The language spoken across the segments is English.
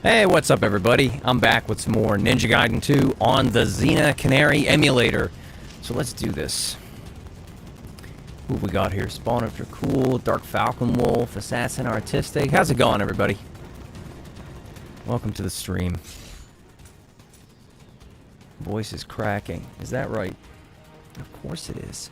Hey, what's up everybody? I'm back with some more Ninja Gaiden 2 on the Xenia Canary emulator. So let's do this. What we got here? Spawn after cool, Dark Falcon Wolf, Assassin Artistic. How's it going everybody? Welcome to the stream. Voice is cracking. Is that right? Of course it is.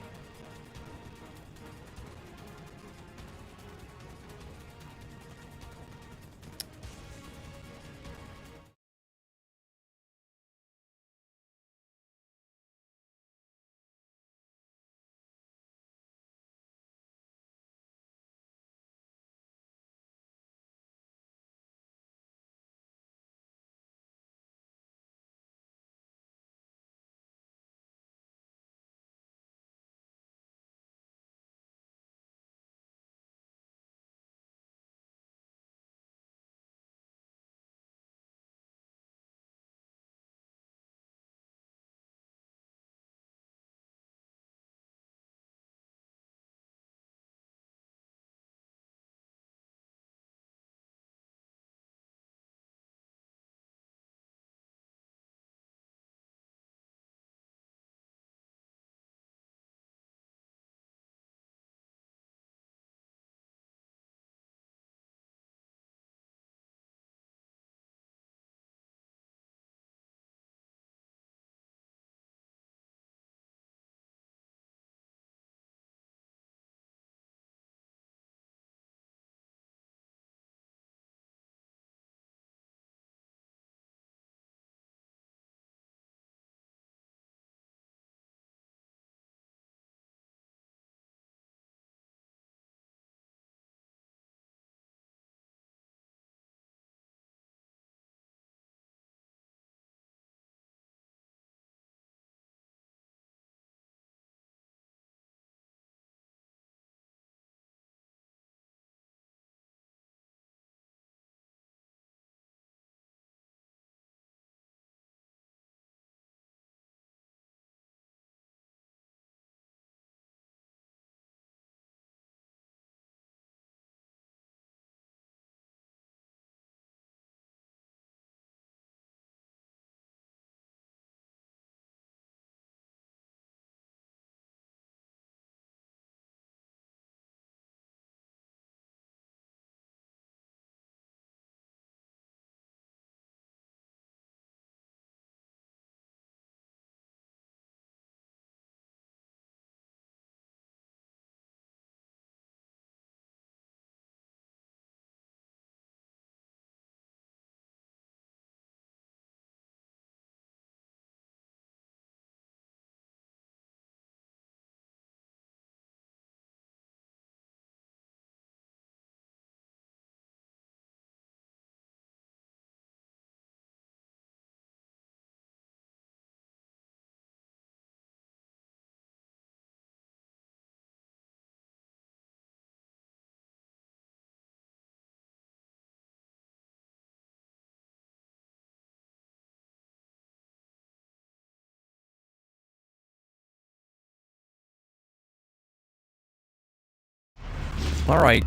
Alright,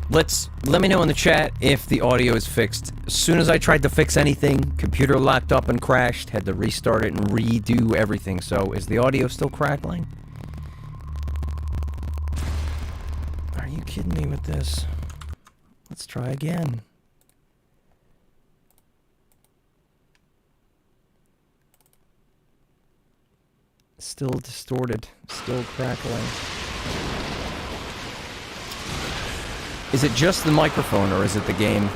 let me know in the chat if the audio is fixed. As soon as I tried to fix anything, computer locked up and crashed, had to restart it and redo everything. So, is the audio still crackling? Are you kidding me with this? Let's try again. Still distorted, still crackling. Is it just the microphone, or is it the game?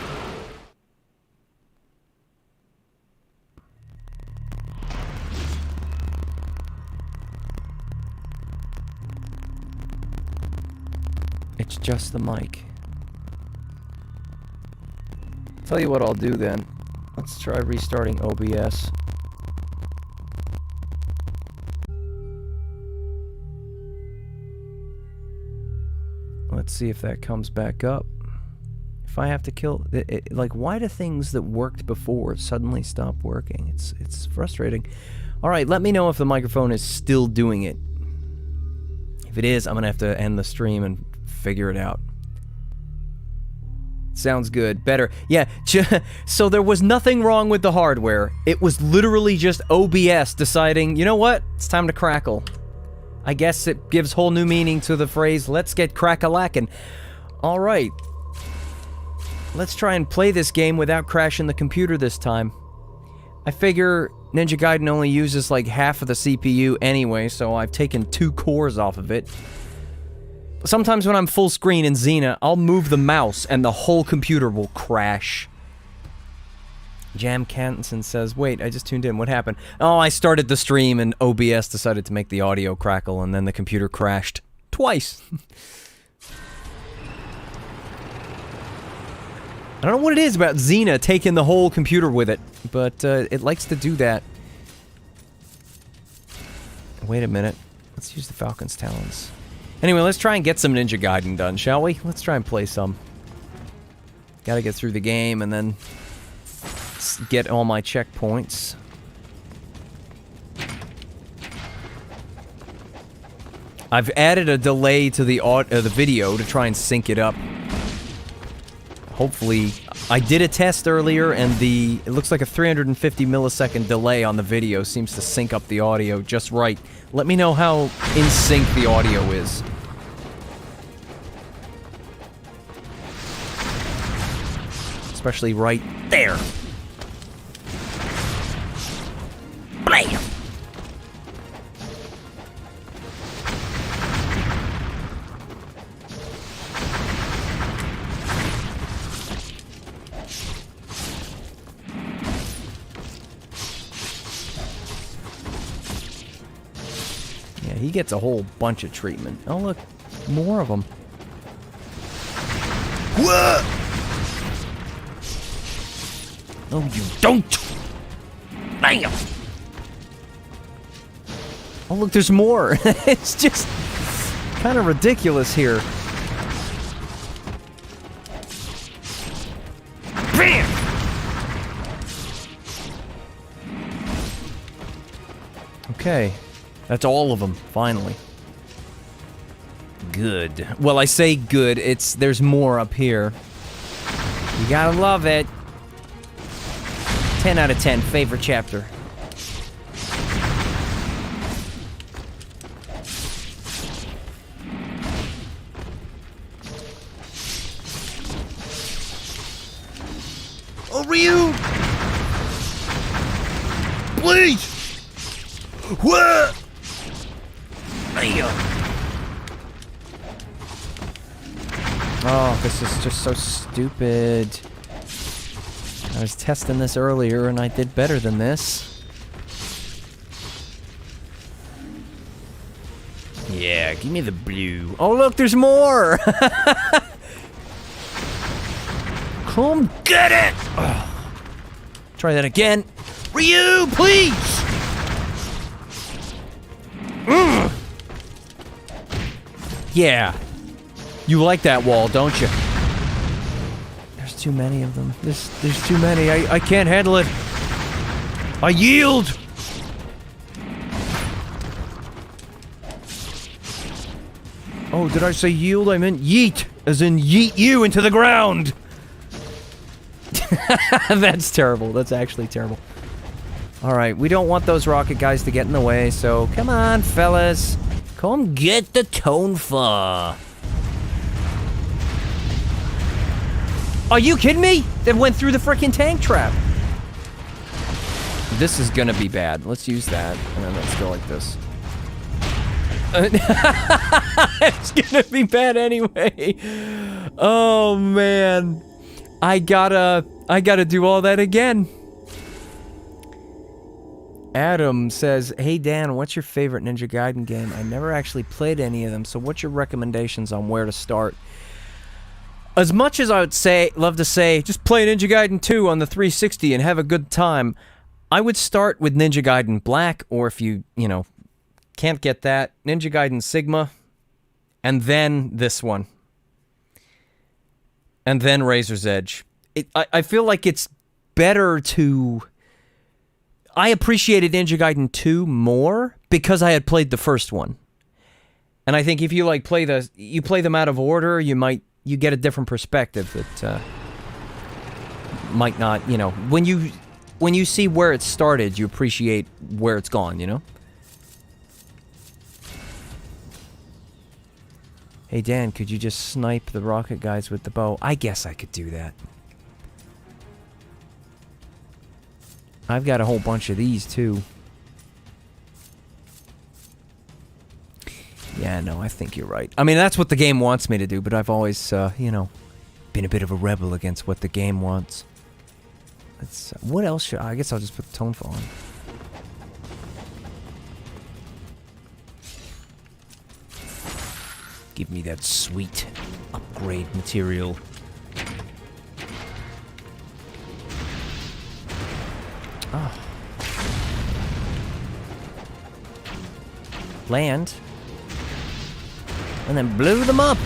It's just the mic. Tell you what I'll do then. Let's try restarting OBS. Let's see if that comes back up. If I have to kill... like, why do things that worked before suddenly stop working? It's frustrating. Alright, let me know if the microphone is still doing it. If it is, I'm gonna have to end the stream and figure it out. Sounds good. Better. Yeah, so there was nothing wrong with the hardware. It was literally just OBS deciding, you know what? It's time to crackle. I guess it gives whole new meaning to the phrase, let's get crack-a-lackin'. Alright. Let's try and play this game without crashing the computer this time. I figure Ninja Gaiden only uses like half of the CPU anyway, so I've taken 2 cores off of it. Sometimes when I'm full screen in Xena, I'll move the mouse and the whole computer will crash. Jam Canton says, wait, I just tuned in, what happened? Oh, I started the stream and OBS decided to make the audio crackle and then the computer crashed. Twice. I don't know what it is about Xena taking the whole computer with it, but it likes to do that. Wait a minute. Let's use the Falcon's Talons. Anyway, let's try and get some Ninja Gaiden done, shall we? Let's try and play some. Gotta get through the game and then get all my checkpoints. I've added a delay to the video to try and sync it up. Hopefully, I did a test earlier and it looks like a 350 millisecond delay on the video seems to sync up the audio just right. Let me know how in sync the audio is. Especially right there. Blam! Yeah, he gets a whole bunch of treatment. Oh look, more of them. What? No, you don't! Bam! Oh look, there's more! It's just kind of ridiculous here. Bam! Okay. That's all of them, finally. Good. Well, I say good, there's more up here. You gotta love it. 10 out of 10, favorite chapter. Oh, Ryu! Please! What? Oh, this is just so stupid. I was testing this earlier and I did better than this. Yeah, give me the blue. Oh look, there's more! Come get it! Oh. Try that again. Ryu, please! Mm. Yeah. You like that wall, don't you? There's too many of them. There's too many. I can't handle it. I yield! Oh, did I say yield? I meant yeet. As in yeet you into the ground! That's terrible. That's actually terrible. Alright, we don't want those rocket guys to get in the way, so come on, fellas. Come get the Tonfa. Are you kidding me? That went through the frickin' tank trap. This is gonna be bad. Let's use that, and then let's go like this. It's gonna be bad anyway. Oh, man. I gotta do all that again. Adam says, hey Dan, what's your favorite Ninja Gaiden game? I never actually played any of them, so what's your recommendations on where to start? As much as I would love to say, just play Ninja Gaiden 2 on the 360 and have a good time, I would start with Ninja Gaiden Black, or if you know, can't get that, Ninja Gaiden Sigma, and then this one. And then Razor's Edge. I feel like it's better to... I appreciated Ninja Gaiden 2 more because I had played the first one. And I think if you like play them out of order, you get a different perspective that might not, you know, when you see where it started, you appreciate where it's gone, you know? Hey Dan, could you just snipe the rocket guys with the bow? I guess I could do that. I've got a whole bunch of these too. Yeah, no, I think you're right. I mean, that's what the game wants me to do, but I've always, you know, been a bit of a rebel against what the game wants. Let's, what else should I guess I'll just put the tonefall on. Give me that sweet upgrade material. Oh. Land. And then blew them up.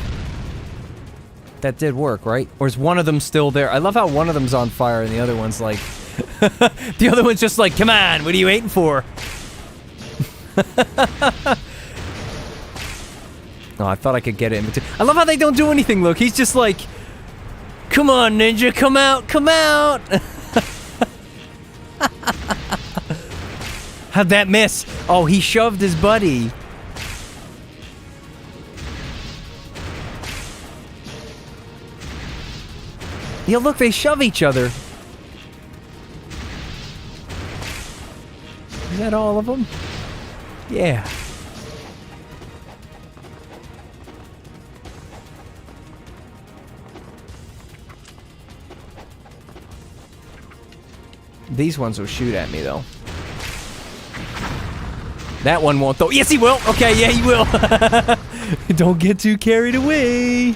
That did work, right? Or is one of them still there? I love how one of them's on fire and the other one's like... the other one's just like, come on, what are you waiting for? Oh, I thought I could get it in between. I love how they don't do anything, look. He's just like, come on, Ninja, come out, come out! How'd that miss? Oh, he shoved his buddy. Yeah, look, they shove each other. Is that all of them? Yeah. These ones will shoot at me, though. That one won't, though. Yes, he will! Okay, yeah, he will. Don't get too carried away.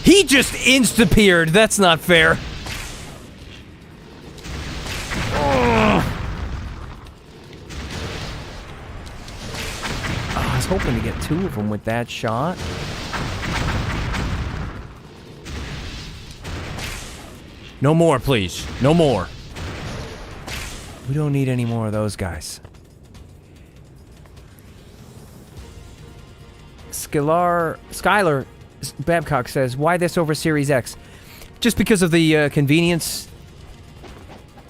He just insta-peered. That's not fair. Oh, I was hoping to get two of them with that shot. No more, please. No more. We don't need any more of those guys. Skylar Babcock says, why this over Series X? Just because of the convenience.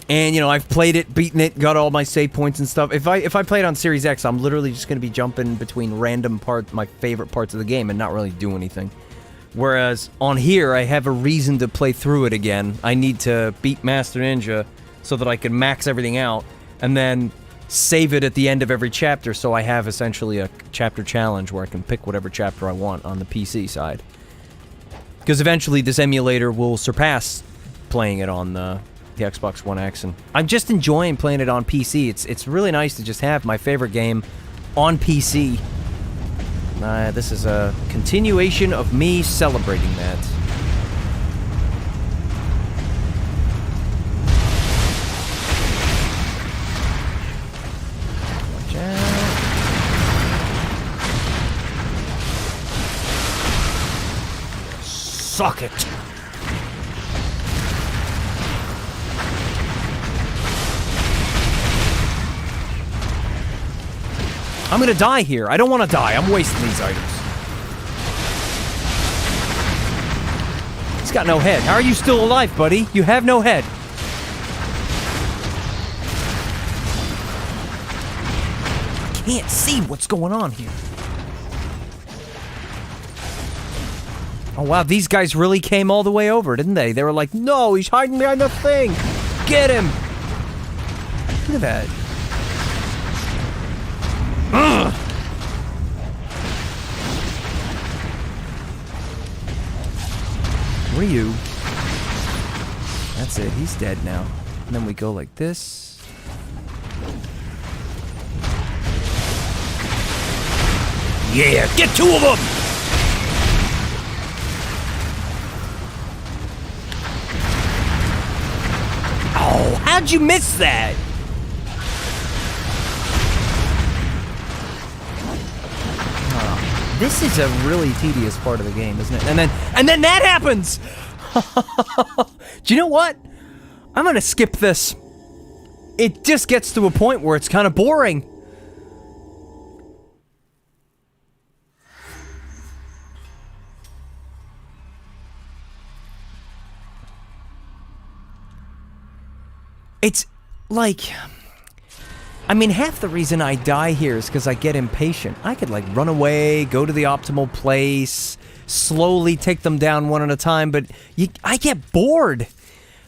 And, you know, I've played it, beaten it, got all my save points and stuff. If I play it on Series X, I'm literally just going to be jumping between random parts, my favorite parts of the game, and not really do anything. Whereas on here, I have a reason to play through it again. I need to beat Master Ninja so that I can max everything out, and then save it at the end of every chapter, so I have essentially a chapter challenge where I can pick whatever chapter I want on the PC side. Because eventually this emulator will surpass playing it on the Xbox One X, and I'm just enjoying playing it on PC. It's really nice to just have my favorite game on PC. This is a continuation of me celebrating that. Watch out. Suck it. I'm gonna die here. I don't want to die. I'm wasting these items. He's got no head. How are you still alive, buddy? You have no head. Can't see what's going on here. Oh, wow. These guys really came all the way over, didn't they? They were like, no, he's hiding behind the thing. Get him. Look at that. Ugh. Ryu. That's it. He's dead now. And then we go like this. Yeah, get two of them! Oh, how'd you miss that? This is a really tedious part of the game, isn't it? And then that happens! Do you know what? I'm gonna skip this. It just gets to a point where it's kind of boring. It's like... I mean, half the reason I die here is because I get impatient. I could, like, run away, go to the optimal place, slowly take them down one at a time, but I get bored.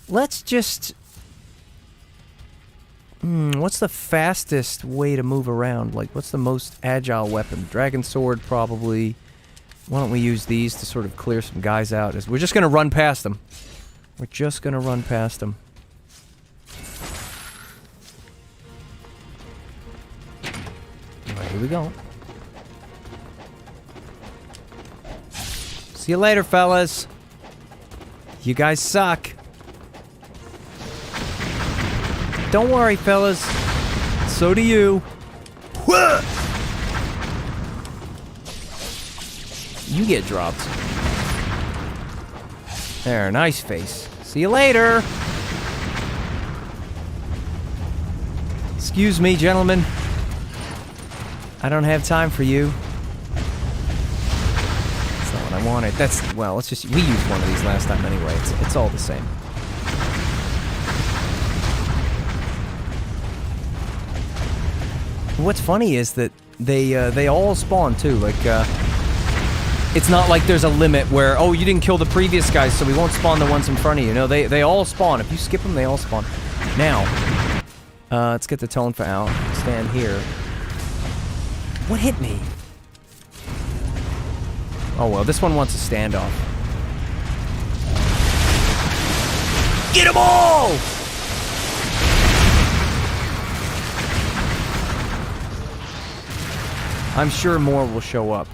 Let's just... what's the fastest way to move around? Like, what's the most agile weapon? Dragon Sword, probably. Why don't we use these to sort of clear some guys out? We're just gonna run past them. We're just gonna run past them. Alright, here we go. See you later, fellas. You guys suck. Don't worry, fellas. So do you. Whoa! You get dropped. There, nice face. See you later. Excuse me, gentlemen. I don't have time for you. That's not what I wanted. That's, well, let's just, we used one of these last time anyway. It's all the same. What's funny is that they all spawn too. Like, it's not like there's a limit where, oh, you didn't kill the previous guys, so we won't spawn the ones in front of you. No, they all spawn. If you skip them, they all spawn. Now, let's get the tone for out. Stand here. What hit me? Oh well, this one wants a standoff. Get them all! I'm sure more will show up.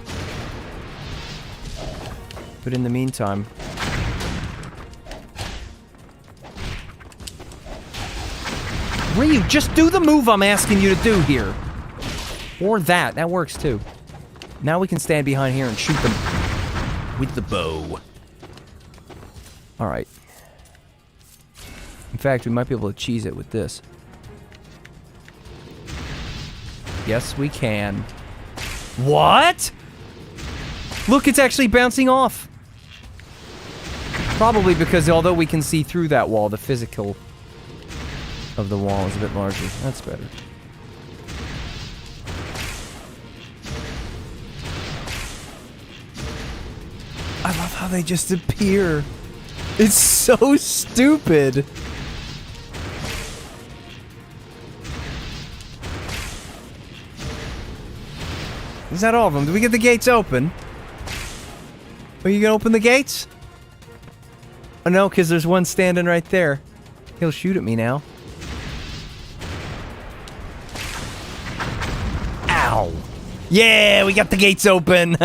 But in the meantime... Ryu, just do the move I'm asking you to do here. Or that. That works too. Now we can stand behind here and shoot them with the bow. Alright. In fact, we might be able to cheese it with this. Yes, we can. What? Look, it's actually bouncing off. Probably because although we can see through that wall, the physical of the wall is a bit larger. That's better. I love how they just appear. It's so stupid. Is that all of them? Did we get the gates open? Are you gonna open the gates? Oh no, because there's one standing right there. He'll shoot at me now. Ow! Yeah, we got the gates open!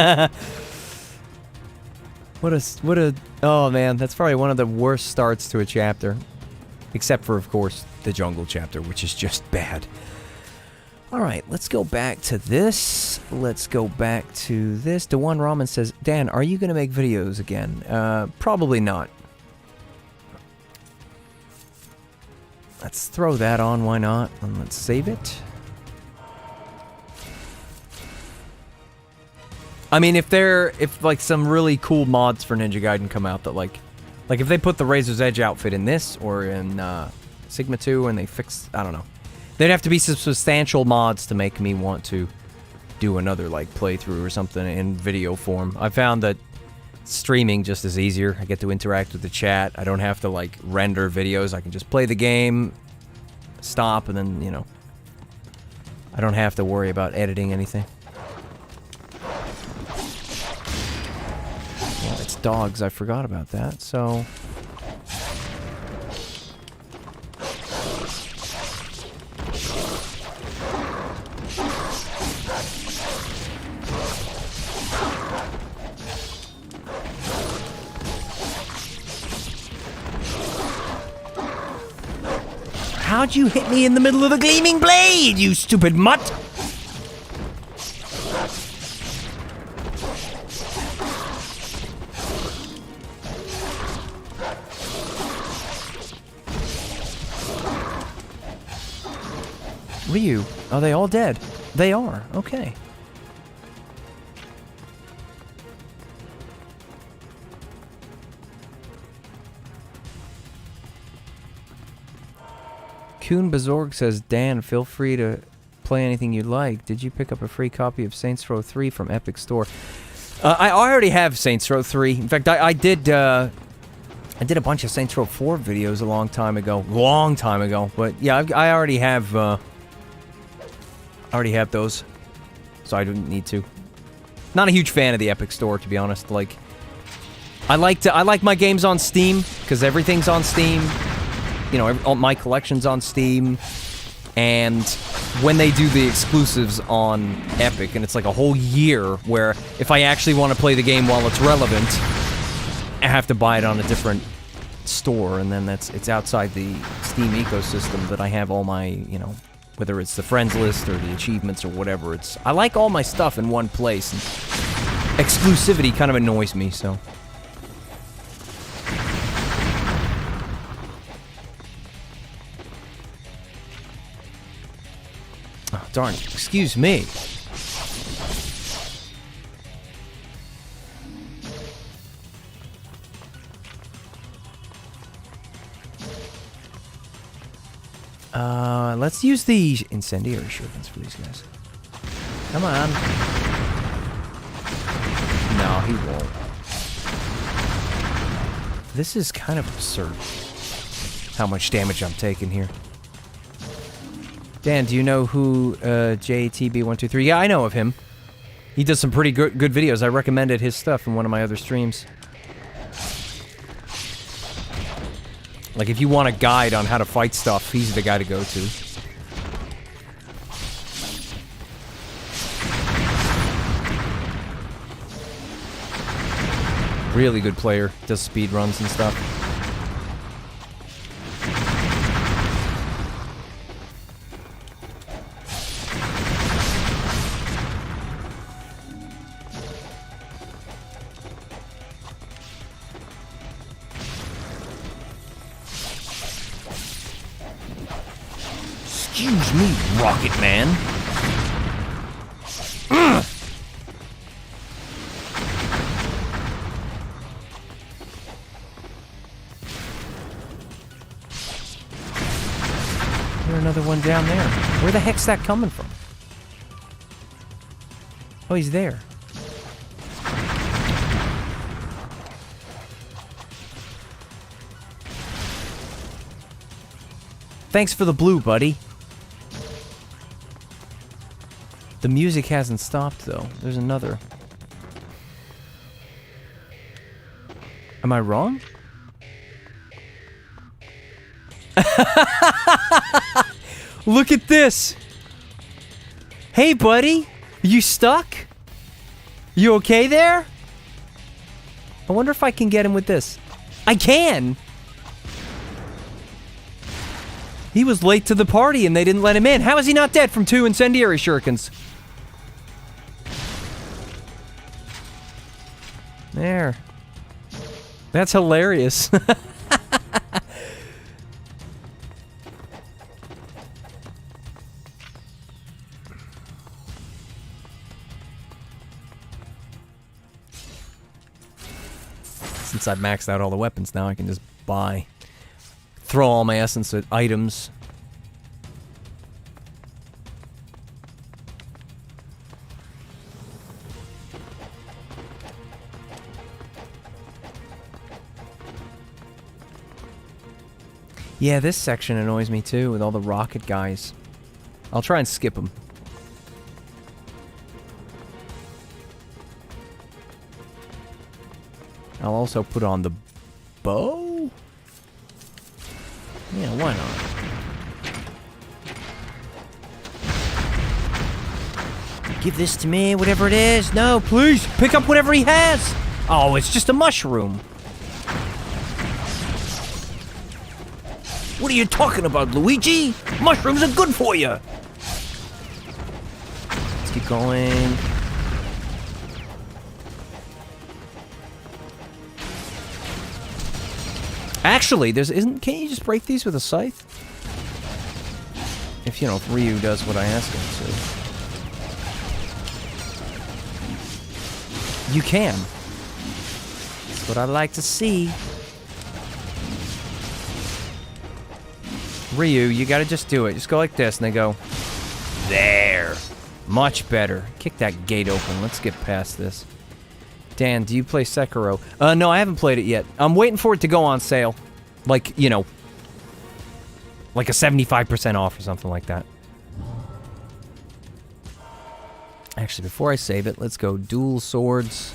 What a... Oh man, that's probably one of the worst starts to a chapter. Except for, of course, the jungle chapter, which is just bad. Alright, let's go back to this. Let's go back to this. Dewan Ramen says, Dan, are you going to make videos again? Probably not. Let's throw that on, why not? And let's save it. I mean, if like some really cool mods for Ninja Gaiden come out that like if they put the Razor's Edge outfit in this or in Sigma 2 and they fix, I don't know. There'd have to be some substantial mods to make me want to do another like playthrough or something in video form. I found that streaming just is easier. I get to interact with the chat. I don't have to like render videos. I can just play the game, stop, and then, you know, I don't have to worry about editing anything. Well, it's dogs. I forgot about that. So how'd you hit me in the middle of the gleaming blade, you stupid mutt? Ryu, are they all dead? They are, okay. Kuhn Bazorg says, Dan, feel free to play anything you'd like. Did you pick up a free copy of Saints Row 3 from Epic Store? I already have Saints Row 3. In fact, I did a bunch of Saints Row 4 videos a long time ago. But yeah, I already have those, so I didn't need to. Not a huge fan of the Epic Store, to be honest. Like, I like my games on Steam because everything's on Steam. You know, all my collection's on Steam, and when they do the exclusives on Epic, and it's like a whole year where if I actually want to play the game while it's relevant, I have to buy it on a different store, and then it's outside the Steam ecosystem that I have all my, you know, whether it's the friends list or the achievements or whatever. I like all my stuff in one place, and exclusivity kind of annoys me, so. Oh, darn. Excuse me. Let's use the Incendiary Ninjas for these guys. Come on. No, he won't. This is kind of absurd. How much damage I'm taking here. Dan, do you know who JTB123? Yeah, I know of him. He does some pretty good videos. I recommended his stuff in one of my other streams. Like, if you want a guide on how to fight stuff, he's the guy to go to. Really good player. Does speed runs and stuff. Excuse me, Rocket Man. There's another one down there. Where the heck's that coming from? Oh, he's there. Thanks for the blue, buddy. The music hasn't stopped, though. There's another. Am I wrong? Look at this! Hey, buddy! You stuck? You okay there? I wonder if I can get him with this. I can! He was late to the party and they didn't let him in. How is he not dead from 2 incendiary shurikens? There. That's hilarious. Since I've maxed out all the weapons now, I can just buy. Throw all my essence at items. Yeah, this section annoys me too, with all the rocket guys. I'll try and skip them. I'll also put on the bow? Yeah, why not? Give this to me, whatever it is. No, please, pick up whatever he has. Oh, it's just a mushroom. What are you talking about, Luigi? Mushrooms are good for you. Let's keep going. Actually, can't you just break these with a scythe? If, you know, if Ryu does what I ask him to. You can. That's what I like to see. Ryu, you gotta just do it. Just go like this, and they go... There. Much better. Kick that gate open. Let's get past this. Dan, do you play Sekiro? No, I haven't played it yet. I'm waiting for it to go on sale. Like, you know... Like a 75% off or something like that. Actually, before I save it, let's go dual swords.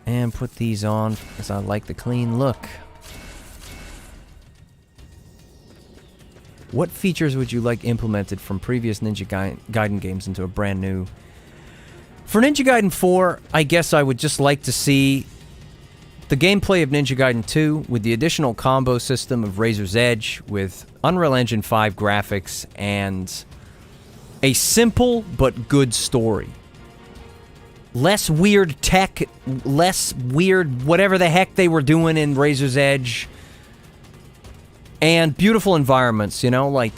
And put these on, because I like the clean look. What features would you like implemented from previous Ninja Gaiden games into a brand new? For Ninja Gaiden 4, I guess I would just like to see the gameplay of Ninja Gaiden 2 with the additional combo system of Razor's Edge with Unreal Engine 5 graphics and a simple but good story. Less weird tech, less weird whatever the heck they were doing in Razor's Edge. And beautiful environments, you know, like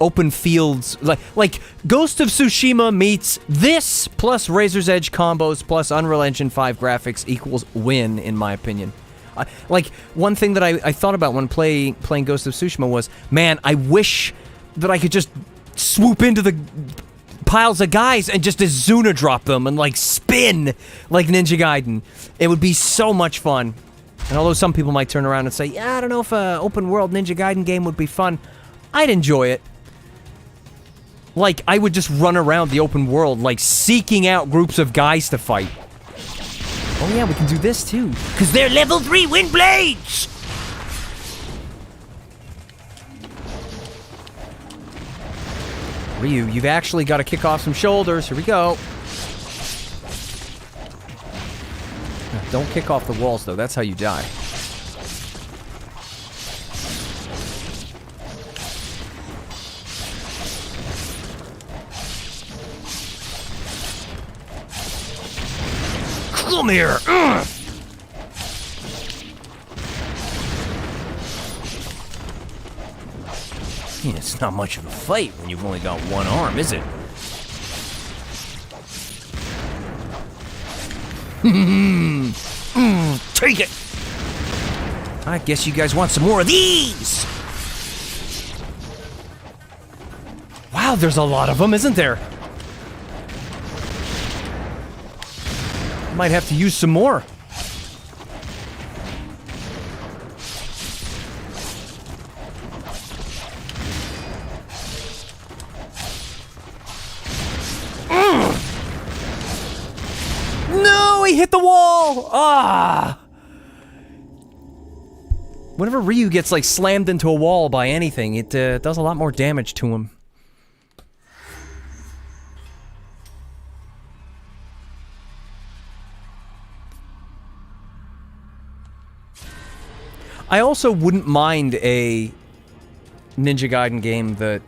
open fields, like Ghost of Tsushima meets this plus Razor's Edge combos plus Unreal Engine 5 graphics equals win, in my opinion. Like, one thing that I thought about when playing Ghost of Tsushima was, man, I wish that I could just swoop into the piles of guys and just Azuna drop them and, like, spin like Ninja Gaiden. It would be so much fun. And although some people might turn around and say, yeah, I don't know if an open-world Ninja Gaiden game would be fun, I'd enjoy it. Like, I would just run around the open world, like, seeking out groups of guys to fight. Oh yeah, we can do this too. Because they're level 3 wind blades! Ryu, you've actually got to kick off some shoulders. Here we go. Don't kick off the walls, though. That's how you die. Come here! Yeah, it's not much of a fight when you've only got one arm, is it? Take it! I guess you guys want some more of these! Wow, there's a lot of them, isn't there? Might have to use some more. No, he hit the wall! Ah! Whenever Ryu gets, like, slammed into a wall by anything, it does a lot more damage to him. I also wouldn't mind a Ninja Gaiden game that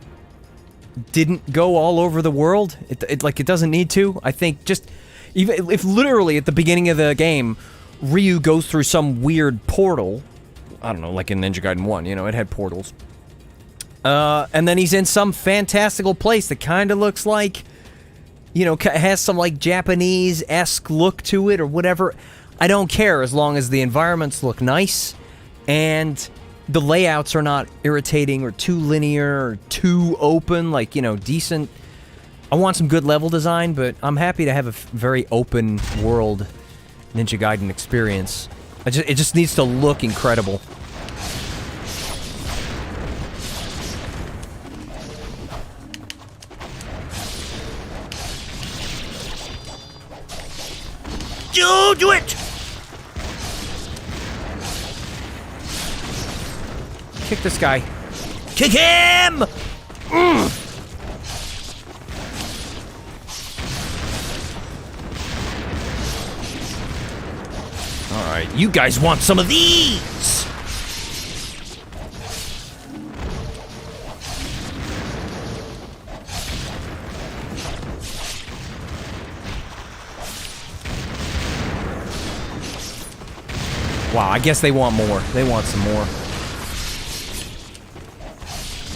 didn't go all over the world. It doesn't need to. I think just... Even if literally at the beginning of the game, Ryu goes through some weird portal... I don't know, like in Ninja Gaiden 1, you know, it had portals. And then he's in some fantastical place that kind of looks like... You know, has some, like, Japanese-esque look to it or whatever. I don't care as long as the environments look nice. And the layouts are not irritating or too linear or too open, like, you know, decent. I want some good level design, but I'm happy to have a very open world Ninja Gaiden experience. It just needs to look incredible. Do it! Kick this guy. Kick him! Alright, you guys want some of these! Wow, I guess they want more. They want some more.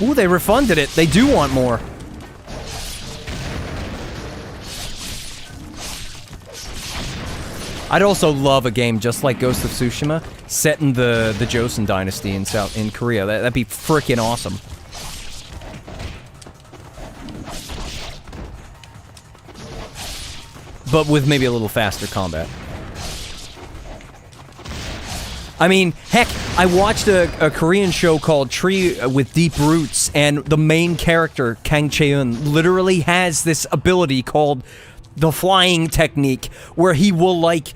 Ooh, they refunded it. They do want more. I'd also love a game just like Ghost of Tsushima, set in the Joseon Dynasty in Korea. That'd be freaking awesome. But with maybe a little faster combat. I mean, heck, I watched a Korean show called Tree with Deep Roots, and the main character, Kang Chae-eun, literally has this ability called the flying technique, where he will, like,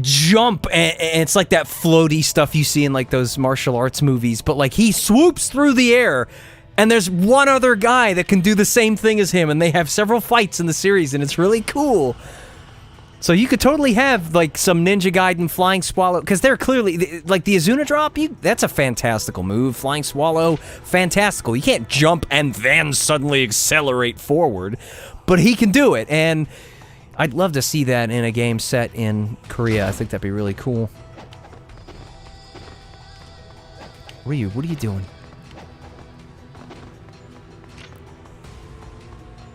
jump, and it's like that floaty stuff you see in, like, those martial arts movies, but, like, he swoops through the air, and there's one other guy that can do the same thing as him, and they have several fights in the series, and it's really cool. So you could totally have, like, some Ninja Gaiden Flying Swallow, because they're clearly, like, the Azuna drop, that's a fantastical move. Flying Swallow, fantastical. You can't jump and then suddenly accelerate forward, but he can do it, and I'd love to see that in a game set in Korea. I think that'd be really cool. Ryu, what are you doing?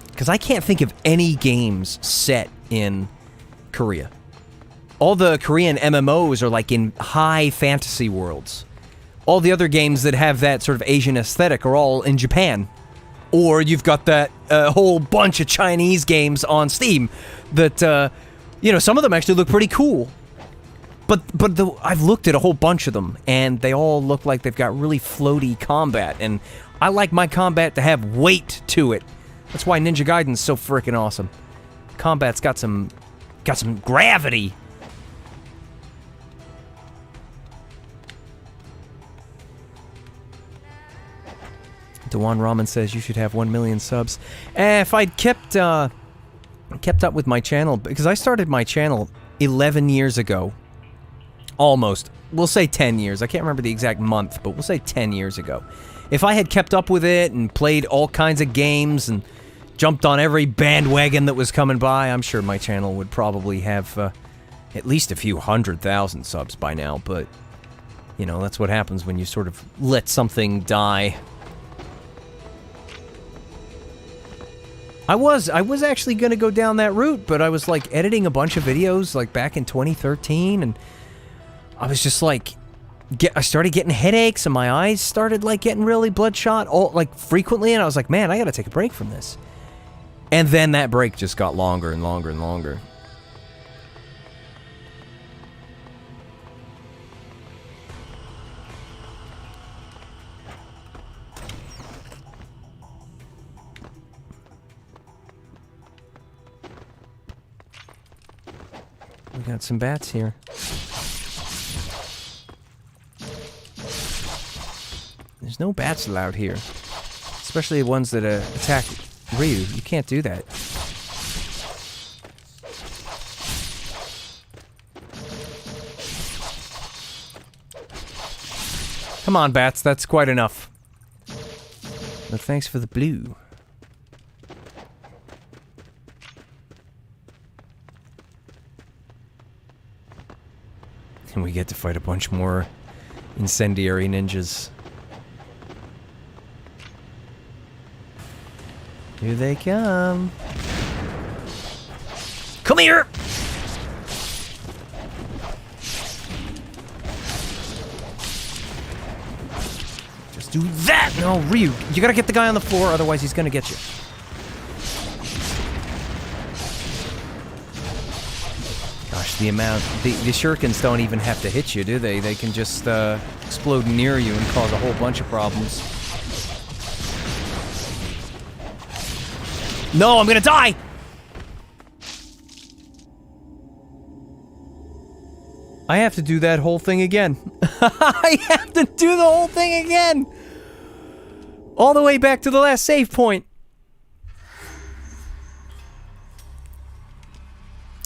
Because I can't think of any games set in Korea. All the Korean MMOs are like in high fantasy worlds. All the other games that have that sort of Asian aesthetic are all in Japan. Or you've got that whole bunch of Chinese games on Steam that, you know, some of them actually look pretty cool. But I've looked at a whole bunch of them, and they all look like they've got really floaty combat, and I like my combat to have weight to it. That's why Ninja Gaiden's so freaking awesome. Combat's got some gravity. Dewan Ramen says you should have 1 million subs. If I'd kept up with my channel, because I started my channel 11 years ago. Almost. We'll say 10 years. I can't remember the exact month, but we'll say 10 years ago. If I had kept up with it and played all kinds of games and jumped on every bandwagon that was coming by, I'm sure my channel would probably have at least a few 100,000 subs by now, but, you know, that's what happens when you sort of let something die. I was actually gonna go down that route, but I was, like, editing a bunch of videos, like, back in 2013, and I was just, like, I started getting headaches, and my eyes started, like, getting really bloodshot, frequently, and I was like, man, I gotta take a break from this. And then that break just got longer and longer and longer. We got some bats here. There's no bats allowed here. Especially ones that attack Ryu. You can't do that. Come on, bats. That's quite enough. But thanks for the blue. And we get to fight a bunch more Incendiary Ninjas. Here they come. Come here! Just do that! No, Ryu, you gotta get the guy on the floor, otherwise he's gonna get you. Gosh, the amount... The shurikens don't even have to hit you, do they? They can just explode near you and cause a whole bunch of problems. No, I'm gonna die! I have to do that whole thing again. I have to do the whole thing again! All the way back to the last save point.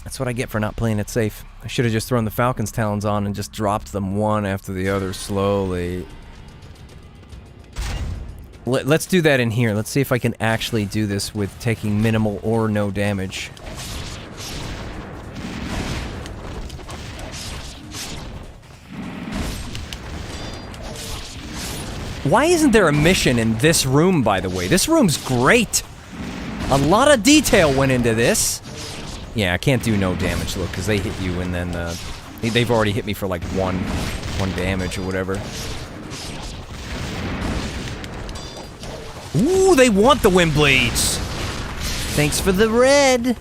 That's what I get for not playing it safe. I should have just thrown the Falcon's Talons on and just dropped them one after the other slowly. Let's do that in here. Let's see if I can actually do this with taking minimal or no damage. Why isn't there a mission in this room, by the way? This room's great. A lot of detail went into this. Yeah, I can't do no damage, look, because they hit you and then, they've already hit me for, like, one damage or whatever. Ooh, they want the wind blades! Thanks for the red!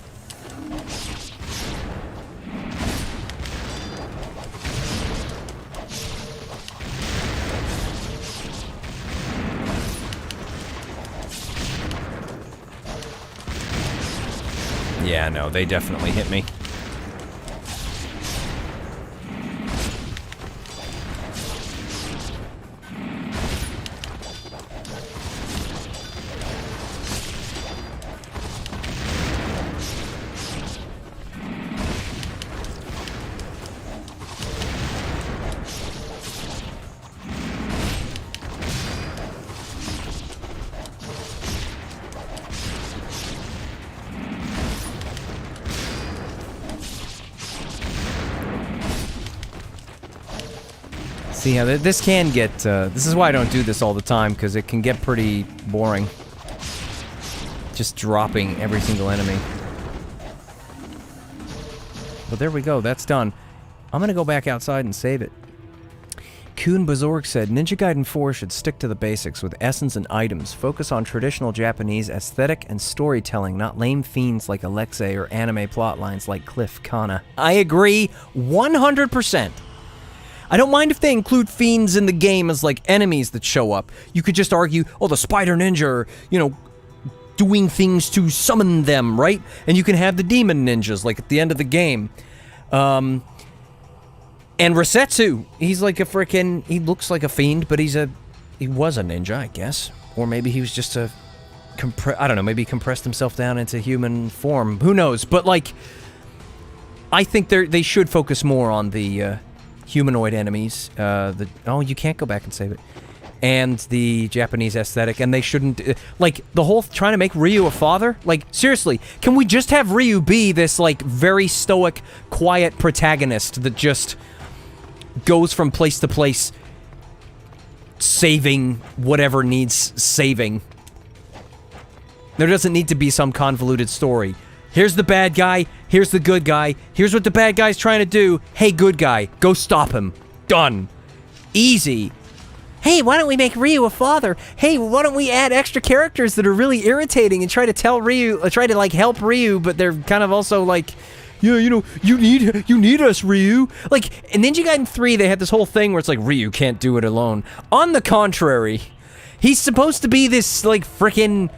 Yeah, no, they definitely hit me. See, yeah, this can get, this is why I don't do this all the time, because it can get pretty boring. Just dropping every single enemy. But there we go, that's done. I'm gonna go back outside and save it. Kuhn Bazorg said, Ninja Gaiden 4 should stick to the basics with essence and items, focus on traditional Japanese aesthetic and storytelling, not lame fiends like Alexei or anime plotlines like Cliff Kana. I agree 100%. I don't mind if they include fiends in the game as, like, enemies that show up. You could just argue, oh, the Spider Ninja are, you know, doing things to summon them, right? And you can have the Demon Ninjas, like, at the end of the game. And Resetsu, he's like a frickin', he looks like a fiend, but he was a ninja, I guess. Or maybe he was just a, I don't know, maybe he compressed himself down into human form. Who knows? But, like, I think they should focus more on the, humanoid enemies, oh, you can't go back and save it, and the Japanese aesthetic, and they shouldn't, like, the whole trying to make Ryu a father, like, seriously, can we just have Ryu be this, like, very stoic, quiet protagonist that just goes from place to place, saving whatever needs saving? There doesn't need to be some convoluted story. Here's the bad guy, here's the good guy, here's what the bad guy's trying to do. Hey, good guy, go stop him. Done. Easy. Hey, why don't we make Ryu a father? Hey, why don't we add extra characters that are really irritating and try to tell Ryu, try to, like, help Ryu, but they're kind of also, like, yeah, you know, you need us, Ryu. Like, in Ninja Gaiden 3, they had this whole thing where it's like, Ryu can't do it alone. On the contrary, he's supposed to be this, like, frickin'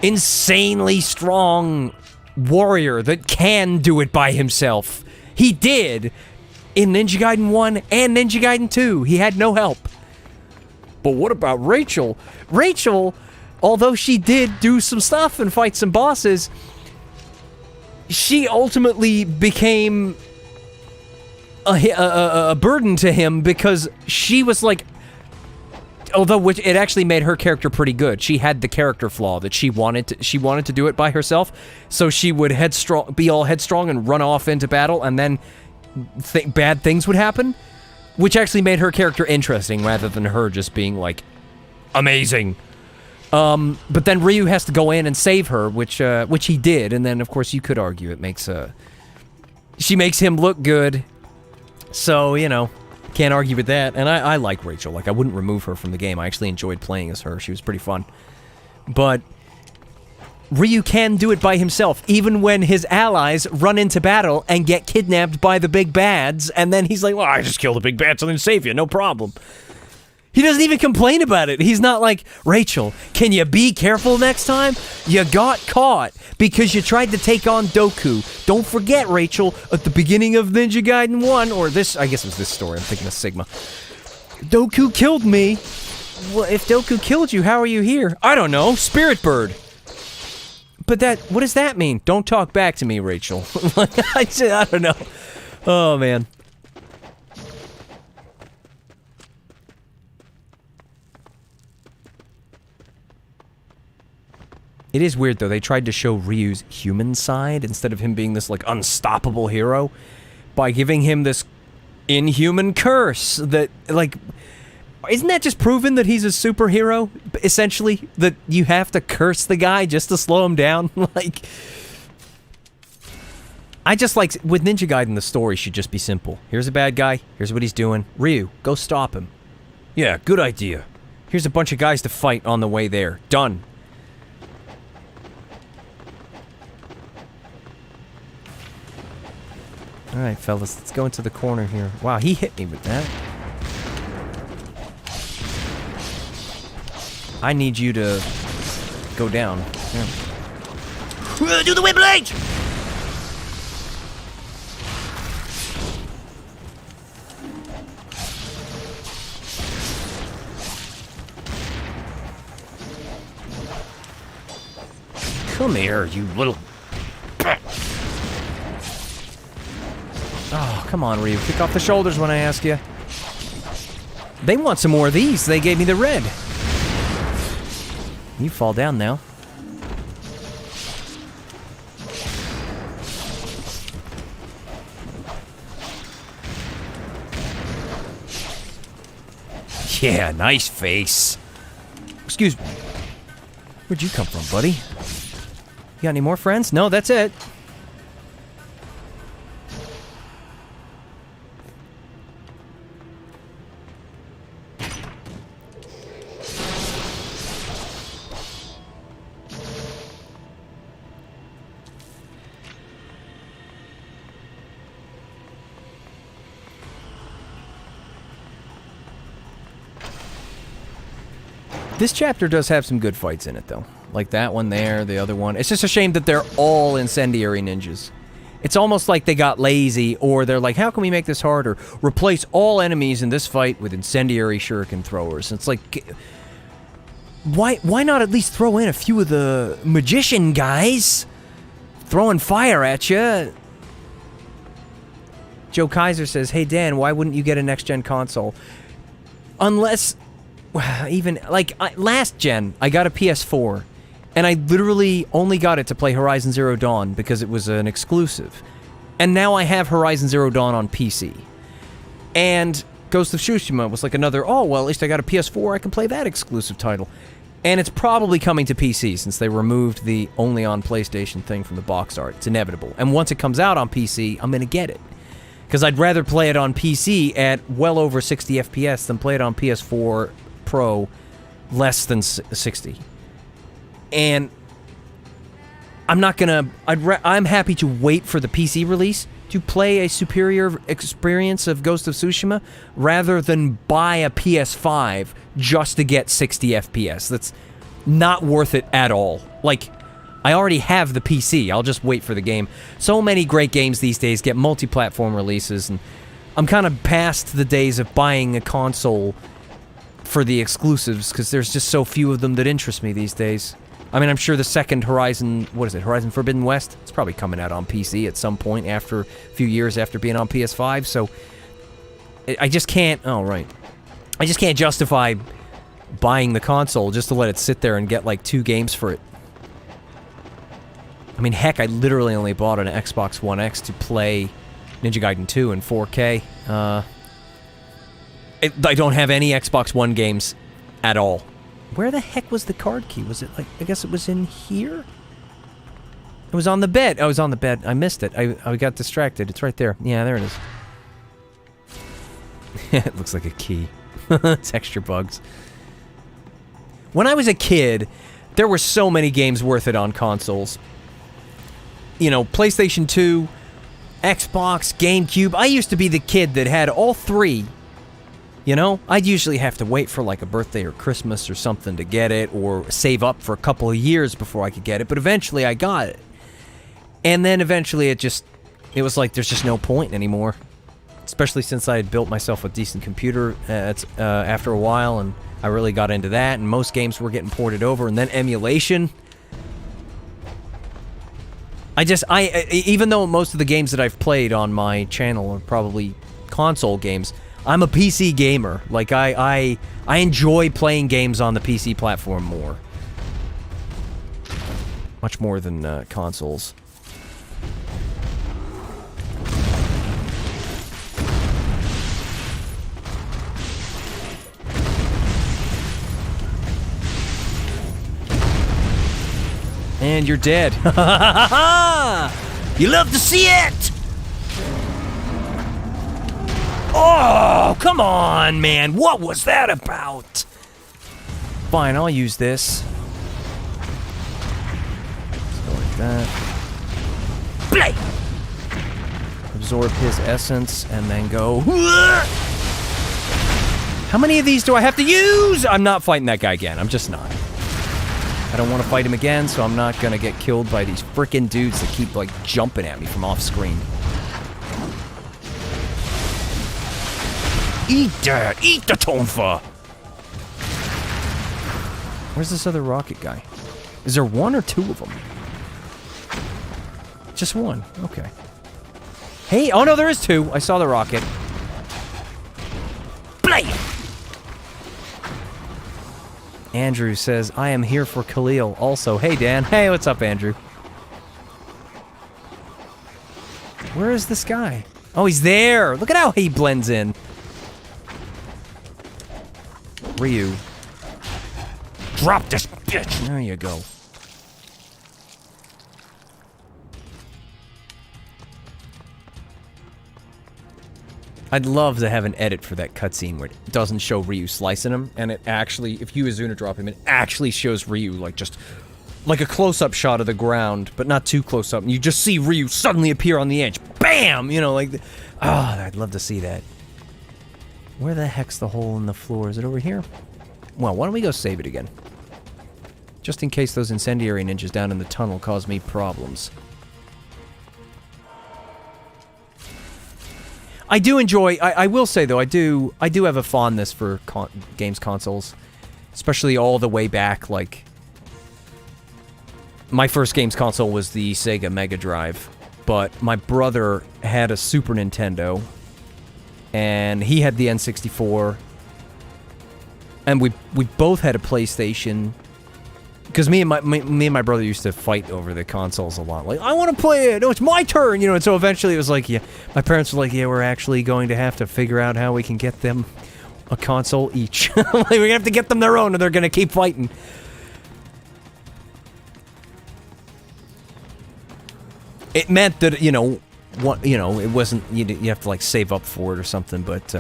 insanely strong warrior that can do it by himself. He did in Ninja Gaiden 1 and Ninja Gaiden 2. He had no help. But what about Rachel? Rachel, although she did do some stuff and fight some bosses, she ultimately became a burden to him because she was like, although it actually made her character pretty good. She had the character flaw that she wanted to do it by herself, so she would be all headstrong and run off into battle, and then bad things would happen, which actually made her character interesting rather than her just being like amazing. But then Ryu has to go in and save her, which he did, and then of course you could argue it makes she makes him look good, so you know. Can't argue with that, and I like Rachel. Like, I wouldn't remove her from the game. I actually enjoyed playing as her. She was pretty fun. But Ryu can do it by himself, even when his allies run into battle and get kidnapped by the big bads, and then he's like, well, I just killed the big bads and then save you, no problem. He doesn't even complain about it. He's not like, Rachel, can you be careful next time? You got caught because you tried to take on Doku. Don't forget, Rachel, at the beginning of Ninja Gaiden 1, or this, I guess it was this story, I'm thinking of Sigma. Doku killed me. Well, if Doku killed you, how are you here? I don't know, Spirit Bird. But what does that mean? Don't talk back to me, Rachel. I don't know. Oh, man. It is weird, though. They tried to show Ryu's human side instead of him being this, like, unstoppable hero by giving him this inhuman curse that, like... Isn't that just proven that he's a superhero, essentially? That you have to curse the guy just to slow him down? Like... I just like, with Ninja Gaiden, the story should just be simple. Here's a bad guy, here's what he's doing. Ryu, go stop him. Yeah, good idea. Here's a bunch of guys to fight on the way there. Done. Alright, fellas, let's go into the corner here. Wow, he hit me with that. I need you to go down. Yeah. Do the whip blade! Come here, you little... Oh, come on, Ryu. Kick off the shoulders when I ask you. They want some more of these. They gave me the red. You fall down now. Yeah, nice face. Excuse me. Where'd you come from, buddy? You got any more friends? No, that's it. This chapter does have some good fights in it, though. Like that one there, the other one. It's just a shame that they're all Incendiary Ninjas. It's almost like they got lazy, or they're like, how can we make this harder? Replace all enemies in this fight with Incendiary Shuriken throwers. It's like... Why not at least throw in a few of the magician guys? Throwing fire at you. Joe Kaiser says, hey Dan, why wouldn't you get a next-gen console? Unless... Even, like, last gen, I got a PS4, and I literally only got it to play Horizon Zero Dawn because it was an exclusive. And now I have Horizon Zero Dawn on PC. And Ghost of Tsushima was like another, oh, well, at least I got a PS4, I can play that exclusive title. And it's probably coming to PC since they removed the only on PlayStation thing from the box art. It's inevitable. And once it comes out on PC, I'm going to get it. Because I'd rather play it on PC at well over 60 FPS than play it on PS4 Pro less than 60. And I'm not gonna... I'm happy to wait for the PC release to play a superior experience of Ghost of Tsushima rather than buy a PS5 just to get 60 FPS. That's not worth it at all. Like, I already have the PC. I'll just wait for the game. So many great games these days get multi-platform releases, and I'm kind of past the days of buying a console for the exclusives, because there's just so few of them that interest me these days. I mean, I'm sure the second Horizon, what is it, Horizon Forbidden West? It's probably coming out on PC at some point after a few years after being on PS5, so I just can't, oh, right. I just can't justify buying the console just to let it sit there and get like 2 games for it. I mean, heck, I literally only bought an Xbox One X to play Ninja Gaiden 2 in 4K. I don't have any Xbox One games at all. Where the heck was the card key? Was it like, I guess it was in here? It was on the bed. I was on the bed. I missed it. I got distracted. It's right there. Yeah, there it is. It looks like a key. Texture bugs. When I was a kid, there were so many games worth it on consoles. You know, PlayStation 2, Xbox, GameCube. I used to be the kid that had all 3. You know, I'd usually have to wait for like a birthday or Christmas or something to get it, or save up for a couple of years before I could get it, but eventually I got it. And then eventually it was like there's just no point anymore. Especially since I had built myself a decent computer after a while, and I really got into that, and most games were getting ported over, and then emulation. Even though most of the games that I've played on my channel are probably console games, I'm a PC gamer. Like, I enjoy playing games on the PC platform more. Much more than consoles. And you're dead. You love to see it! Oh, come on, man. What was that about? Fine, I'll use this. Let's go like that. Play! Absorb his essence and then go. How many of these do I have to use? I'm not fighting that guy again. I'm just not. I don't want to fight him again, so I'm not gonna get killed by these frickin' dudes that keep, like, jumping at me from off screen. Eat that! Eat the tonfa! Where's this other rocket guy? Is there one or two of them? Just one. Okay. Hey! Oh no, there is two! I saw the rocket. Play! Andrew says, I am here for Khalil. Also, hey Dan. Hey, what's up, Andrew? Where is this guy? Oh, he's there! Look at how he blends in. Ryu. Drop this bitch! There you go. I'd love to have an edit for that cutscene where it doesn't show Ryu slicing him, and it actually, if you Azuna drop him, it actually shows Ryu, like, just, like a close-up shot of the ground, but not too close-up, and you just see Ryu suddenly appear on the edge. BAM! You know, like, I'd love to see that. Where the heck's the hole in the floor? Is it over here? Well, why don't we go save it again? Just in case those incendiary ninjas down in the tunnel cause me problems. I do enjoy, I will say though, I do have a fondness for games consoles. Especially all the way back, like... My first games console was the Sega Mega Drive. But my brother had a Super Nintendo. And he had the N64. And we both had a PlayStation. Because me and my brother used to fight over the consoles a lot. Like, I want to play it! No, it's my turn! You know, and so eventually it was like, yeah, my parents were like, yeah, we're actually going to have to figure out how we can get them a console each. Like, we're gonna have to get them their own, or they're gonna keep fighting. It meant that, you know, it wasn't, you have to, like, save up for it or something, but,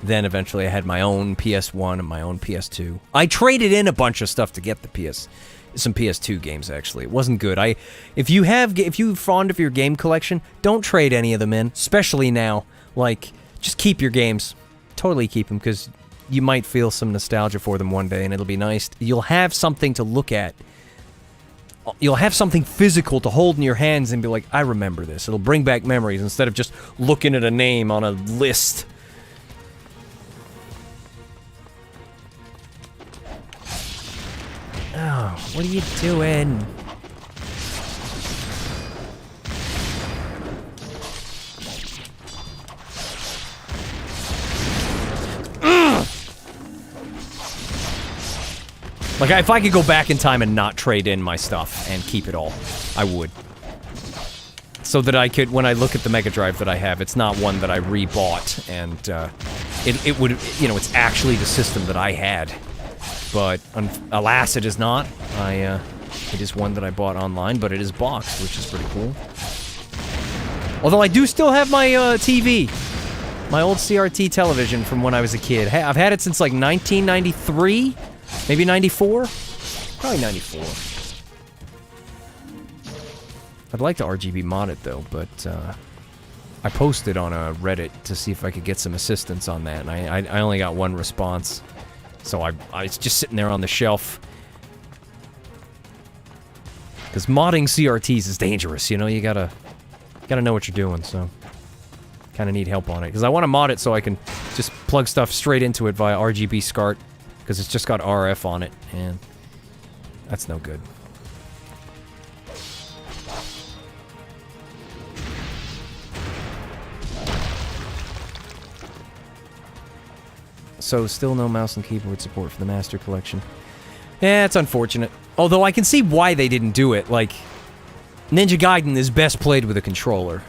then eventually I had my own PS1 and my own PS2. I traded in a bunch of stuff to get the some PS2 games, actually. It wasn't good. If you're fond of your game collection, don't trade any of them in, especially now. Like, just keep your games. Totally keep them, because you might feel some nostalgia for them one day, and it'll be nice. You'll have something to look at. You'll have something physical to hold in your hands and be like, I remember this. It'll bring back memories instead of just looking at a name on a list. Oh, what are you doing? Like, if I could go back in time and not trade in my stuff and keep it all, I would. So that I could, when I look at the Mega Drive that I have, it's not one that I rebought, and it would, you know, it's actually the system that I had. But, alas, it is not. It is one that I bought online, but it is boxed, which is pretty cool. Although I do still have my, TV. My old CRT television from when I was a kid. I've had it since, like, 1993? Maybe 94? Probably 94. I'd like to RGB mod it, though, but, I posted on a Reddit to see if I could get some assistance on that, and I only got one response. So it's just sitting there on the shelf. Because modding CRTs is dangerous, you know? You gotta know what you're doing, so... Kinda need help on it. Because I want to mod it so I can just plug stuff straight into it via RGB SCART. Because it's just got RF on it, and... That's no good. So, still no mouse and keyboard support for the Master Collection. Yeah, it's unfortunate. Although I can see why they didn't do it. Like, Ninja Gaiden is best played with a controller.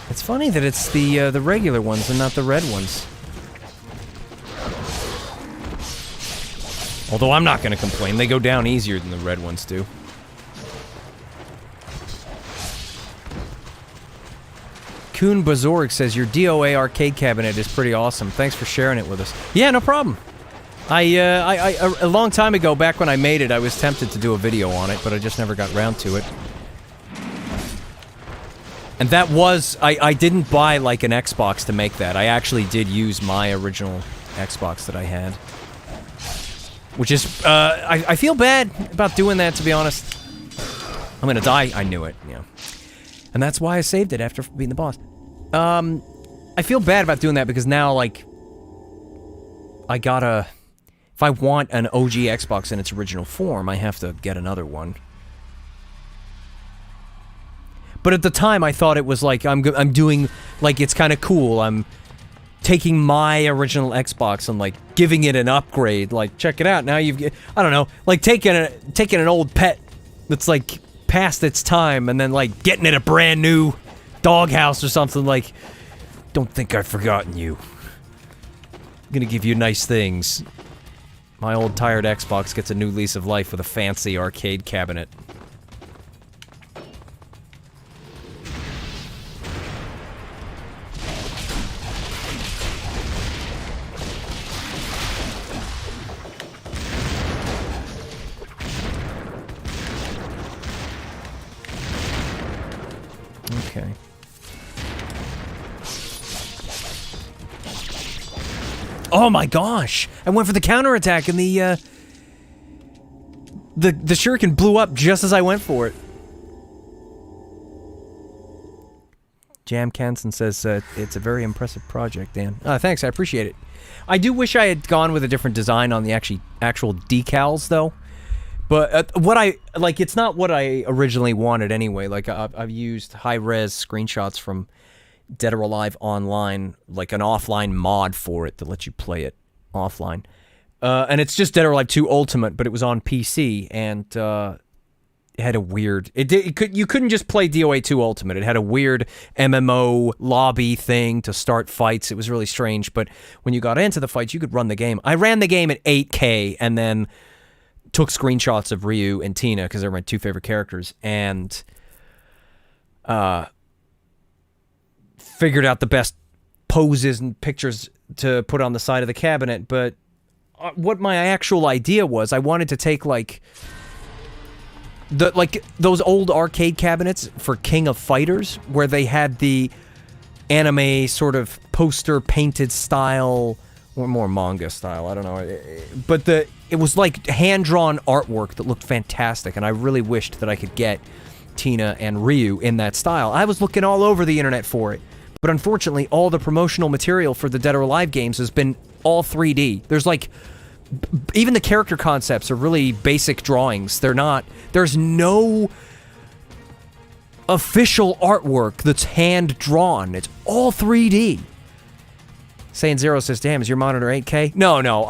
It's funny that it's the regular ones and not the red ones. Although I'm not going to complain. They go down easier than the red ones do. Kuhn Bazorg says, your DOA arcade cabinet is pretty awesome. Thanks for sharing it with us. Yeah, no problem. A long time ago, back when I made it, I was tempted to do a video on it, but I just never got around to it. And that was... I didn't buy, like, an Xbox to make that. I actually did use my original Xbox that I had. Which is... I feel bad about doing that, to be honest. I'm gonna die. I knew it, yeah. And that's why I saved it after beating the boss. I feel bad about doing that because now, like... I gotta... If I want an OG Xbox in its original form, I have to get another one. But at the time, I thought it was like, I'm doing, like, it's kind of cool. I'm taking my original Xbox and, like, giving it an upgrade. Like, check it out, now you've, I don't know, like, taking an old pet that's, like, past its time and then, like, getting it a brand new doghouse or something, like, don't think I've forgotten you. I'm gonna give you nice things. My old tired Xbox gets a new lease of life with a fancy arcade cabinet. Okay. Oh my gosh! I went for the counterattack and the shuriken blew up just as I went for it. Jam Canson says, it's a very impressive project, Dan. Thanks, I appreciate it. I do wish I had gone with a different design on the actual decals, though. But what I... Like, it's not what I originally wanted anyway. Like, I've used high-res screenshots from Dead or Alive Online, like an offline mod for it that lets you play it offline. And it's just Dead or Alive 2 Ultimate, but it was on PC, and it had a weird... You couldn't just play DOA 2 Ultimate. It had a weird MMO lobby thing to start fights. It was really strange, but when you got into the fights, you could run the game. I ran the game at 8K, and then took screenshots of Ryu and Tina, because they're my two favorite characters, and figured out the best poses and pictures to put on the side of the cabinet. But what my actual idea was, I wanted to take, like, those old arcade cabinets for King of Fighters, where they had the anime sort of poster painted style, or more manga style, I don't know, but it was like hand-drawn artwork that looked fantastic, and I really wished that I could get Tina and Ryu in that style. I was looking all over the internet for it, but unfortunately, all the promotional material for the Dead or Alive games has been all 3D. There's like... Even the character concepts are really basic drawings. They're not... There's no official artwork that's hand-drawn. It's all 3D. Saiyan Zero says, damn, is your monitor 8K? No,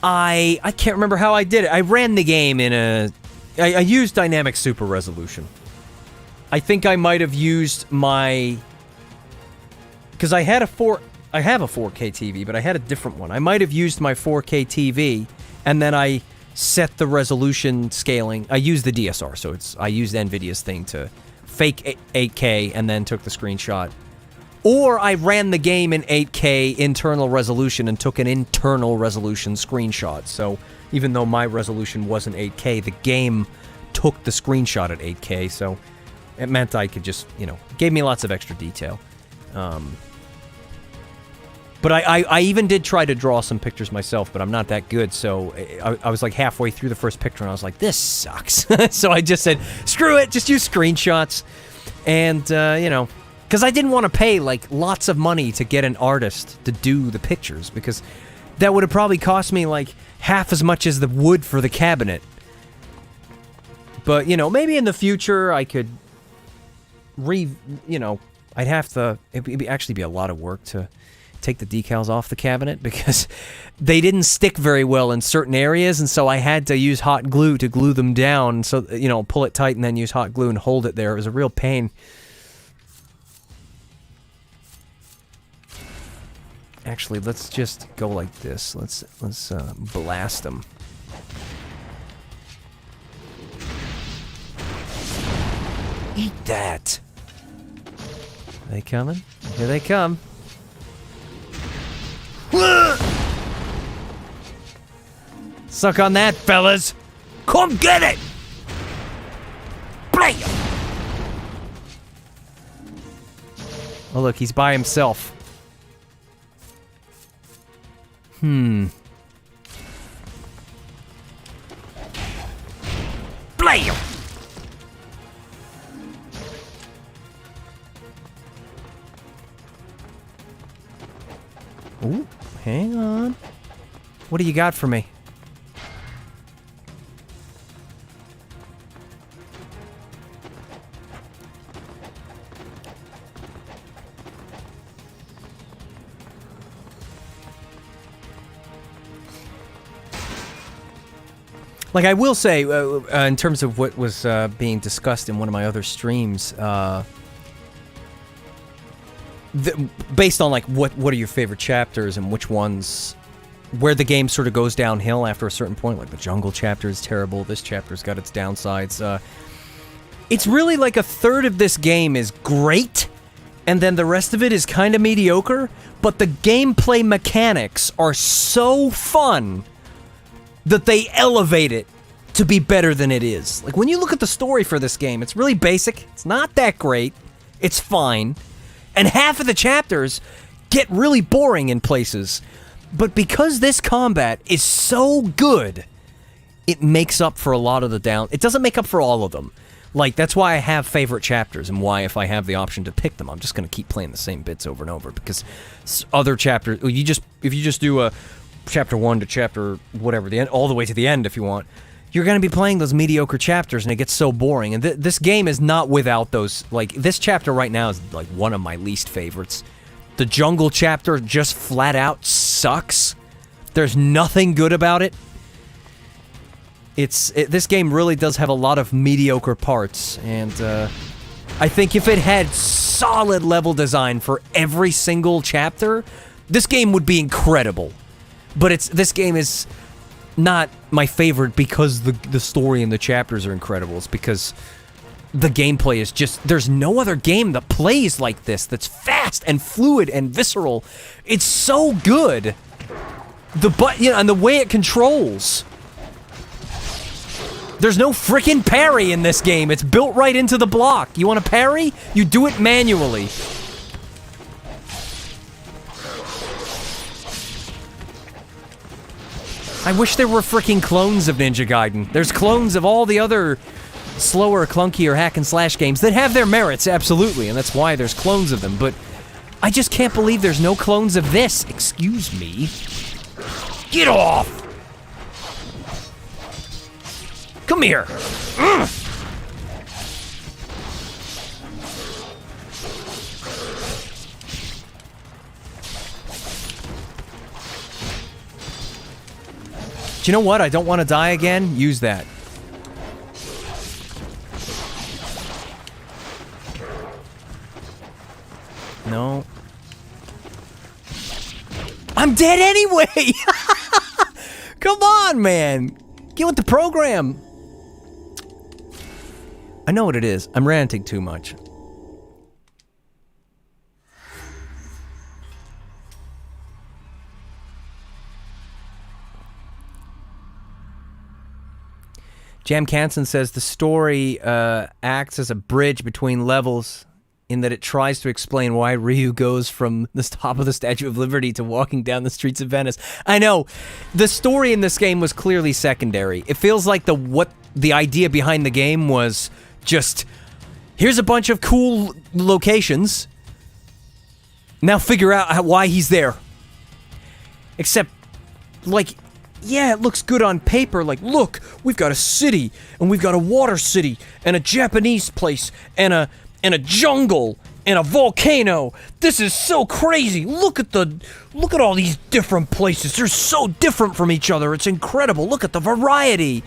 I can't remember how I did it. I ran the game in a... I used dynamic super resolution. I think I might have used my... Because I have a 4K TV, but I had a different one. I might have used my 4K TV, and then I set the resolution scaling. I used the DSR, so I used NVIDIA's thing to fake 8K, and then took the screenshot. Or I ran the game in 8K internal resolution and took an internal resolution screenshot. So even though my resolution wasn't 8K, the game took the screenshot at 8K, so it meant I could just, you know, gave me lots of extra detail. But I even did try to draw some pictures myself, but I'm not that good, so I was like halfway through the first picture, and I was like, this sucks. So I just said, screw it, just use screenshots. And, you know, because I didn't want to pay, like, lots of money to get an artist to do the pictures, because that would have probably cost me, like, half as much as the wood for the cabinet. But, you know, maybe in the future I could you know, I'd have to, it'd actually be a lot of work to take the decals off the cabinet, because they didn't stick very well in certain areas, and so I had to use hot glue to glue them down, so, you know, pull it tight and then use hot glue and hold it there. It was a real pain. Actually, let's just go like this. Let's blast them. Eat that! Are they coming? Here they come. Suck on that, fellas! Come get it! Play! Oh look, he's by himself. Play! Ooh, hang on. What do you got for me? Like, I will say, in terms of what was being discussed in one of my other streams, based on, like, what are your favorite chapters and which ones, where the game sort of goes downhill after a certain point, like the jungle chapter is terrible, this chapter's got its downsides, it's really like a third of this game is great, and then the rest of it is kind of mediocre, but the gameplay mechanics are so fun that they elevate it to be better than it is. Like, when you look at the story for this game, it's really basic, it's not that great, it's fine, and half of the chapters get really boring in places. But because this combat is so good, it makes up for a lot of the down... It doesn't make up for all of them. Like, that's why I have favorite chapters, and why, if I have the option to pick them, I'm just going to keep playing the same bits over and over, because other chapters... If you just do a chapter 1 to chapter whatever, the end, all the way to the end if you want, you're going to be playing those mediocre chapters, and it gets so boring. And this game is not without those... Like, this chapter right now is, like, one of my least favorites. The jungle chapter just flat out sucks. There's nothing good about it. This game really does have a lot of mediocre parts, and I think if it had solid level design for every single chapter, this game would be incredible. But this game is not my favorite because the story and the chapters are incredible. It's because the gameplay is just... There's no other game that plays like this, that's fast and fluid and visceral. It's so good. And the way it controls. There's no frickin' parry in this game. It's built right into the block. You want to parry? You do it manually. I wish there were frickin' clones of Ninja Gaiden. There's clones of all the other slower, clunkier hack-and-slash games that have their merits, absolutely, and that's why there's clones of them, but I just can't believe there's no clones of this. Excuse me. Get off! Come here! Ugh. Do you know what? I don't want to die again. Use that. No. I'm dead anyway! Come on, man! Get with the program! I know what it is. I'm ranting too much. Jam Canson says the story acts as a bridge between levels in that it tries to explain why Ryu goes from the top of the Statue of Liberty to walking down the streets of Venice. I know, the story in this game was clearly secondary. It feels like the idea behind the game was just, here's a bunch of cool locations, now figure out why he's there. Except, like, yeah, it looks good on paper, like, look, we've got a city, and we've got a water city, and a Japanese place, and a jungle, and a volcano. This is so crazy. Look at all these different places. They're so different from each other. It's incredible. Look at the variety.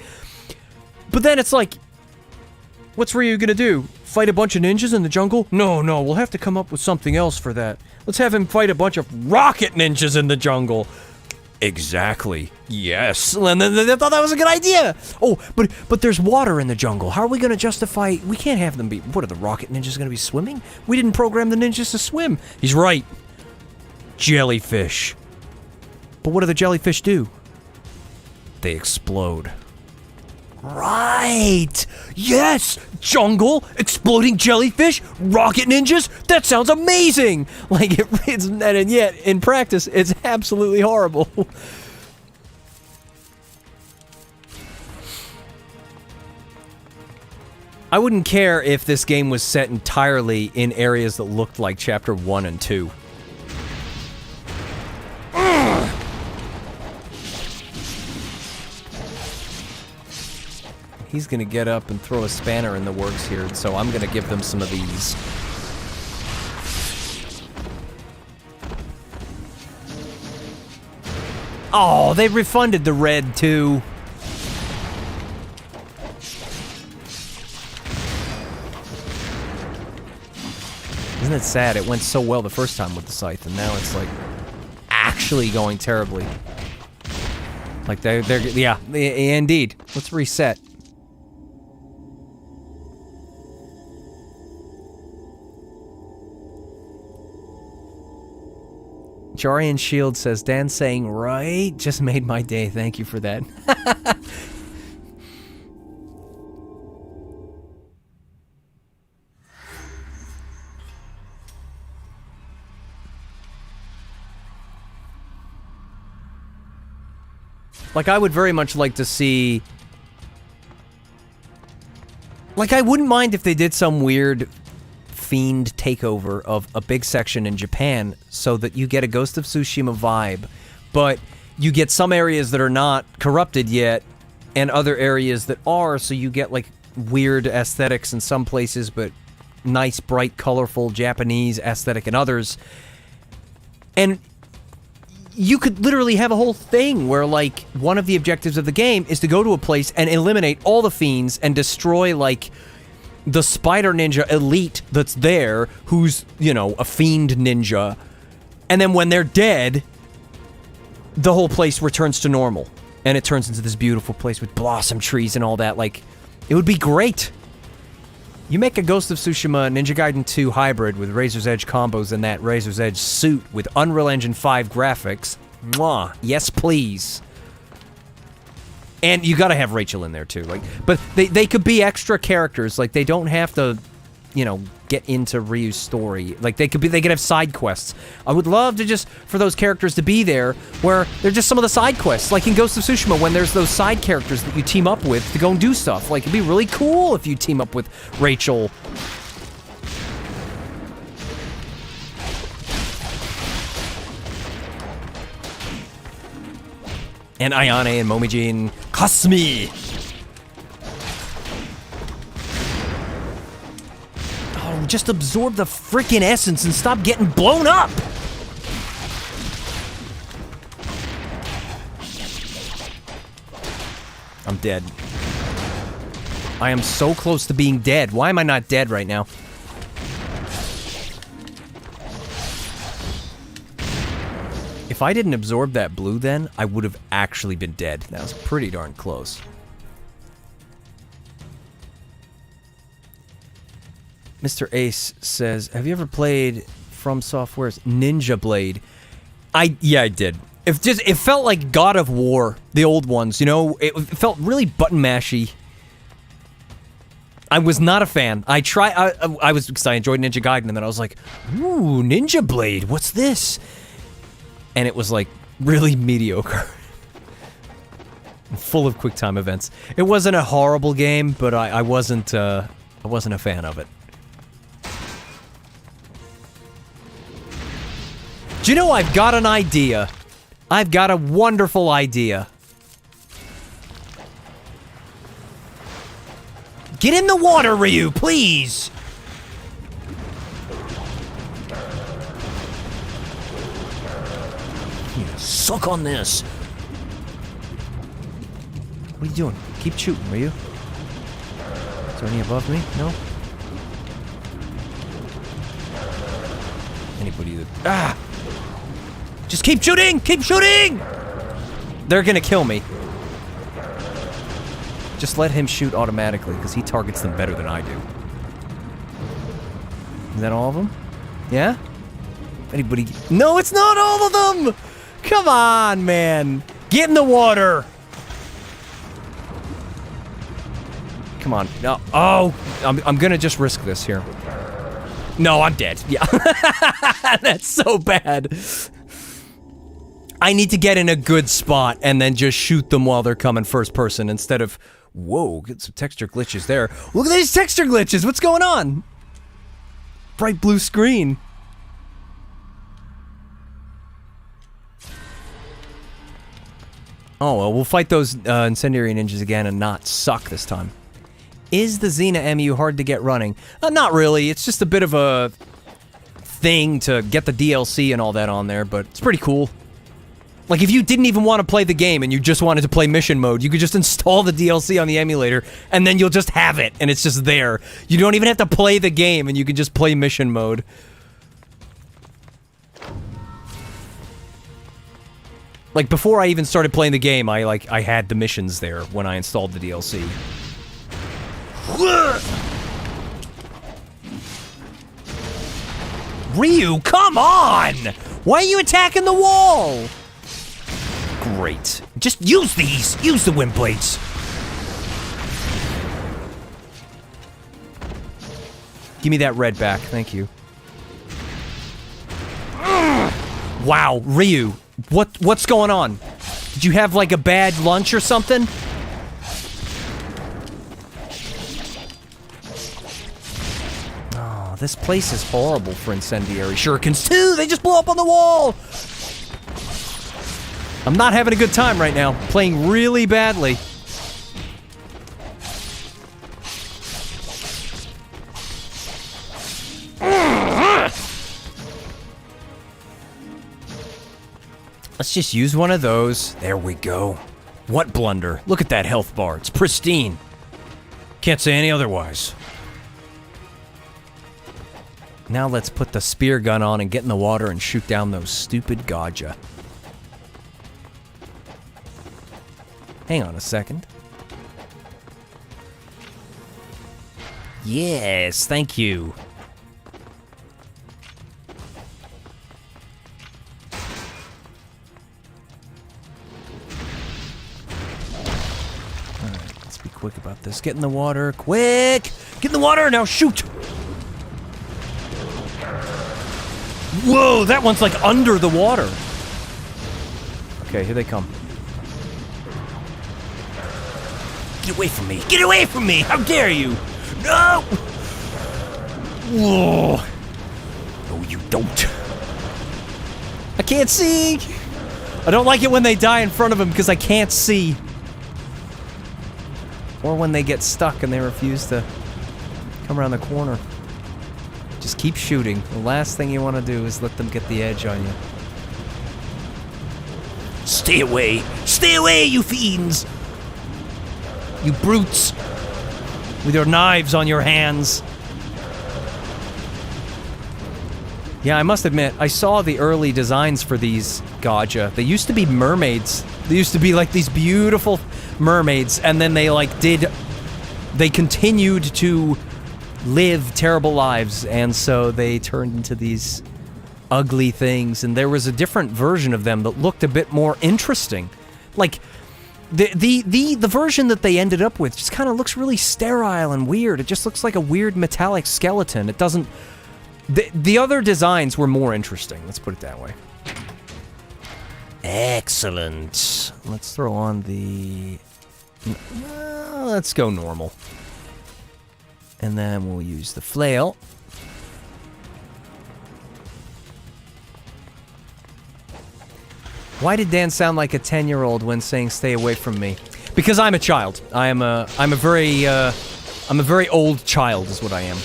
But then it's like, what's Ryu gonna do? fight a bunch of ninjas in the jungle? No, we'll have to come up with something else for that. Let's have him fight a bunch of rocket ninjas in the jungle. Exactly. Yes. And then they thought that was a good idea. Oh, but there's water in the jungle. How are we going to justify... We can't have them be... What, are the rocket ninjas going to be swimming? We didn't program the ninjas to swim. He's right. Jellyfish. But what do the jellyfish do? They explode. Right! Yes! Jungle, exploding jellyfish, rocket ninjas, that sounds amazing! Like, and yet, in practice, it's absolutely horrible. I wouldn't care if this game was set entirely in areas that looked like Chapter 1 and 2. He's gonna get up and throw a spanner in the works here, so I'm gonna give them some of these. Oh, they refunded the red, too. Isn't it sad? It went so well the first time with the scythe, and now it's, like, actually going terribly. Like, yeah, indeed. Let's reset. Jarian Shield says, Dan saying right just made my day. Thank you for that. Like, I would very much like to see... Like, I wouldn't mind if they did some weird Fiend takeover of a big section in Japan so that you get a Ghost of Tsushima vibe, but you get some areas that are not corrupted yet and other areas that are, so you get like weird aesthetics in some places but nice, bright, colorful Japanese aesthetic in others. And you could literally have a whole thing where, like, one of the objectives of the game is to go to a place and eliminate all the fiends and destroy, like, the spider ninja elite that's there, who's, you know, a fiend ninja. And then when they're dead, the whole place returns to normal. And it turns into this beautiful place with blossom trees and all that. Like, it would be great. You make a Ghost of Tsushima Ninja Gaiden 2 hybrid with Razor's Edge combos and that Razor's Edge suit with Unreal Engine 5 graphics. Mwah. Yes, please. And you gotta have Rachel in there, too. Like, but they could be extra characters. Like, they don't have to, you know, get into Ryu's story. Like, they could have side quests. I would love to just, for those characters to be there, where they're just some of the side quests. Like in Ghost of Tsushima, when there's those side characters that you team up with to go and do stuff. Like, it'd be really cool if you team up with Rachel. And Ayane and Momiji and Kasumi. Oh, just absorb the frickin' essence and stop getting blown up! I'm dead. I am so close to being dead. Why am I not dead right now? If I didn't absorb that blue then, I would have actually been dead. That was pretty darn close. Mr. Ace says, have you ever played From Software's Ninja Blade? Yeah, I did. It felt like God of War, the old ones, you know? It felt really button mashy. I was not a fan. I was, because I enjoyed Ninja Gaiden, and then I was like, ooh, Ninja Blade, what's this? And it was, like, really mediocre. Full of QuickTime events. It wasn't a horrible game, but I wasn't a fan of it. Do you know, I've got an idea. I've got a wonderful idea. Get in the water, Ryu, please! Suck on this. What are you doing? Keep shooting, will you? Is there any above me? No? Anybody that... Ah! Just keep shooting! Keep shooting! They're gonna kill me. Just let him shoot automatically, because he targets them better than I do. Is that all of them? Yeah? Anybody... No, it's not all of them! Come on, man! Get in the water! Come on. No. Oh! I'm gonna just risk this here. No, I'm dead. Yeah. That's so bad. I need to get in a good spot and then just shoot them while they're coming first person instead of... Whoa, get some texture glitches there. Look at these texture glitches! What's going on? Bright blue screen. Oh, well, we'll fight those Incendiary Ninjas again and not suck this time. Is the Xenia EMU hard to get running? Not really. It's just a bit of a thing to get the DLC and all that on there, but it's pretty cool. Like, if you didn't even want to play the game and you just wanted to play mission mode, you could just install the DLC on the emulator, and then you'll just have it, and it's just there. You don't even have to play the game, and you can just play mission mode. Like, before I even started playing the game, I had the missions there when I installed the DLC. Ryu, come on! Why are you attacking the wall? Great. Just use these! Use the wind blades! Give me that red back, thank you. Wow, Ryu, what's going on? Did you have like a bad lunch or something? Oh, this place is horrible for incendiary shurikens too! They just blow up on the wall! I'm not having a good time right now. Playing really badly. Let's just use one of those. There we go. What blunder? Look at that health bar. It's pristine. Can't say any otherwise. Now let's put the spear gun on and get in the water and shoot down those stupid Gaja. Hang on a second. Yes, thank you. Alright, let's be quick about this. Get in the water, quick! Get in the water, now shoot! Whoa, that one's like under the water. Okay, here they come. Get away from me! Get away from me! How dare you! No! Whoa! No, you don't. I can't see! I don't like it when they die in front of him because I can't see. Or when they get stuck and they refuse to come around the corner. Just keep shooting. The last thing you want to do is let them get the edge on you. Stay away! Stay away, you fiends! You brutes! With your knives on your hands. Yeah, I must admit, I saw the early designs for these Gaja. They used to be mermaids. They used to be like these beautiful mermaids, and then they they continued to live terrible lives, and so they turned into these ugly things, and there was a different version of them that looked a bit more interesting. Like, the version that they ended up with just kind of looks really sterile and weird. It just looks like a weird metallic skeleton. It doesn't... The other designs were more interesting, let's put it that way. Excellent. Let's throw on the... let's go normal. And then we'll use the flail. Why did Dan sound like a 10-year-old when saying "stay away from me"? Because I'm a child. I'm a very old child, is what I am.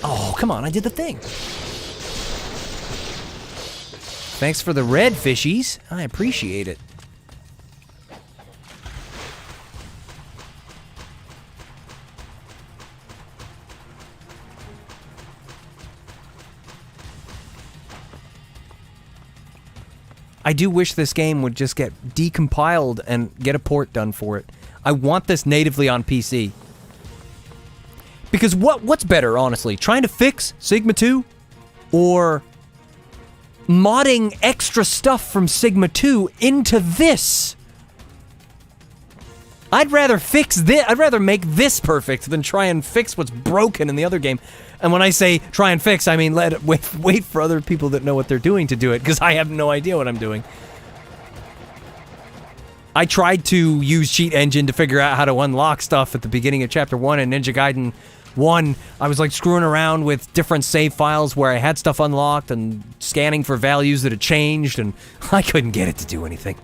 Oh, come on! I did the thing. Thanks for the red fishies. I appreciate it. I do wish this game would just get decompiled and get a port done for it. I want this natively on PC. Because what's better, honestly? Trying to fix Sigma 2? Or modding extra stuff from Sigma 2 into this? I'd rather fix this. I'd rather make this perfect than try and fix what's broken in the other game. And when I say try and fix, I mean wait for other people that know what they're doing to do it, because I have no idea what I'm doing. I tried to use Cheat Engine to figure out how to unlock stuff at the beginning of Chapter 1 in Ninja Gaiden 1. I was like screwing around with different save files where I had stuff unlocked and scanning for values that had changed, and I couldn't get it to do anything.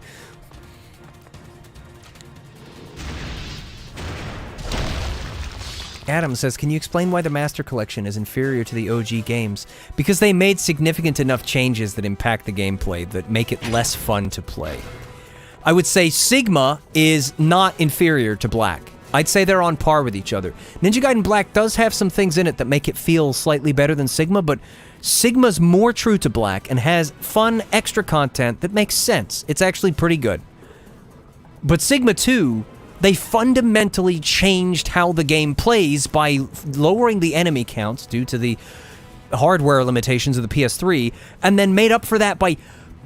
Adam says, can you explain why the Master Collection is inferior to the OG games? Because they made significant enough changes that impact the gameplay that make it less fun to play. I would say Sigma is not inferior to Black. I'd say they're on par with each other. Ninja Gaiden Black does have some things in it that make it feel slightly better than Sigma, but Sigma's more true to Black and has fun, extra content that makes sense. It's actually pretty good. But Sigma 2... they fundamentally changed how the game plays by lowering the enemy counts due to the hardware limitations of the PS3, and then made up for that by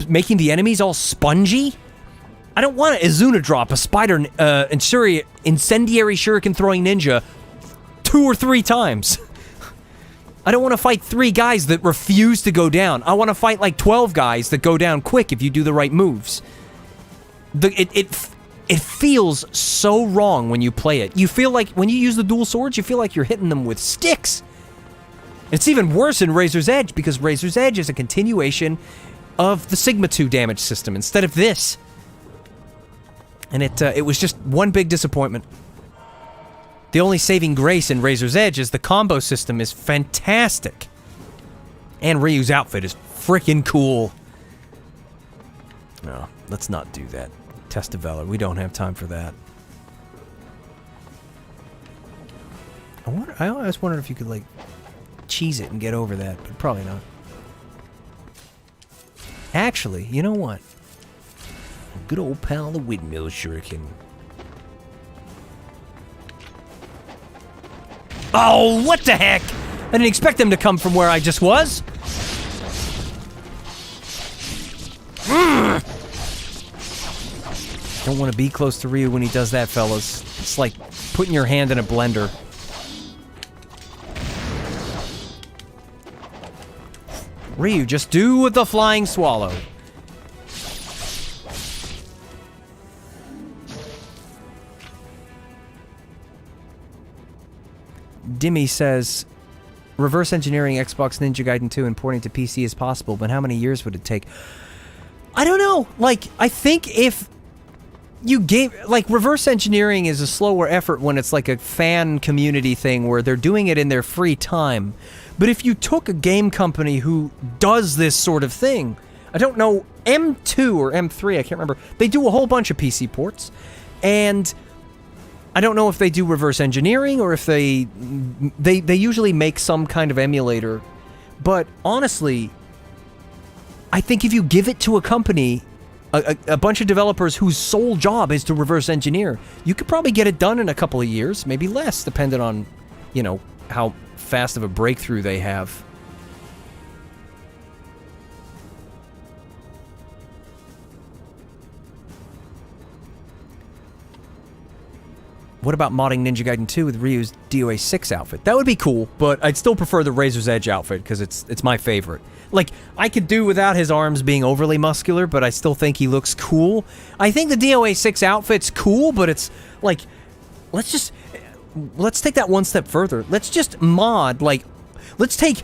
making the enemies all spongy. I don't want to Izuna drop a spider incendiary shuriken throwing ninja 2 or 3 times. I don't want to fight 3 guys that refuse to go down. I want to fight like 12 guys that go down quick if you do the right moves. It feels so wrong when you play it. You feel like, when you use the dual swords, you feel like you're hitting them with sticks. It's even worse in Razor's Edge, because Razor's Edge is a continuation of the Sigma 2 damage system instead of this. And it was just one big disappointment. The only saving grace in Razor's Edge is the combo system is fantastic. And Ryu's outfit is freaking cool. No, let's not do that. Test of Valor. We don't have time for that. I always wondered if you could, like, cheese it and get over that, but probably not. Actually, you know what? A good old pal, the windmill shuriken. Oh, what the heck? I didn't expect them to come from where I just was. Don't want to be close to Ryu when he does that, fellas. It's like putting your hand in a blender. Ryu, just do with the flying swallow. Dimmy says, reverse engineering Xbox Ninja Gaiden 2 and porting to PC is possible, but how many years would it take? I don't know. Like, I think if you gave, like, reverse engineering is a slower effort when it's like a fan community thing where they're doing it in their free time. But if you took a game company who does this sort of thing, I don't know, M2 or M3, I can't remember, they do a whole bunch of PC ports, and I don't know if they do reverse engineering or if they usually make some kind of emulator. But honestly, I think if you give it to a company, a bunch of developers whose sole job is to reverse engineer, you could probably get it done in a couple of years, maybe less, depending on, you know, how fast of a breakthrough they have. What about modding Ninja Gaiden 2 with Ryu's DOA 6 outfit? That would be cool, but I'd still prefer the Razor's Edge outfit because it's my favorite. Like, I could do without his arms being overly muscular, but I still think he looks cool. I think the DOA 6 outfit's cool, but it's like, let's take that one step further. Let's just mod, like, let's take,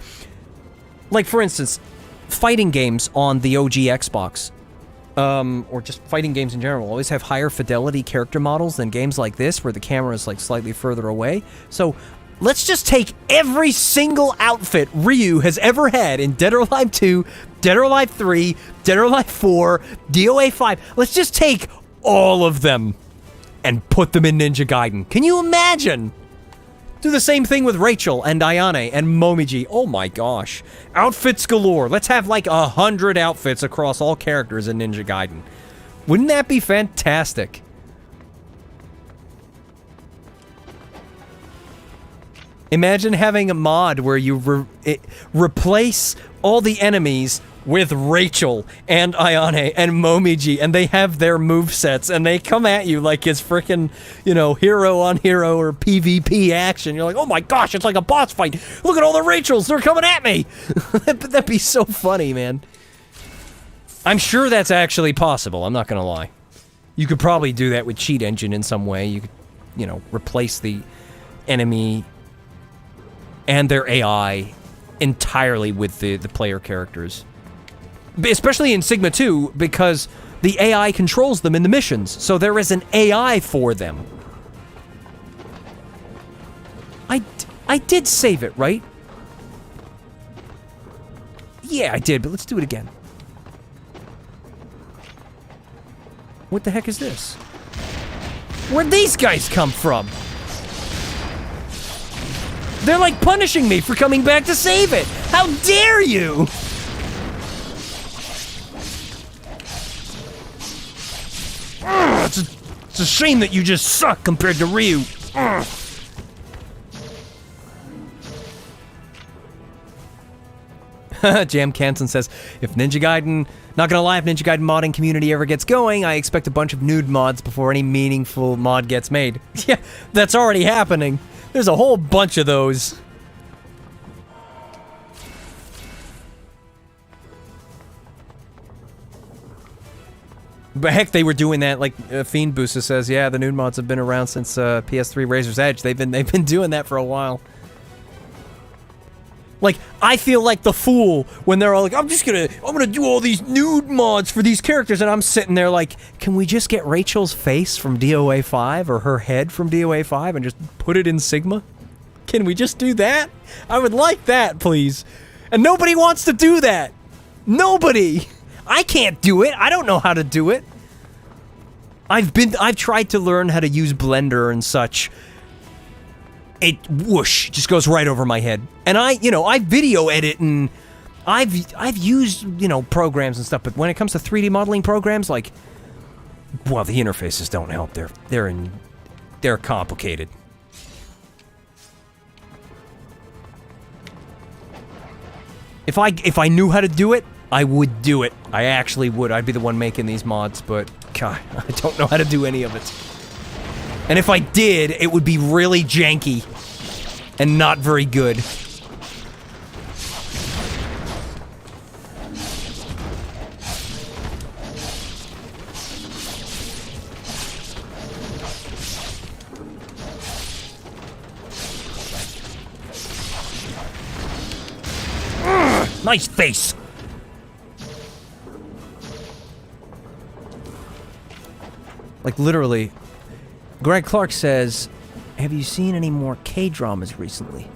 like, for instance, fighting games on the OG Xbox. Or just fighting games in general always have higher fidelity character models than games like this where the camera is like slightly further away. So let's just take every single outfit Ryu has ever had in Dead or Alive 2, Dead or Alive 3, Dead or Alive 4, DOA 5. Let's just take all of them and put them in Ninja Gaiden. Can you imagine? Do the same thing with Rachel and Ayane and Momiji. Oh my gosh. Outfits galore. Let's have like 100 outfits across all characters in Ninja Gaiden. Wouldn't that be fantastic? Imagine having a mod where you replace all the enemies with Rachel and Ayane and Momiji, and they have their movesets, and they come at you like it's frickin', you know, hero on hero or PvP action. You're like, oh my gosh, it's like a boss fight. Look at all the Rachels, they're coming at me. That'd be so funny, man. I'm sure that's actually possible, I'm not gonna lie. You could probably do that with Cheat Engine in some way. You could, you know, replace the enemy and their AI entirely with the player characters. Especially in Sigma 2, because the AI controls them in the missions, so there is an AI for them. I did save it, right? Yeah, I did, but let's do it again. What the heck is this? Where'd these guys come from? They're like punishing me for coming back to save it! How dare you! It's a shame that you just suck compared to Ryu. Jam Canson says, if Ninja Gaiden, not gonna lie, if Ninja Gaiden modding community ever gets going, I expect a bunch of nude mods before any meaningful mod gets made. Yeah, that's already happening. There's a whole bunch of those. But heck, they were doing that, like Fiend Booster says, yeah, the nude mods have been around since PS3 Razor's Edge. They've been doing that for a while. Like, I feel like the fool when they're all like, I'm gonna do all these nude mods for these characters, and I'm sitting there like, can we just get Rachel's face from DOA 5 or her head from DOA 5 and just put it in Sigma? Can we just do that? I would like that, please. And nobody wants to do that. Nobody. I can't do it. I don't know how to do it. I've tried to learn how to use Blender and such. It whoosh just goes right over my head. And I video edit and I've used, you know, programs and stuff, but when it comes to 3D modeling programs, like, well, the interfaces don't help. They're complicated. If I knew how to do it, I would do it. I actually would. I'd be the one making these mods, but God, I don't know how to do any of it. And if I did, it would be really janky and not very good. Nice face. Like, literally, Greg Clark says, have you seen any more K-dramas recently?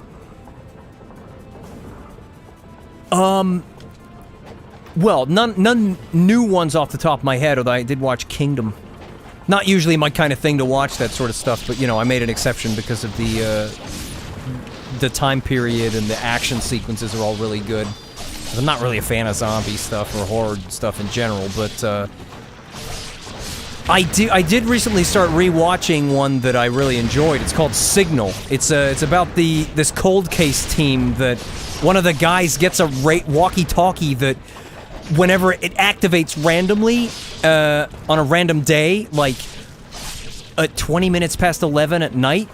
Well, none new ones off the top of my head, although I did watch Kingdom. Not usually my kind of thing to watch that sort of stuff, but, you know, I made an exception because of the time period and the action sequences are all really good. I'm not really a fan of zombie stuff or horror stuff in general, but, I did recently start rewatching one that I really enjoyed. It's called Signal. It's about this cold case team that one of the guys gets a walkie-talkie that whenever it activates randomly on a random day, like at 20 minutes past 11 at night,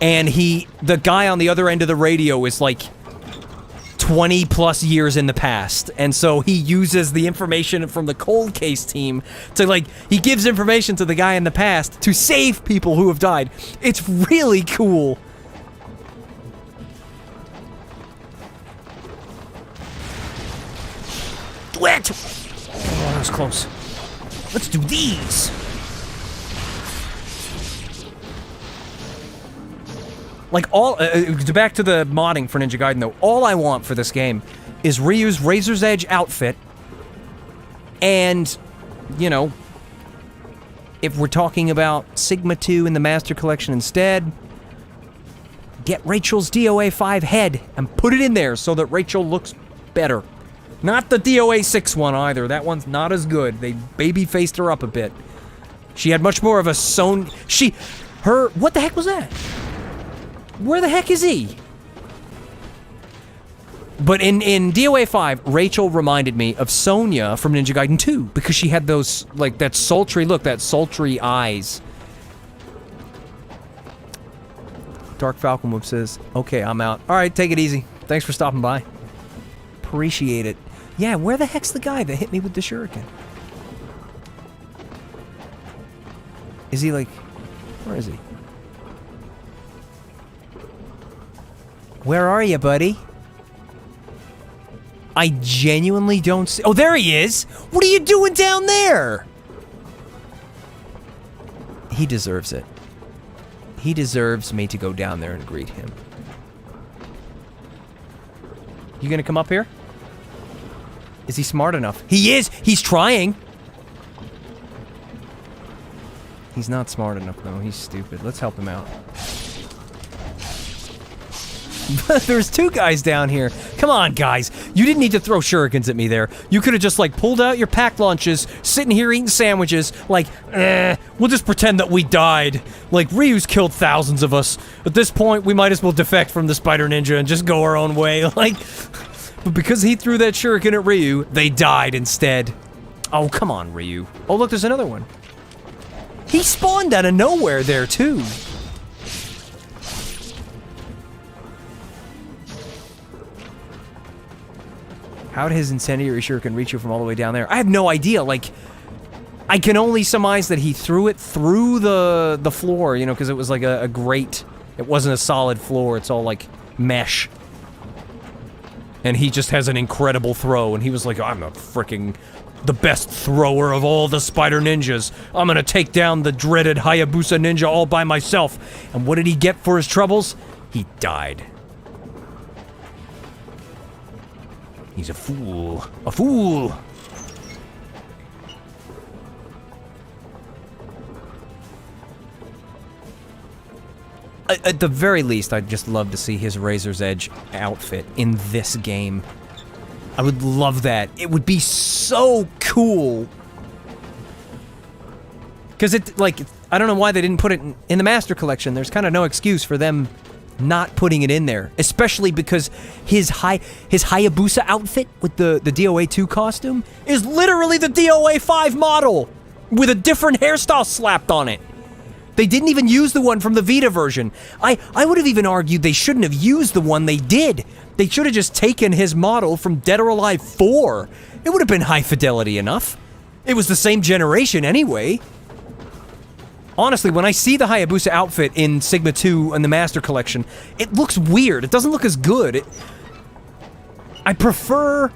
and the guy on the other end of the radio is like 20 plus years in the past, and so he uses the information from the cold case team to, like, he gives information to the guy in the past to save people who have died. It's really cool. What? Oh, that was close. Let's do these. Like, back to the modding for Ninja Gaiden, though. All I want for this game is Ryu's Razor's Edge outfit, and, you know, if we're talking about Sigma 2 in the Master Collection instead, get Rachel's DOA 5 head and put it in there so that Rachel looks better. Not the DOA 6 one either. That one's not as good. They baby-faced her up a bit. She had much more of a what the heck was that? Where the heck is he? But in DOA 5, Rachel reminded me of Sonya from Ninja Gaiden 2 because she had those, like, that sultry look, that sultry eyes. Dark Falcon Whoop says, okay, I'm out. All right, take it easy. Thanks for stopping by. Appreciate it. Yeah, where the heck's the guy that hit me with the shuriken? Is he, like, where is he? Where are you, buddy? I genuinely don't see... Oh, there he is! What are you doing down there? He deserves it. He deserves me to go down there and greet him. You gonna come up here? Is he smart enough? He is! He's trying! He's not smart enough, though. He's stupid. Let's help him out. There's two guys down here. Come on, guys. You didn't need to throw shurikens at me there. You could have just, like, pulled out your pack lunches, sitting here eating sandwiches, like, we'll just pretend that we died. Like, Ryu's killed thousands of us. At this point, we might as well defect from the Spider Ninja and just go our own way. Like, but because he threw that shuriken at Ryu, they died instead. Oh, come on, Ryu. Oh, look, there's another one. He spawned out of nowhere there, too. How did his incendiary shuriken reach you from all the way down there? I have no idea. Like, I can only surmise that he threw it through the floor, you know, because it was like a grate. It wasn't a solid floor. It's all like mesh. And he just has an incredible throw, and he was like, I'm the best thrower of all the Spider Ninjas. I'm gonna take down the dreaded Hayabusa Ninja all by myself. And what did he get for his troubles? He died. He's a fool. A fool! At the very least, I'd just love to see his Razor's Edge outfit in this game. I would love that. It would be so cool. Because it, like, I don't know why they didn't put it in the Master Collection. There's kind of no excuse for them not putting it in there, especially because his Hayabusa outfit with the DOA 2 costume is literally the DOA 5 model with a different hairstyle slapped on it. They didn't even use the one from the Vita version. I would have even argued they shouldn't have used the one they did. They should have just taken his model from Dead or Alive 4. It would have been high fidelity enough. It was the same generation anyway. Honestly, when I see the Hayabusa outfit in Sigma 2 and the Master Collection, it looks weird. It doesn't look as good. I prefer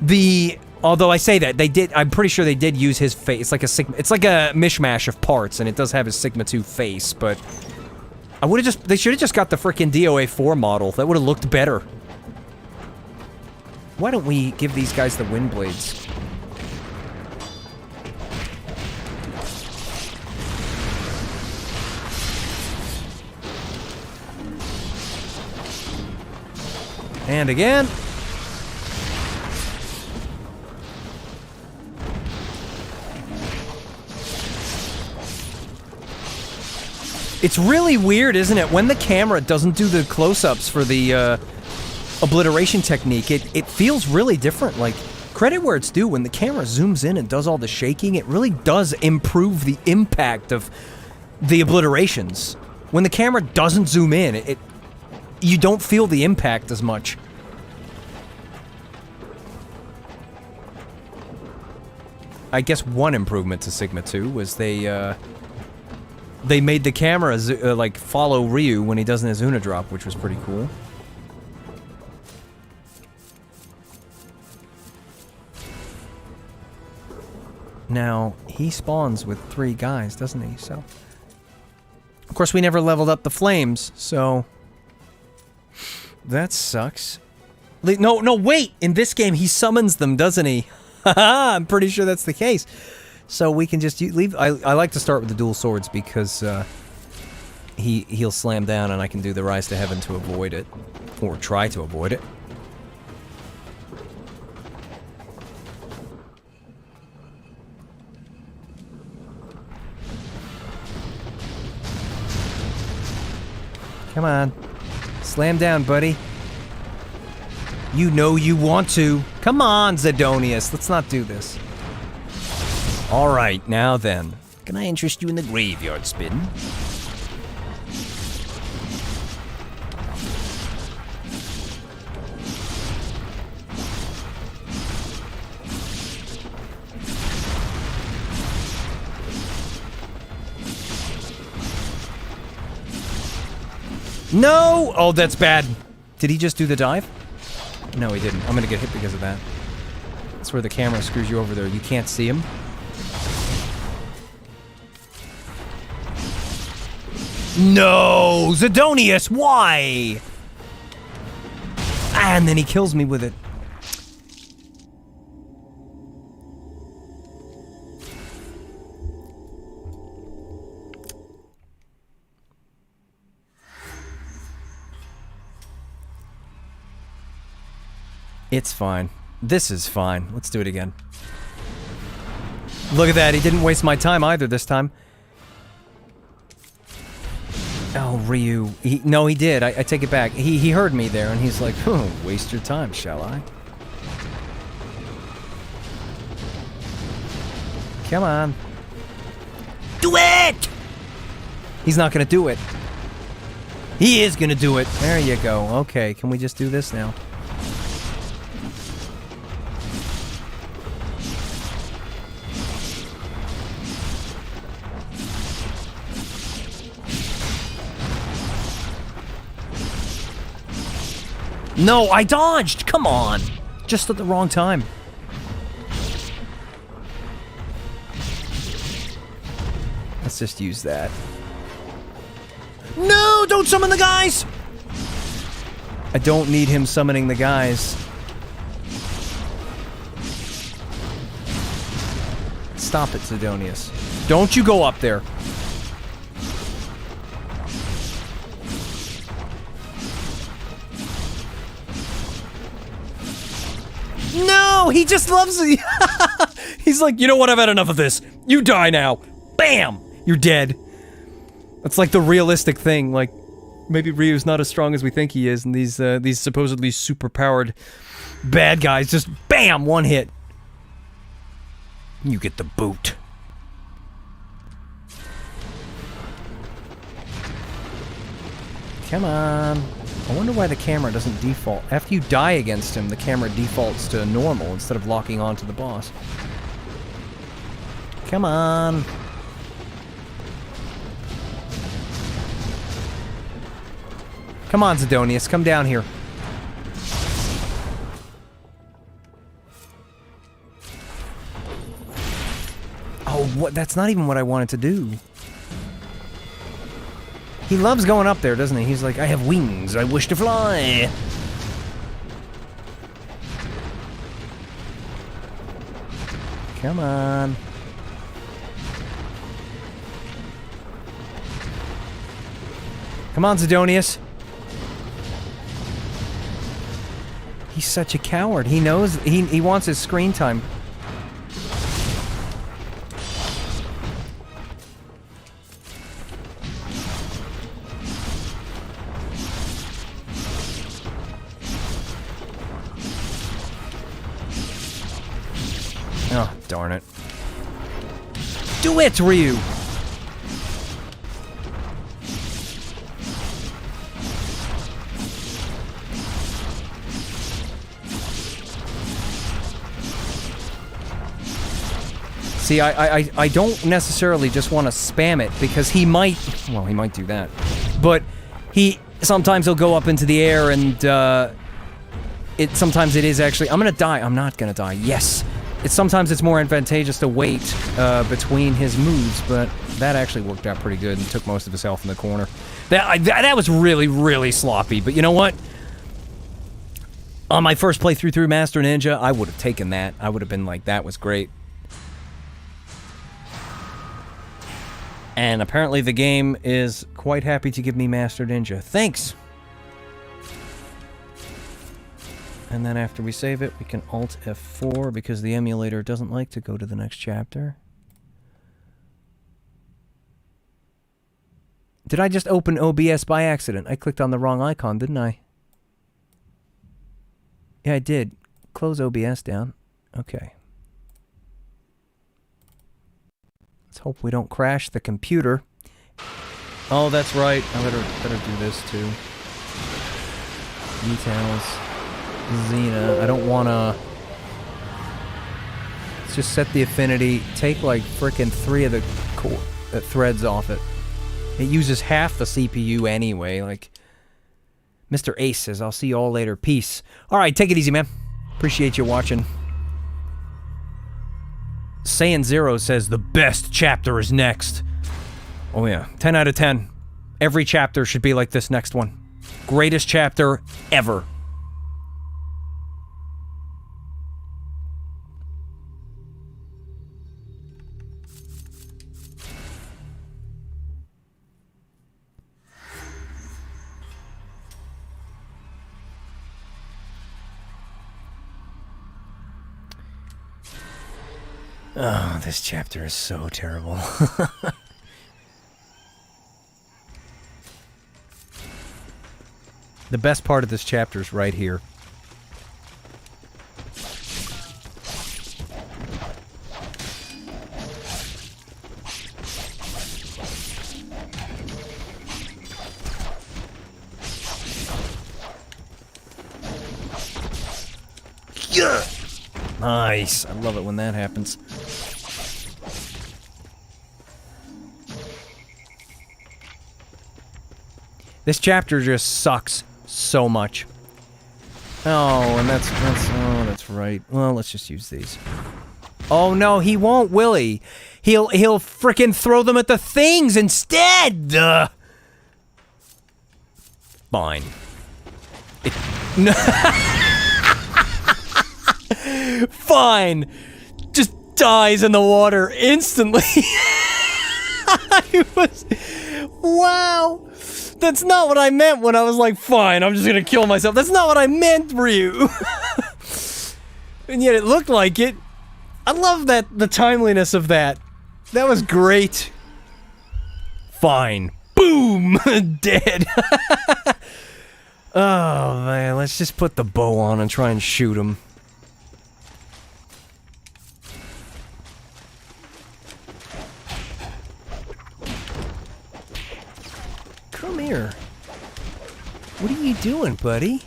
the... Although I say that, I'm pretty sure they did use his face. It's like a mishmash of parts, and it does have his Sigma 2 face, but... They should have just got the frickin' DOA 4 model. That would have looked better. Why don't we give these guys the wind blades? And again. It's really weird, isn't it? When the camera doesn't do the close-ups for the obliteration technique, it feels really different. Like, credit where it's due, when the camera zooms in and does all the shaking, it really does improve the impact of the obliterations. When the camera doesn't zoom in, you don't feel the impact as much. I guess one improvement to Sigma 2 was they made the camera like follow Ryu when he does his Una drop, which was pretty cool. Now, he spawns with 3 guys, doesn't he? So, of course, we never leveled up the flames, so that sucks. No, wait! In this game, he summons them, doesn't he? Haha, I'm pretty sure that's the case. So we can just leave. I like to start with the dual swords because he'll slam down and I can do the rise to heaven to avoid it. Or try to avoid it. Come on. Slam down, buddy. You know you want to. Come on, Zidonius. Let's not do this. Alright, now then. Can I interest you in the graveyard spin? No! Oh, that's bad. Did he just do the dive? No, he didn't. I'm gonna get hit because of that. That's where the camera screws you over there. You can't see him. No! Zidonius, why? And then he kills me with it. It's fine. This is fine. Let's do it again. Look at that. He didn't waste my time either this time. Oh, Ryu. No, he did. I take it back. He heard me there, and he's like, oh, waste your time, shall I? Come on. Do it! He's not gonna do it. He is gonna do it. There you go. Okay, can we just do this now? No, I dodged! Come on! Just at the wrong time. Let's just use that. No! Don't summon the guys! I don't need him summoning the guys. Stop it, Zidonius. Don't you go up there. No, he just loves it. He's like, you know what? I've had enough of this. You die now. Bam! You're dead. That's like the realistic thing. Like, maybe Ryu's not as strong as we think he is, and these supposedly super-powered bad guys just bam, one hit. You get the boot. Come on. I wonder why the camera doesn't default. After you die against him, the camera defaults to normal instead of locking onto the boss. Come on. Come on, Zidonius, come down here. Oh, what? That's not even what I wanted to do. He loves going up there, doesn't he? He's like, I have wings, I wish to fly. Come on. Come on, Zidonius. He's such a coward. He knows, he wants his screen time. Oh, darn it. Do it, Ryu! See, I don't necessarily just want to spam it, because he might... Well, he might do that. But sometimes he'll go up into the air, and, sometimes it is actually... I'm gonna die. I'm not gonna die. Yes! Sometimes it's more advantageous to wait between his moves, but that actually worked out pretty good and took most of his health in the corner. That was really, really sloppy, but you know what? On my first playthrough through Master Ninja, I would have taken that. I would have been like, that was great. And apparently the game is quite happy to give me Master Ninja. Thanks! And then after we save it, we can Alt F4 because the emulator doesn't like to go to the next chapter. Did I just open OBS by accident? I clicked on the wrong icon, didn't I? Yeah, I did. Close OBS down. Okay. Let's hope we don't crash the computer. Oh, that's right. I better do this too. Details. Xenia. I don't wanna... Let's just set the affinity. Take like frickin' 3 of the threads off it. It uses half the CPU anyway. Like, Mr. Ace says, I'll see you all later. Peace. Alright, take it easy, man. Appreciate you watching. Saiyan Zero says the best chapter is next. Oh yeah, 10 out of 10. Every chapter should be like this next one. Greatest chapter ever. Oh, this chapter is so terrible. The best part of this chapter is right here. Yeah! Nice. I love it when that happens. This chapter just sucks so much. Oh, and that's right. Well, let's just use these. Oh no, he won't, will he? He'll frickin' throw them at the things instead! Fine. No. Fine! Just dies in the water instantly. Wow! That's not what I meant when I was like, fine, I'm just gonna kill myself. That's not what I meant, Ryu. And yet it looked like it. I love that, the timeliness of that. That was great. Fine. Boom! Dead. Oh, man, let's just put the bow on and try and shoot him. Come here. What are you doing, buddy?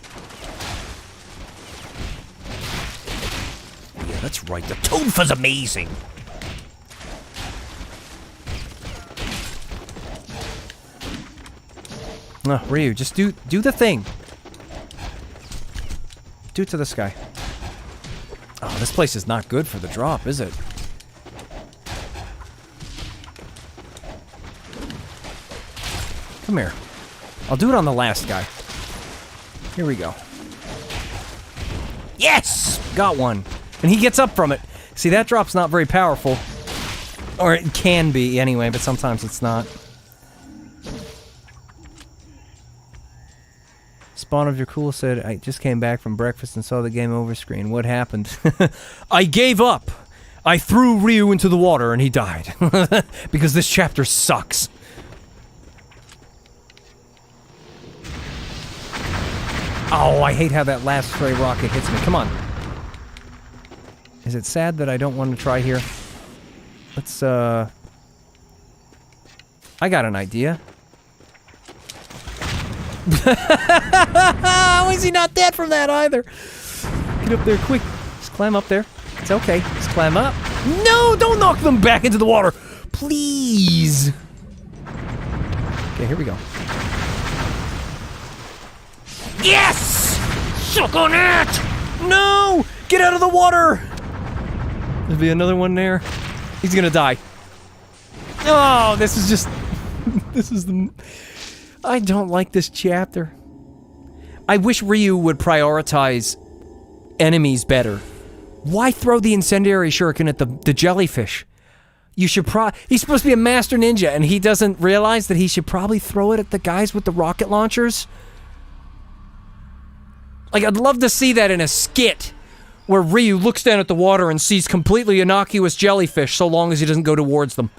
Yeah, that's right. The Toadfa's amazing. No, Ryu, just do the thing. Do it to this guy. Oh, this place is not good for the drop, is it? Come here. I'll do it on the last guy. Here we go. Yes! Got one. And he gets up from it. See, that drop's not very powerful. Or it can be, anyway, but sometimes it's not. Spawn of Your Cool said, I just came back from breakfast and saw the game over screen. What happened? I gave up! I threw Ryu into the water and he died. Because this chapter sucks. Oh, I hate how that last stray rocket hits me. Come on. Is it sad that I don't want to try here? Let's, I got an idea. How is he not dead from that either? Get up there quick. Just climb up there. It's okay. Just climb up. No, don't knock them back into the water. Please. Okay, here we go. Yes! Suck on it! No! Get out of the water! There'll be another one there. He's gonna die. Oh, this is just... this is the... I don't like this chapter. I wish Ryu would prioritize enemies better. Why throw the incendiary shuriken at the jellyfish? You should he's supposed to be a master ninja, and he doesn't realize that he should probably throw it at the guys with the rocket launchers? Like, I'd love to see that in a skit, where Ryu looks down at the water and sees completely innocuous jellyfish so long as he doesn't go towards them.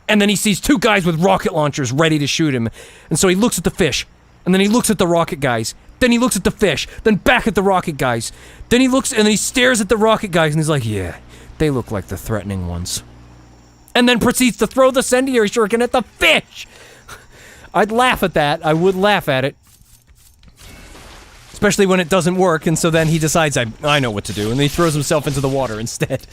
And then he sees two guys with rocket launchers ready to shoot him. And so he looks at the fish, and then he looks at the rocket guys. Then he looks at the fish, then back at the rocket guys. Then he looks, and then he stares at the rocket guys, and he's like, yeah, they look like the threatening ones. And then proceeds to throw the incendiary shuriken at the fish! I'd laugh at that. I would laugh at it. Especially when it doesn't work, and so then he decides, I know what to do, and then he throws himself into the water instead.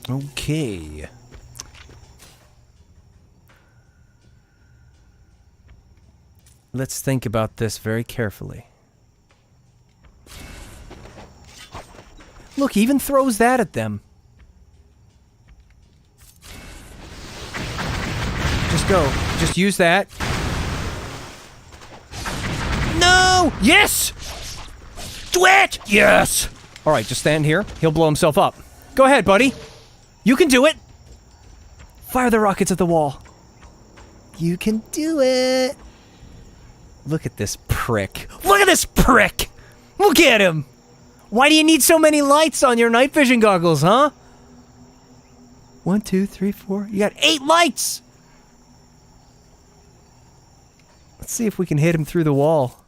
Okay. Let's think about this very carefully. Look, he even throws that at them. Just go. Just use that. No! Yes! Do it! Yes! Alright, just stand here. He'll blow himself up. Go ahead, buddy. You can do it! Fire the rockets at the wall. You can do it! Look at this prick. Look at this prick! Look at him! Why do you need so many lights on your night vision goggles, huh? 1, 2, 3, 4. You got 8 lights! Let's see if we can hit him through the wall.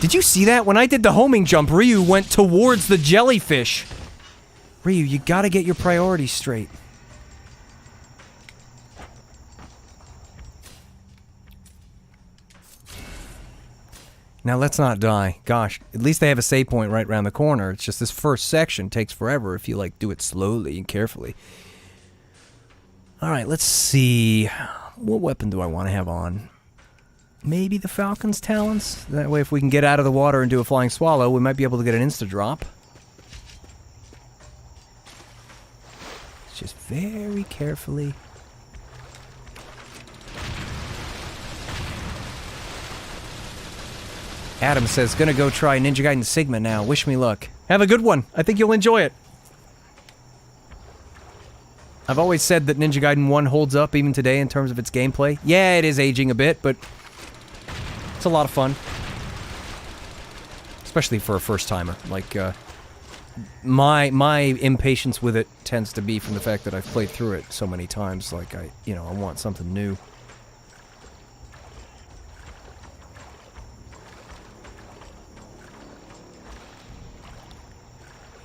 Did you see that? When I did the homing jump, Ryu went towards the jellyfish. Ryu, you gotta get your priorities straight. Now let's not die. Gosh, at least they have a save point right around the corner. It's just this first section takes forever if you, like, do it slowly and carefully. Alright, let's see. What weapon do I want to have on? Maybe the Falcon's Talons? That way if we can get out of the water and do a Flying Swallow, we might be able to get an insta-drop. Just very carefully. Adam says, gonna go try Ninja Gaiden Sigma now. Wish me luck. Have a good one. I think you'll enjoy it. I've always said that Ninja Gaiden 1 holds up even today in terms of its gameplay. Yeah, it is aging a bit, but it's a lot of fun. Especially for a first-timer. Like, my impatience with it tends to be from the fact that I've played through it so many times. Like, I want something new.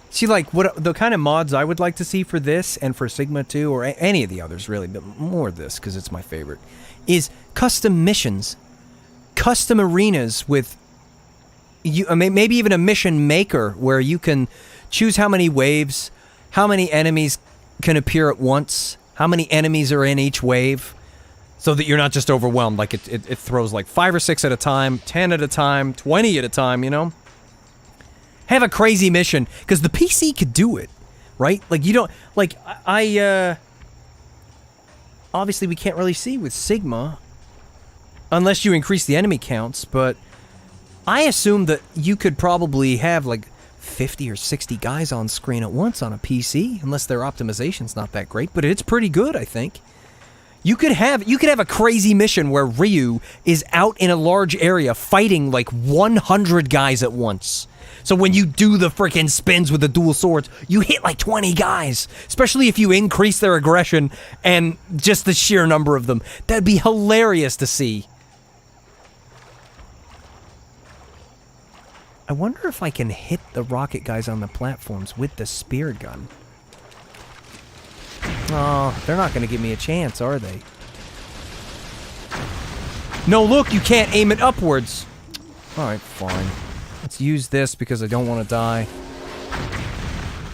See, like, what the kind of mods I would like to see for this and for Sigma 2, or any of the others, really, but more this, because it's my favorite, is custom missions. Custom arenas with, maybe even a mission maker, where you can choose how many waves, how many enemies can appear at once, how many enemies are in each wave, so that you're not just overwhelmed. Like, it throws, like, 5 or 6 at a time, 10 at a time, 20 at a time, you know? Have a crazy mission, because the PC could do it, right? Like, you don't, like, obviously we can't really see with Sigma, unless you increase the enemy counts, but I assume that you could probably have, like, 50 or 60 guys on screen at once on a PC, unless their optimization's not that great, but it's pretty good, I think. You could have a crazy mission where Ryu is out in a large area fighting, like, 100 guys at once. So when you do the frickin' spins with the dual swords, you hit like 20 guys. Especially if you increase their aggression and just the sheer number of them. That'd be hilarious to see. I wonder if I can hit the rocket guys on the platforms with the spear gun. Oh, they're not gonna give me a chance, are they? No, look, you can't aim it upwards. Alright, fine. Let's use this because I don't want to die.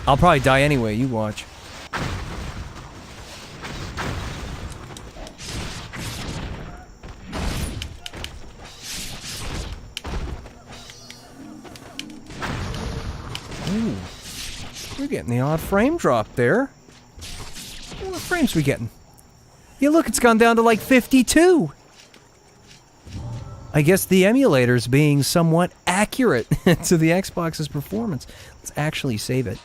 I'll probably die anyway, you watch. Ooh. We're getting the odd frame drop there. What frames we getting? Yeah, look, it's gone down to like 52. I guess the emulator's being somewhat accurate to the Xbox's performance. Let's actually save it.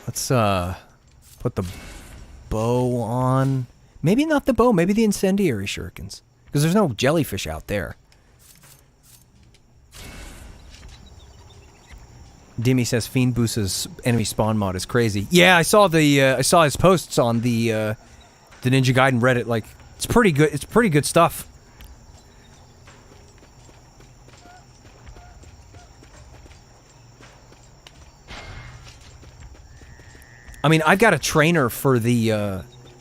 Let's put the bow on. Maybe not the bow, maybe the incendiary shurikens. Because there's no jellyfish out there. Dimmy says Fiend Boost's enemy spawn mod is crazy. Yeah, I saw his posts on the Ninja Gaiden Reddit. Like, it's pretty good. It's pretty good stuff. I mean, I've got a trainer for the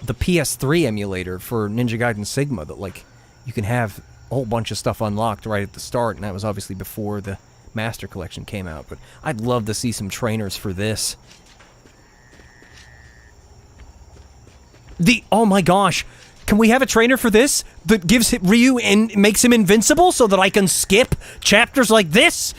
PS3 emulator for Ninja Gaiden Sigma that, like, you can have a whole bunch of stuff unlocked right at the start, and that was obviously before the Master Collection came out, but I'd love to see some trainers for this. Oh my gosh, can we have a trainer for this that gives Ryu and makes him invincible so that I can skip chapters like this?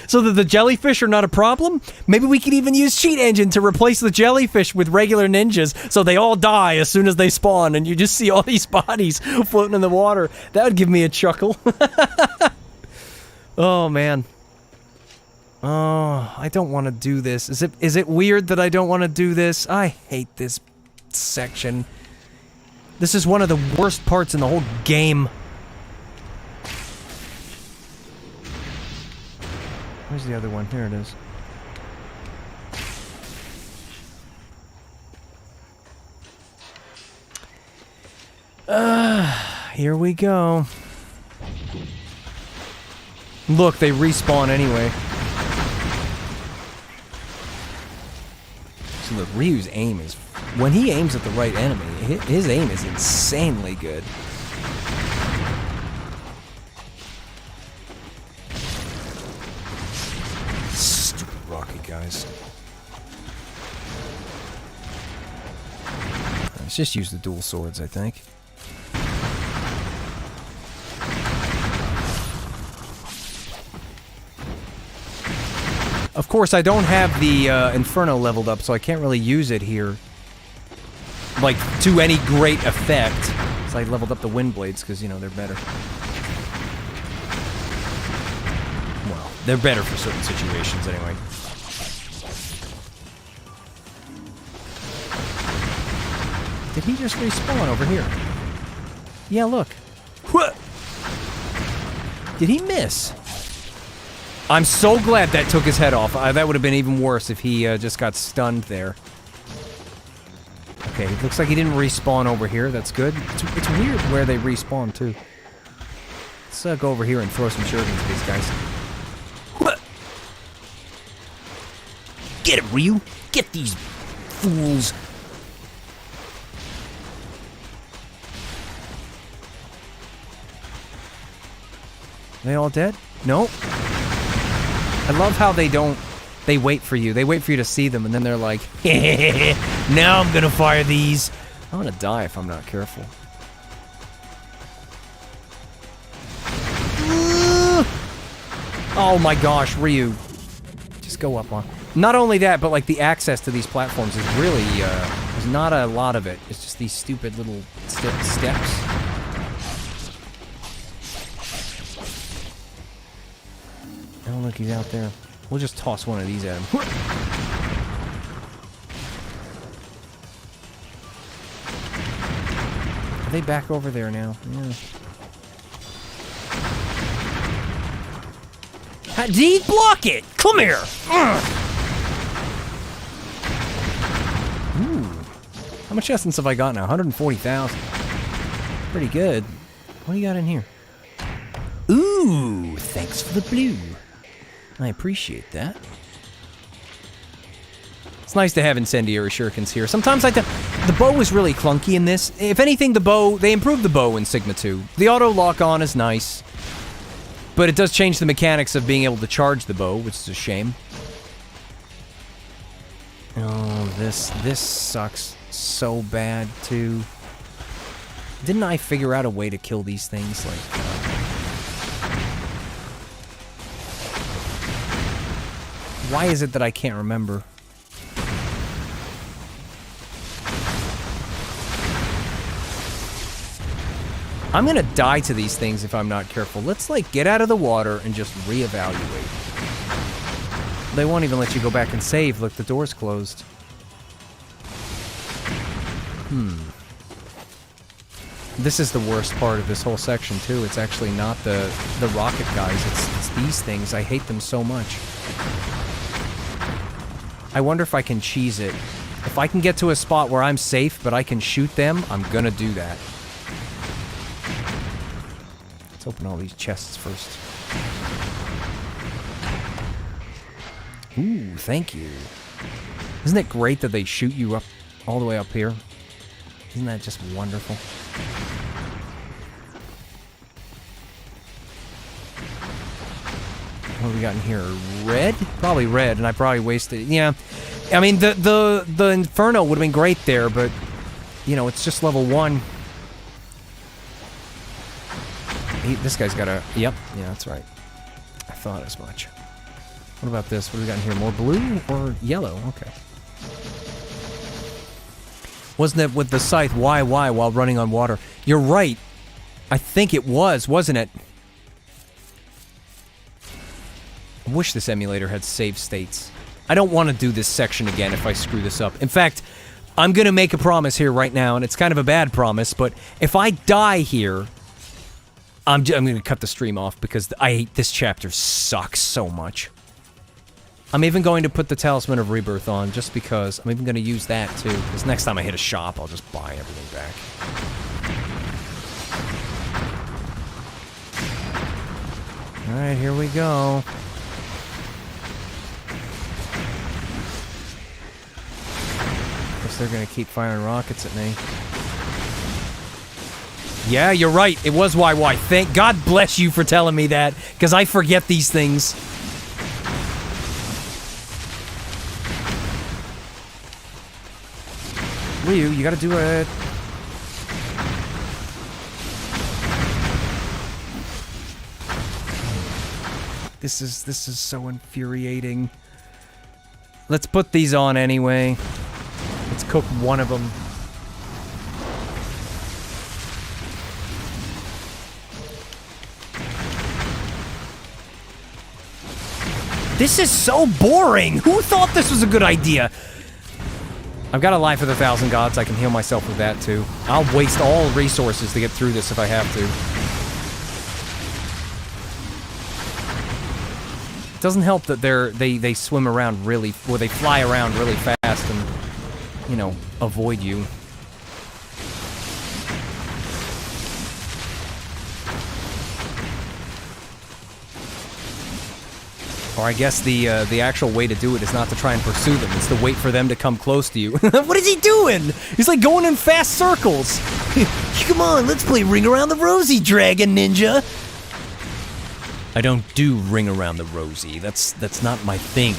So that the jellyfish are not a problem? Maybe we could even use Cheat Engine to replace the jellyfish with regular ninjas so they all die as soon as they spawn and you just see all these bodies floating in the water. That would give me a chuckle. Oh man. Oh, I don't want to do this. Is it weird that I don't want to do this? I hate this section. This is one of the worst parts in the whole game. Where's the other one? Here it is. Here we go. Look, they respawn anyway. So look, Ryu's aim is... When he aims at the right enemy, his aim is insanely good. Stupid rocket guys. Let's just use the dual swords, I think. Of course, I don't have the Inferno leveled up, so I can't really use it here, like, to any great effect. So I leveled up the Wind Blades, because, you know, they're better. Well, they're better for certain situations, anyway. Did he just respawn over here? Yeah, look. What? Did he miss? I'm so glad that took his head off. That would have been even worse if he just got stunned there. Okay, it looks like he didn't respawn over here. That's good. It's weird where they respawn, too. Let's go over here and throw some shurikens at these guys. What? Get him, Ryu! Get these fools! Are they all dead? Nope. I love how they wait for you. They wait for you to see them, and then they're like, now I'm gonna fire these. I'm gonna die if I'm not careful. Oh my gosh, Ryu. Just go up on. Not only that, but like the access to these platforms is really, there's not a lot of it. It's just these stupid little steps. Oh, look, he's out there. We'll just toss one of these at him. Are they back over there now? Yeah. Did he block it? Come here! Ooh. How much essence have I got now? 140,000. Pretty good. What do you got in here? Ooh, thanks for the blue. I appreciate that. It's nice to have incendiary shurikens here. Sometimes the bow is really clunky in this. If anything, they improved the bow in Sigma 2. The auto lock-on is nice, but it does change the mechanics of being able to charge the bow, which is a shame. Oh, this sucks so bad, too. Didn't I figure out a way to kill these things? Like, Why is it that I can't remember? I'm gonna die to these things if I'm not careful. Let's, like, get out of the water and just reevaluate. They won't even let you go back and save. Look, the door's closed. This is the worst part of this whole section, too. It's actually not the rocket guys. It's these things. I hate them so much. I wonder if I can cheese it. If I can get to a spot where I'm safe, but I can shoot them, I'm gonna do that. Let's open all these chests first. Ooh, thank you. Isn't it great that they shoot you up all the way up here? Isn't that just wonderful? What do we got in here? Red? Probably red, and I probably wasted... Yeah. I mean, the Inferno would have been great there, but... You know, it's just level 1. This guy's got a... Yep. Yeah, that's right. I thought as much. What about this? What do we got in here? More blue or yellow? Okay. Wasn't it with the scythe, why while running on water? You're right. I think it was, wasn't it? I wish this emulator had save states. I don't want to do this section again if I screw this up. In fact, I'm going to make a promise here right now, and it's kind of a bad promise, but if I die here, I'm going to cut the stream off because this chapter sucks so much. I'm even going to put the Talisman of Rebirth on, just because. I'm even going to use that, too. Because next time I hit a shop, I'll just buy everything back. Alright, here we go. Guess they're going to keep firing rockets at me. Yeah, you're right. It was YY. Thank God bless you for telling me that, because I forget these things. Ryu, you gotta do it. This is so infuriating. Let's put these on anyway. Let's cook one of them. This is so boring! Who thought this was a good idea? I've got a life of 1,000 gods. I can heal myself with that, too. I'll waste all resources to get through this if I have to. It doesn't help that they swim around really... or they fly around really fast and, you know, avoid you. Or I guess the actual way to do it is not to try and pursue them. It's to wait for them to come close to you. What is he doing? He's like going in fast circles. Come on, let's play Ring Around the Rosie, Dragon Ninja. I don't do Ring Around the Rosie. That's not my thing.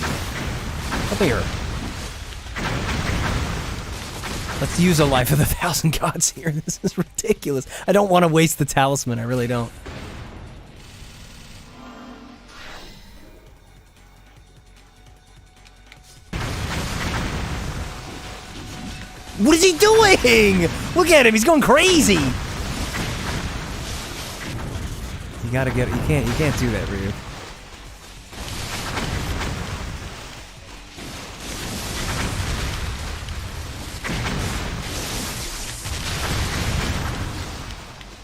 Come here. Let's use a life of 1,000 gods here. This is ridiculous. I don't want to waste the talisman. I really don't. What is he doing? Look at him, he's going crazy. You gotta get, you can't do that, Ryu.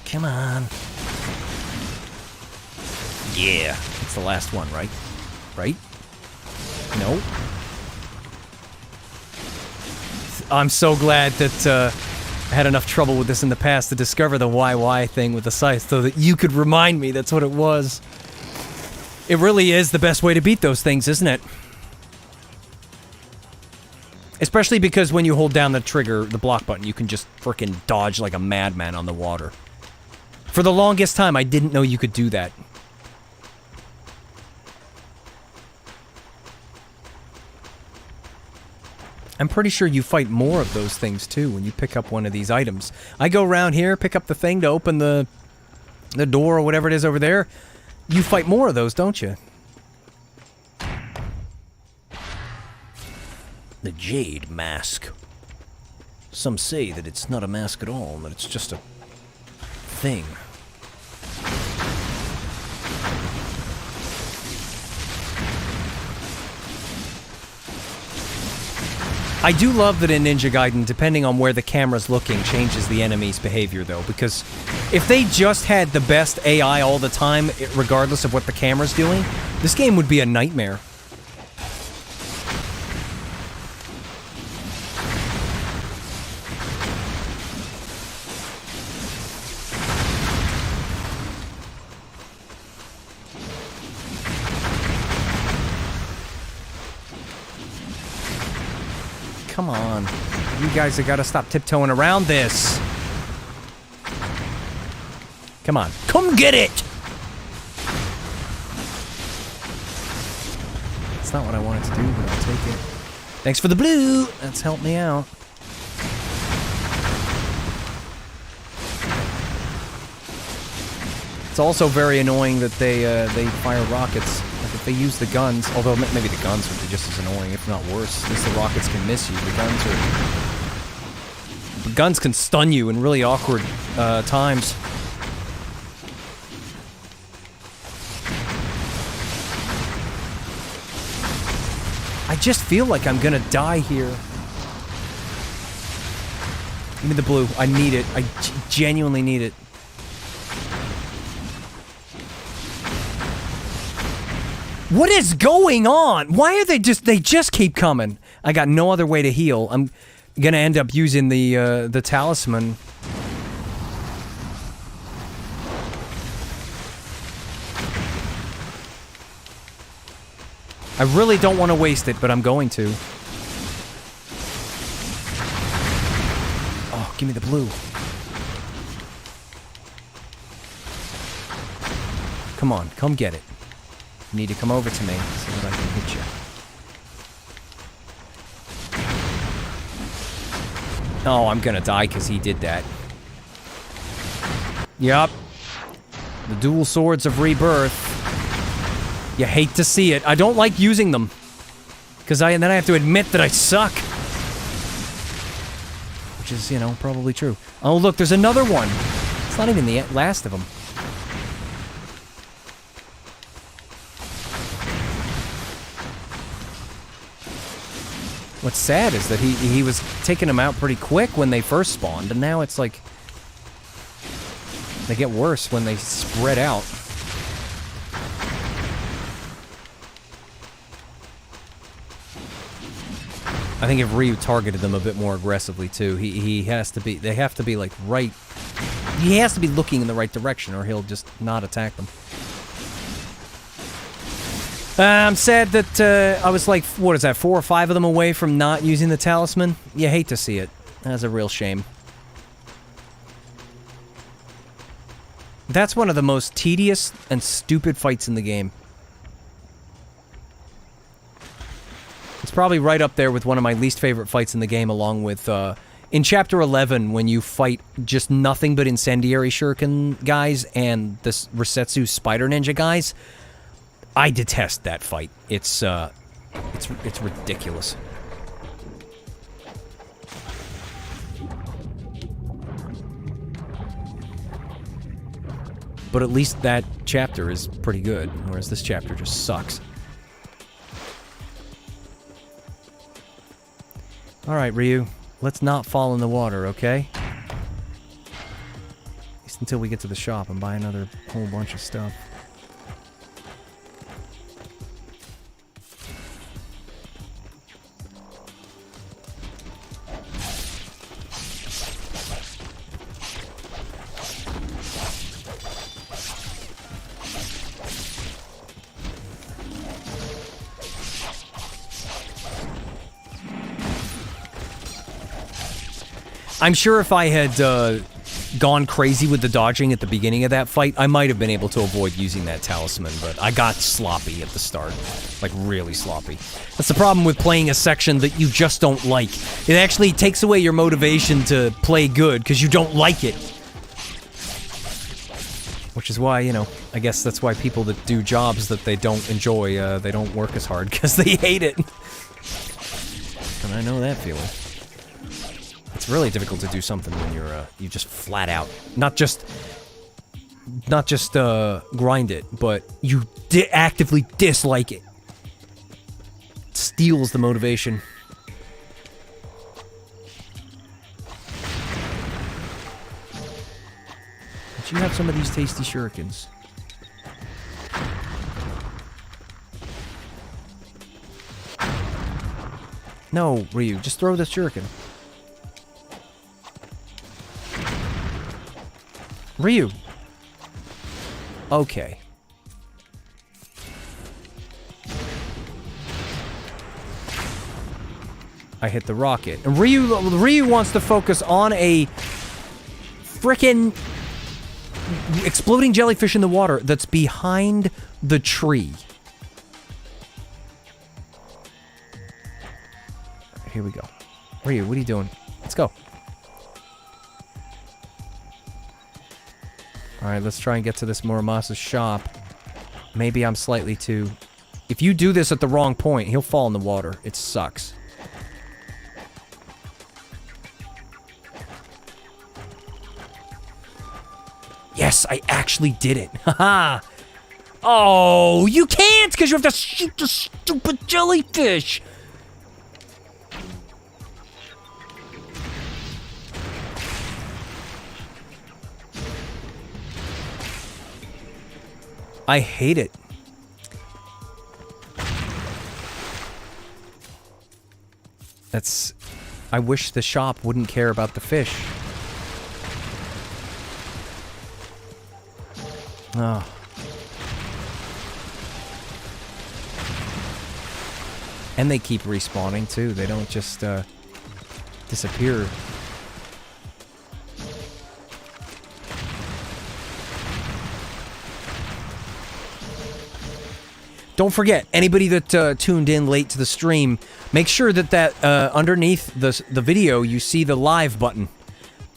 Come on. Yeah, it's the last one, right? Right? No. I'm so glad that I had enough trouble with this in the past to discover the YY thing with the scythe so that you could remind me that's what it was. It really is the best way to beat those things, isn't it? Especially because when you hold down the trigger, the block button, you can just frickin' dodge like a madman on the water. For the longest time, I didn't know you could do that. I'm pretty sure you fight more of those things, too, when you pick up one of these items. I go around here, pick up the thing to open the door or whatever it is over there. You fight more of those, don't you? The Jade Mask. Some say that it's not a mask at all, that it's just a thing. I do love that in Ninja Gaiden, depending on where the camera's looking, changes the enemy's behavior, though, because if they just had the best AI all the time, regardless of what the camera's doing, this game would be a nightmare. Come on. You guys have got to stop tiptoeing around this. Come on. Come get it! That's not what I wanted to do, but I'll take it. Thanks for the blue! That's helped me out. It's also very annoying that they fire rockets. Like if they use the guns, although maybe the guns would be just as annoying, if not worse. At least the rockets can miss you. The guns can stun you in really awkward times. I just feel like I'm gonna die here. Give me the blue. I need it. I genuinely need it. What is going on? Why are they just keep coming? I got no other way to heal. I'm gonna end up using the talisman. I really don't want to waste it, but I'm going to. Oh, give me the blue. Come on, come get it. You need to come over to me so that I can hit you. Oh, I'm gonna die because he did that. Yup. The dual swords of rebirth. You hate to see it. I don't like using them. Because then I have to admit that I suck. Which is, you know, probably true. Oh, look, there's another one. It's not even the last of them. What's sad is that he was taking them out pretty quick when they first spawned, and now it's like... they get worse when they spread out. I think if Ryu targeted them a bit more aggressively too, he has to be, they have to be like right, he has to be looking in the right direction or he'll just not attack them. I'm sad that I was like, what is that, 4 or 5 of them away from not using the talisman? You hate to see it. That's a real shame. That's one of the most tedious and stupid fights in the game. It's probably right up there with one of my least favorite fights in the game, along with, in Chapter 11, when you fight just nothing but Incendiary Shuriken guys and the Resetsu Spider Ninja guys. I detest that fight. It's ridiculous. But at least that chapter is pretty good, whereas this chapter just sucks. Alright, Ryu. Let's not fall in the water, okay? At least until we get to the shop and buy another whole bunch of stuff. I'm sure if I had gone crazy with the dodging at the beginning of that fight, I might have been able to avoid using that talisman, but I got sloppy at the start. Like, really sloppy. That's the problem with playing a section that you just don't like. It actually takes away your motivation to play good, because you don't like it. Which is why, you know, I guess that's why people that do jobs that they don't enjoy, they don't work as hard, because they hate it. Come I know that feeling. It's really difficult to do something when you're, you just flat out. Not just grind it, but you actively dislike it. It steals the motivation. But you have some of these tasty shurikens. No, Ryu, just throw the shuriken. Ryu. Okay. I hit the rocket. And Ryu wants to focus on a frickin' exploding jellyfish in the water that's behind the tree. Here we go. Ryu, what are you doing? Let's go. Alright, let's try and get to this Muramasa's shop. Maybe I'm slightly too... If you do this at the wrong point, he'll fall in the water. It sucks. Yes, I actually did it. Haha! Oh, you can't because you have to shoot the stupid jellyfish! I hate it. That's... I wish the shop wouldn't care about the fish. Oh. And they keep respawning too. They don't just disappear. Don't forget, anybody that tuned in late to the stream, make sure that underneath the video you see the live button.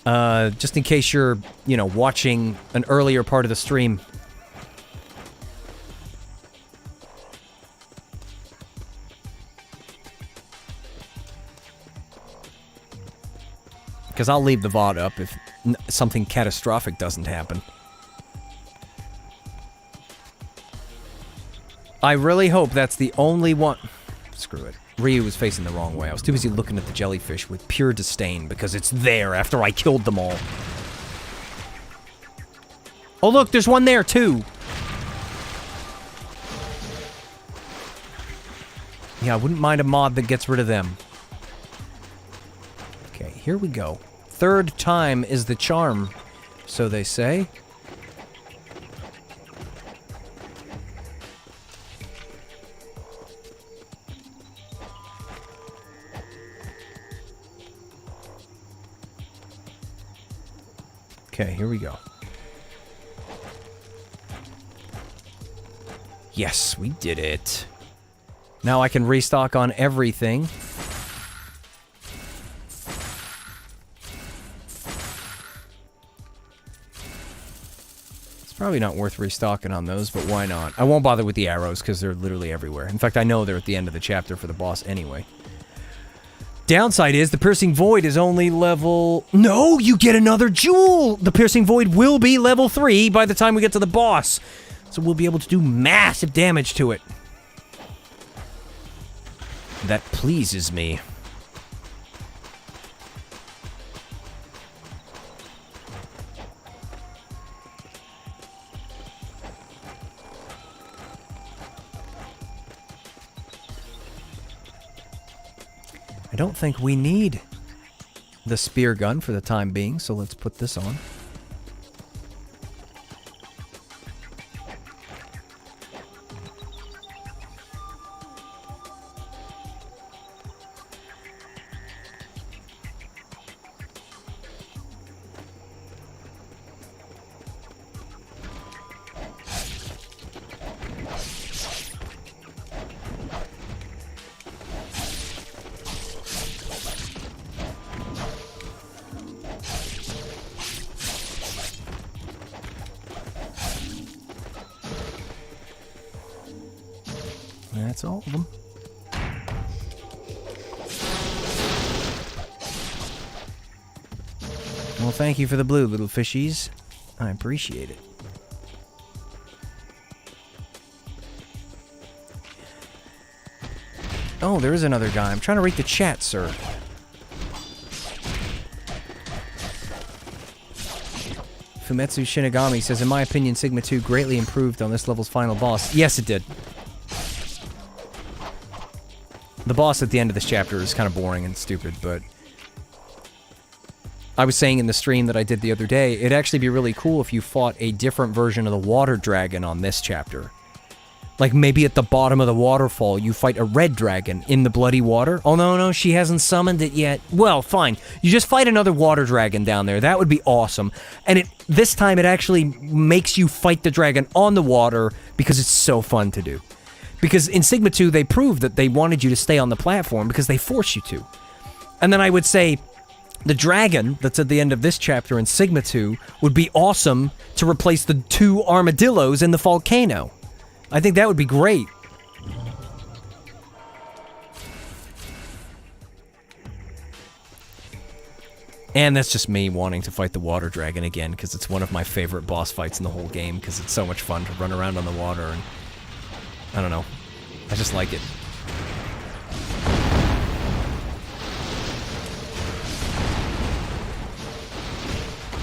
Just in case you're, you know, watching an earlier part of the stream. Because I'll leave the VOD up if something catastrophic doesn't happen. I really hope that's the only one... Screw it. Ryu was facing the wrong way. I was too busy looking at the jellyfish with pure disdain because it's there after I killed them all. Oh look, there's one there too! Yeah, I wouldn't mind a mod that gets rid of them. Okay, here we go. Third time is the charm, so they say. Okay, here we go. Yes, we did it. Now I can restock on everything. It's probably not worth restocking on those, but why not? I won't bother with the arrows because they're literally everywhere. In fact, I know they're at the end of the chapter for the boss anyway. Downside is the Piercing Void is only level... No, you get another jewel! The Piercing Void will be level 3 by the time we get to the boss. So we'll be able to do massive damage to it. That pleases me. I don't think we need the spear gun for the time being, so let's put this on. That's all of them. thank you for the blue, little fishies. I appreciate it. Oh, there is another guy. I'm trying to read the chat, sir. Fumetsu Shinigami says, in my opinion, Sigma 2 greatly improved on this level's final boss. Yes, it did. The boss at the end of this chapter is kind of boring and stupid, but... I was saying in the stream that I did the other day, it'd actually be really cool if you fought a different version of the water dragon on this chapter. Like, maybe at the bottom of the waterfall, you fight a red dragon in the bloody water. Oh, no, she hasn't summoned it yet. Well, fine. You just fight another water dragon down there. That would be awesome. And this time, it actually makes you fight the dragon on the water because it's so fun to do. Because in Sigma 2, they proved that they wanted you to stay on the platform because they force you to. And then I would say, the dragon that's at the end of this chapter in Sigma 2 would be awesome to replace the 2 armadillos in the volcano. I think that would be great. And that's just me wanting to fight the water dragon again, because it's one of my favorite boss fights in the whole game, because it's so much fun to run around on the water, and I don't know. I just like it.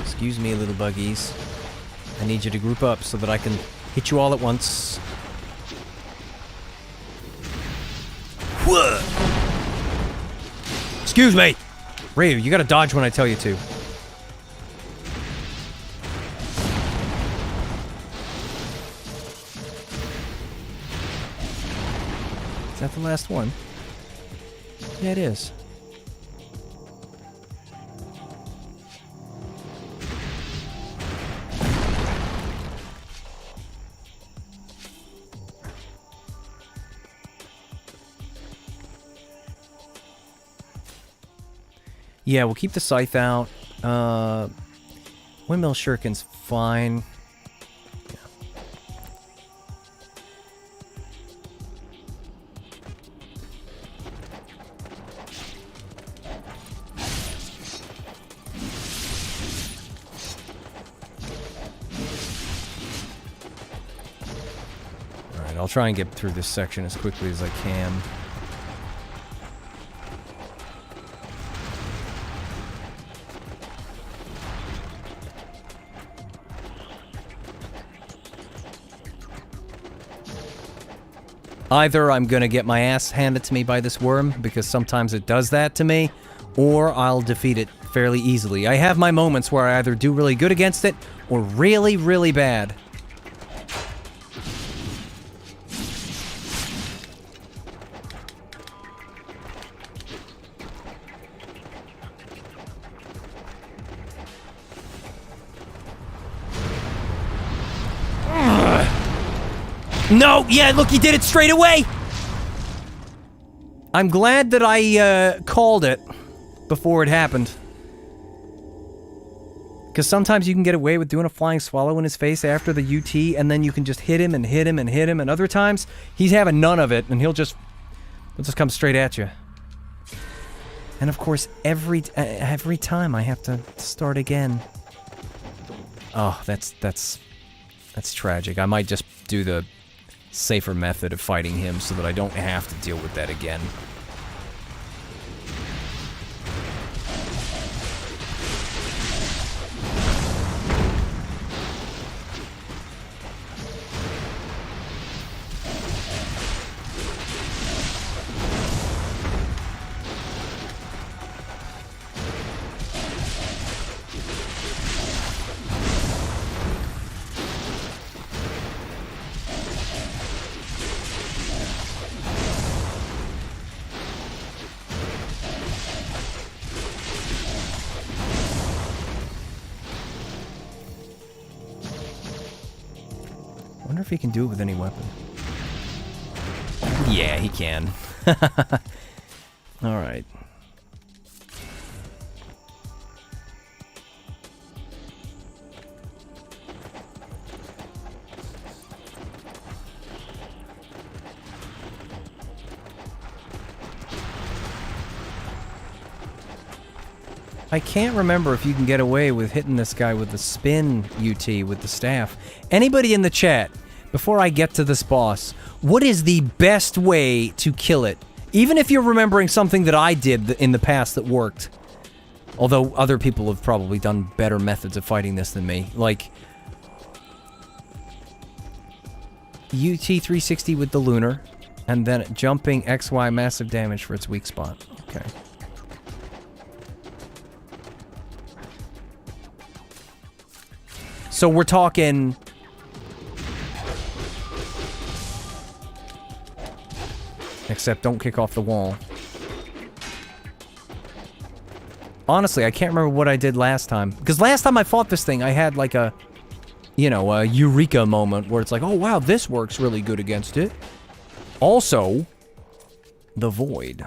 Excuse me, little buggies. I need you to group up so that I can hit you all at once. Whoa! Excuse me! Ryu, you gotta dodge when I tell you to. Is that the last one? Yeah, it is. Yeah, we'll keep the scythe out. Windmill Shuriken's fine. Yeah. Alright, I'll try and get through this section as quickly as I can. Either I'm gonna get my ass handed to me by this worm, because sometimes it does that to me, or I'll defeat it fairly easily. I have my moments where I either do really good against it, or really, really bad. No! Yeah, look, he did it straight away! I'm glad that I, called it before it happened. Because sometimes you can get away with doing a flying swallow in his face after the UT, and then you can just hit him and hit him and hit him, and other times, he's having none of it, and he'll just come straight at you. And of course, every time I have to start again. Oh, that's tragic. I might just do the safer method of fighting him so that I don't have to deal with that again. I wonder if he can do it with any weapon. Yeah, he can. Alright. I can't remember if you can get away with hitting this guy with the spin UT with the staff. Anybody in the chat, before I get to this boss, what is the best way to kill it? Even if you're remembering something that I did in the past that worked. Although other people have probably done better methods of fighting this than me. Like, UT 360 with the lunar, and then jumping XY massive damage for its weak spot. Okay. So we're talking... Except don't kick off the wall. Honestly, I can't remember what I did last time. Because last time I fought this thing, I had like a... You know, a eureka moment where it's like, oh wow, this works really good against it. Also, the void.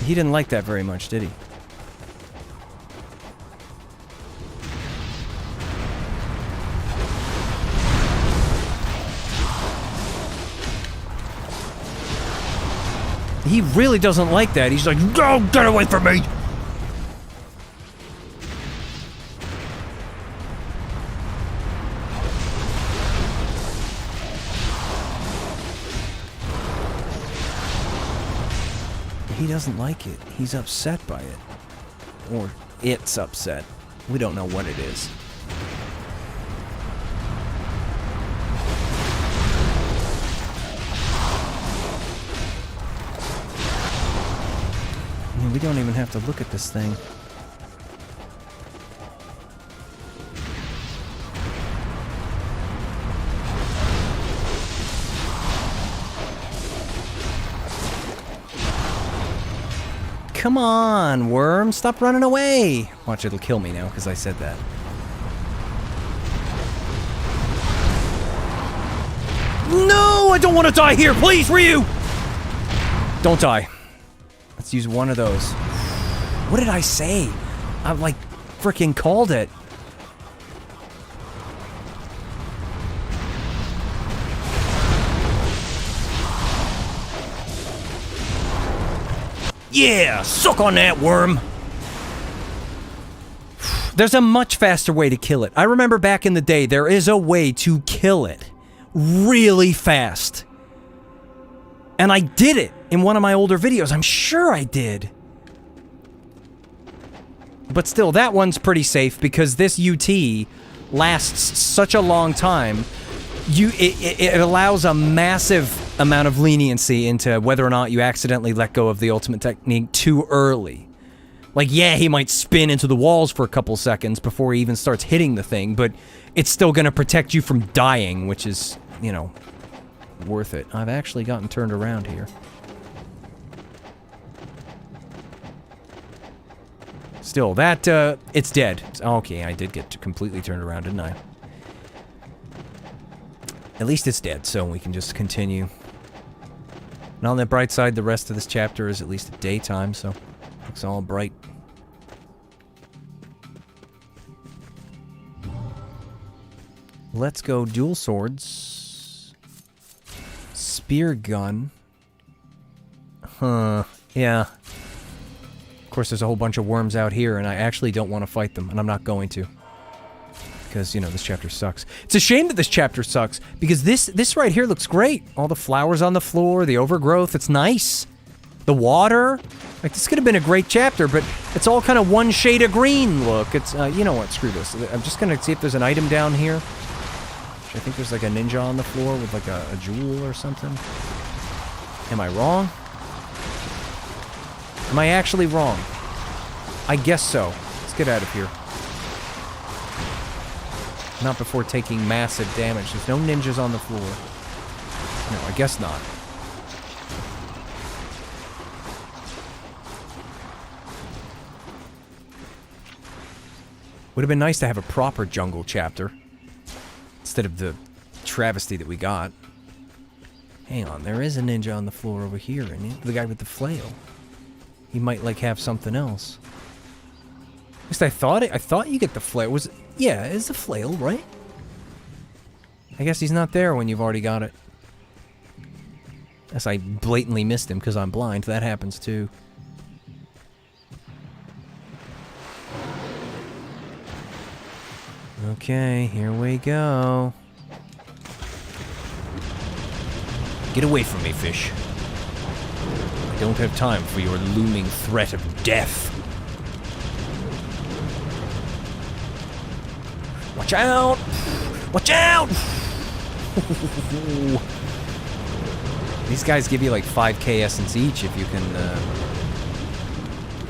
He didn't like that very much, did he? He really doesn't like that. He's like, "Go, get away from me!" He doesn't like it. He's upset by it. Or it's upset. We don't know what it is. We don't even have to look at this thing. Come on, worm, stop running away! Watch, it'll kill me now, because I said that. No, I don't want to die here, please, Ryu! Don't die. Let's use one of those. What did I say? I, like, freaking called it. Yeah! Suck on that, worm! There's a much faster way to kill it. I remember back in the day, there is a way to kill it really fast. And I did it in one of my older videos. I'm sure I did. But still, that one's pretty safe because this UT lasts such a long time. It allows a massive amount of leniency into whether or not you accidentally let go of the ultimate technique too early. Like, yeah, he might spin into the walls for a couple seconds before he even starts hitting the thing, but it's still gonna protect you from dying, which is, you know, worth it. I've actually gotten turned around here. Still, that, it's dead. Okay, I did get completely turned around, didn't I? At least it's dead, so we can just continue. And on the bright side, the rest of this chapter is at least at daytime, so looks all bright. Let's go dual swords. Spear gun. Huh. Yeah. Of course, there's a whole bunch of worms out here, and I actually don't want to fight them, and I'm not going to. Because, you know, this chapter sucks. It's a shame that this chapter sucks, because this right here looks great. All the flowers on the floor, the overgrowth, it's nice. The water. Like, this could have been a great chapter, but it's all kind of one shade of green look. It's, you know what, screw this. I'm just gonna see if there's an item down here. I think there's like a ninja on the floor with like a jewel or something. Am I wrong? Am I actually wrong? I guess so. Let's get out of here. Not before taking massive damage. There's no ninjas on the floor. No, I guess not. Would have been nice to have a proper jungle chapter. Instead of the travesty that we got. Hang on, there is a ninja on the floor over here, isn't he? The guy with the flail. He might, like, have something else. At least I thought you get the flail. Yeah, it's a flail, right? I guess he's not there when you've already got it. Unless I blatantly missed him because I'm blind. That happens too. Okay, here we go. Get away from me, fish. I don't have time for your looming threat of death. Watch out! Watch out! These guys give you like 5k essence each if you can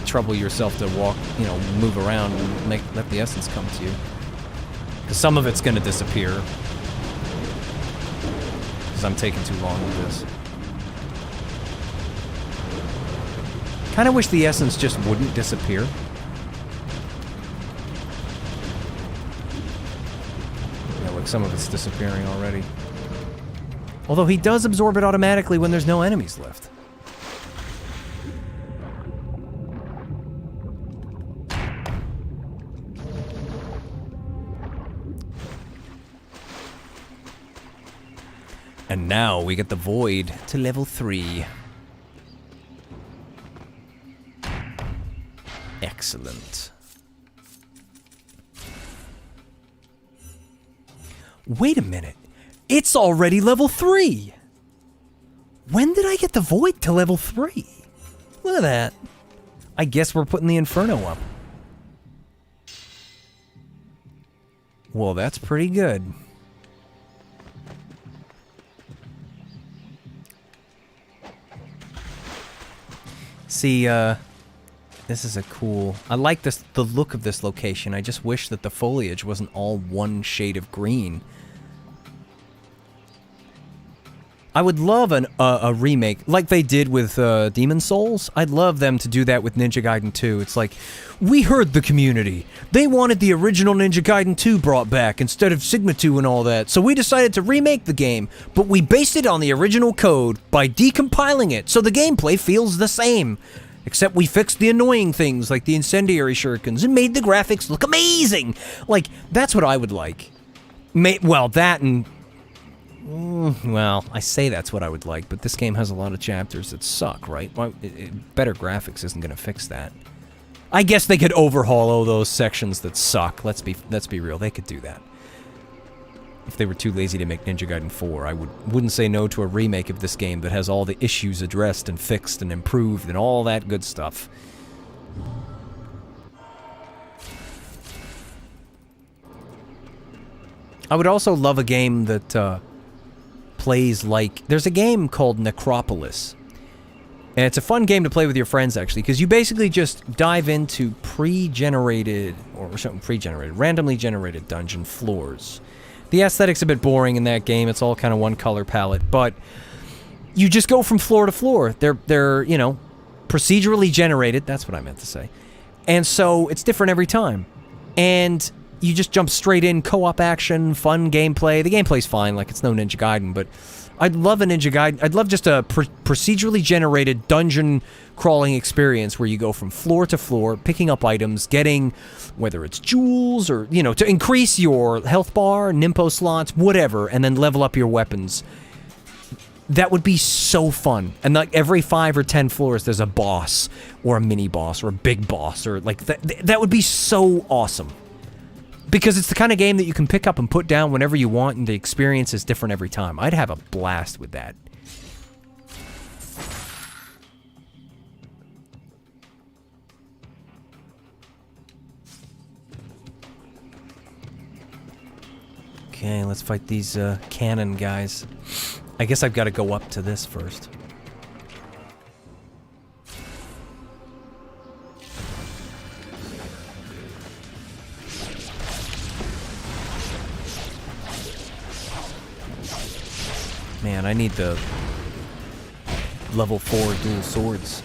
trouble yourself to walk, you know, move around and let the essence come to you. Because some of it's going to disappear. Because I'm taking too long with this. Kind of wish the essence just wouldn't disappear. Yeah, look, some of it's disappearing already. Although he does absorb it automatically when there's no enemies left. And now we get the Void to level 3. Excellent. Wait a minute. It's already level 3! When did I get the Void to level 3? Look at that. I guess we're putting the Inferno up. Well, that's pretty good. See, this is a cool... I like the look of this location. I just wish that the foliage wasn't all one shade of green. I would love a remake, like they did with Demon Souls. I'd love them to do that with Ninja Gaiden 2. It's like, we heard the community. They wanted the original Ninja Gaiden 2 brought back instead of Sigma 2 and all that, so we decided to remake the game, but we based it on the original code by decompiling it, so the gameplay feels the same. Except we fixed the annoying things, like the incendiary shurikens, and made the graphics look amazing! Like, that's what I would like. Well, that and... well, I say that's what I would like, but this game has a lot of chapters that suck, right? Well, better graphics isn't going to fix that. I guess they could overhaul all those sections that suck. Let's be real, they could do that. If they were too lazy to make Ninja Gaiden 4, I wouldn't say no to a remake of this game that has all the issues addressed and fixed and improved and all that good stuff. I would also love a game that plays like... There's a game called Necropolis. And it's a fun game to play with your friends, actually, because you basically just dive into pre-generated, or something pre-generated, randomly generated dungeon floors. The aesthetic's a bit boring in that game. It's all kind of one color palette, but you just go from floor to floor. They're, you know, procedurally generated. That's what I meant to say. And so it's different every time. And you just jump straight in, co-op action, fun gameplay. The gameplay's fine, like it's no Ninja Gaiden, but I'd love a Ninja Gaiden. I'd love just a procedurally generated dungeon crawling experience where you go from floor to floor, picking up items, getting, whether it's jewels or, you know, to increase your health bar, Nimpo slots, whatever, and then level up your weapons. That would be so fun. And like every 5 or 10 floors, there's a boss, or a mini boss, or a big boss, or like that would be so awesome. Because it's the kind of game that you can pick up and put down whenever you want, and the experience is different every time. I'd have a blast with that. Okay, let's fight these cannon guys. I guess I've got to go up to this first. Man, I need the level 4 dual swords.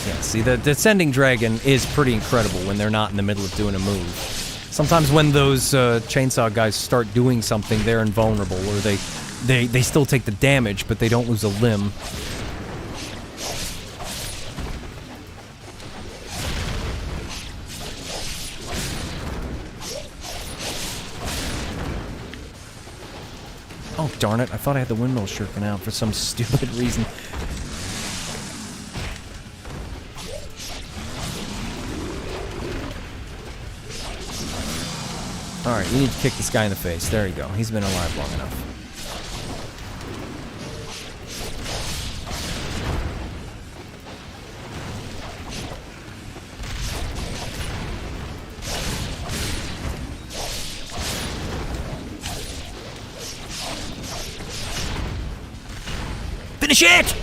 Yeah, see, the Descending Dragon is pretty incredible when they're not in the middle of doing a move. Sometimes when those chainsaw guys start doing something, they're invulnerable, or they still take the damage, but they don't lose a limb. Oh, darn it. I thought I had the windmill shuriken out for some stupid reason. Alright, you need to kick this guy in the face. There you go. He's been alive long enough. Finish it!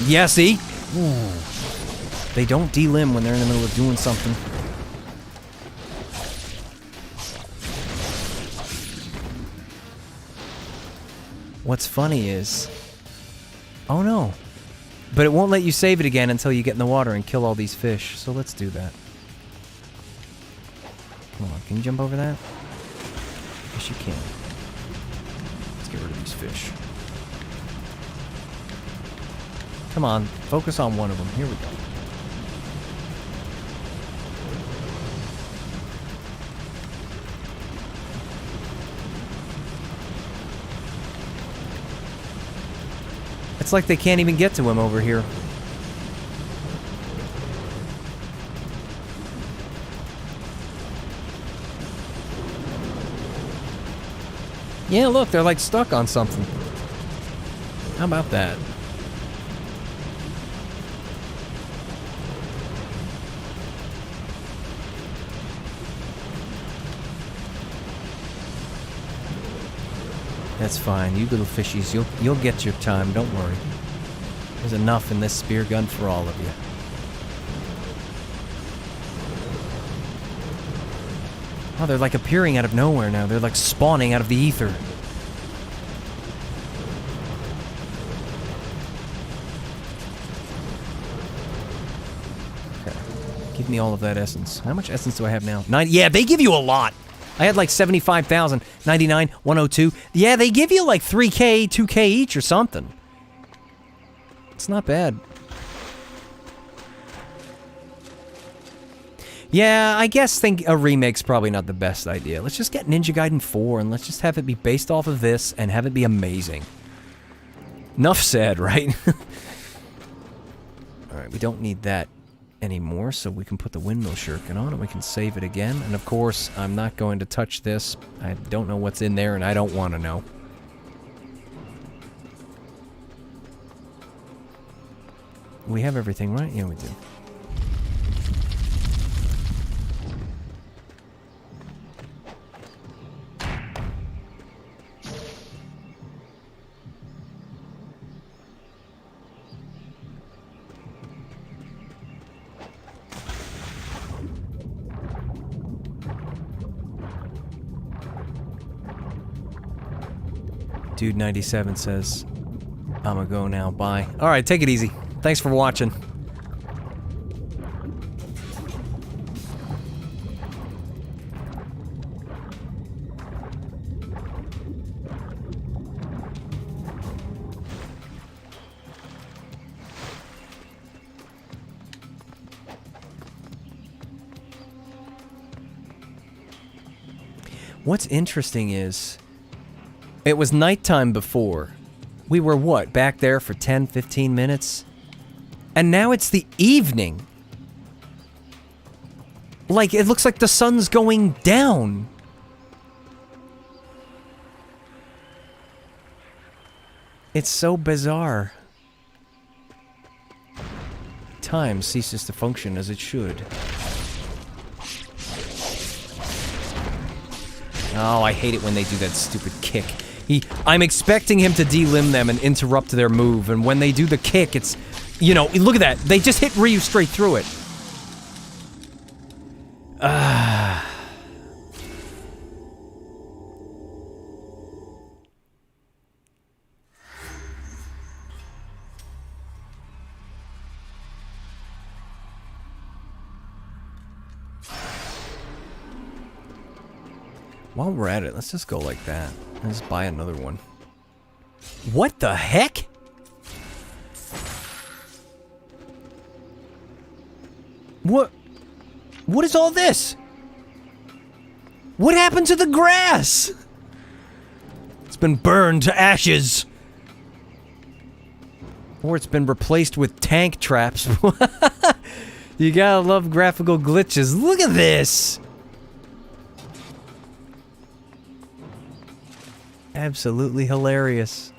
Yeah, see? Ooh. They don't delimb when they're in the middle of doing something. What's funny is... Oh no. But it won't let you save it again until you get in the water and kill all these fish. So let's do that. Come on, can you jump over that? Yes, you can. Let's get rid of these fish. Come on, focus on one of them. Here we go. It's like they can't even get to him over here. Yeah, look, they're like stuck on something. How about that? That's fine, you little fishies. You'll get your time, don't worry. There's enough in this spear gun for all of you. Oh, they're like appearing out of nowhere now. They're like spawning out of the ether. Okay. Give me all of that essence. How much essence do I have now? 9. Yeah, they give you a lot. I had like 75,000, 99, 102. Yeah, they give you like 3K, 2K each or something. It's not bad. Yeah, I guess a remake's probably not the best idea. Let's just get Ninja Gaiden 4 and let's just have it be based off of this and have it be amazing. Enough said, right? Alright, we don't need that anymore, so we can put the windmill shuriken on and we can save it again. And of course, I'm not going to touch this. I don't know what's in there and I don't want to know. We have everything, right? Yeah, we do. Dude 97 says, I'ma go now, bye. Alright, take it easy. Thanks for watching. What's interesting is, it was nighttime before. We were, what, back there for 10, 15 minutes? And now it's the evening. Like, it looks like the sun's going down. It's so bizarre. Time ceases to function as it should. Oh, I hate it when they do that stupid kick. I'm expecting him to delimb them and interrupt their move, and when they do the kick, it's... You know, look at that. They just hit Ryu straight through it. While we're at it, let's just go like that. Let's buy another one. What the heck? What is all this? What happened to the grass? It's been burned to ashes. Or it's been replaced with tank traps. You gotta love graphical glitches. Look at this! Absolutely hilarious.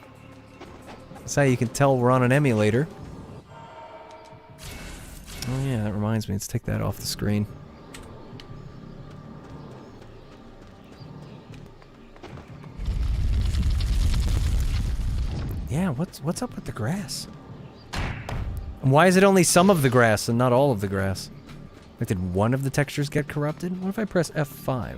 That's how you can tell we're on an emulator. Oh yeah, that reminds me. Let's take that off the screen. Yeah, what's up with the grass? And why is it only some of the grass and not all of the grass? Like, did one of the textures get corrupted? What if I press F5?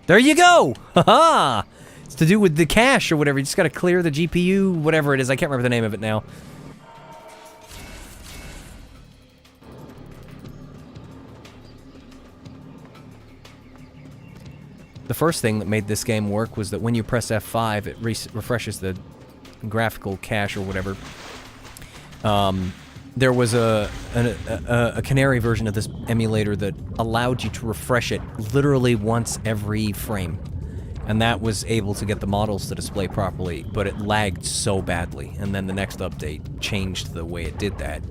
There you go! Haha! It's to do with the cache or whatever. You just gotta clear the GPU, whatever it is. I can't remember the name of it now. The first thing that made this game work was that when you press F5, it refreshes the graphical cache or whatever. There was a Canary version of this emulator that allowed you to refresh it literally once every frame. And that was able to get the models to display properly, but it lagged so badly. And then the next update changed the way it did that.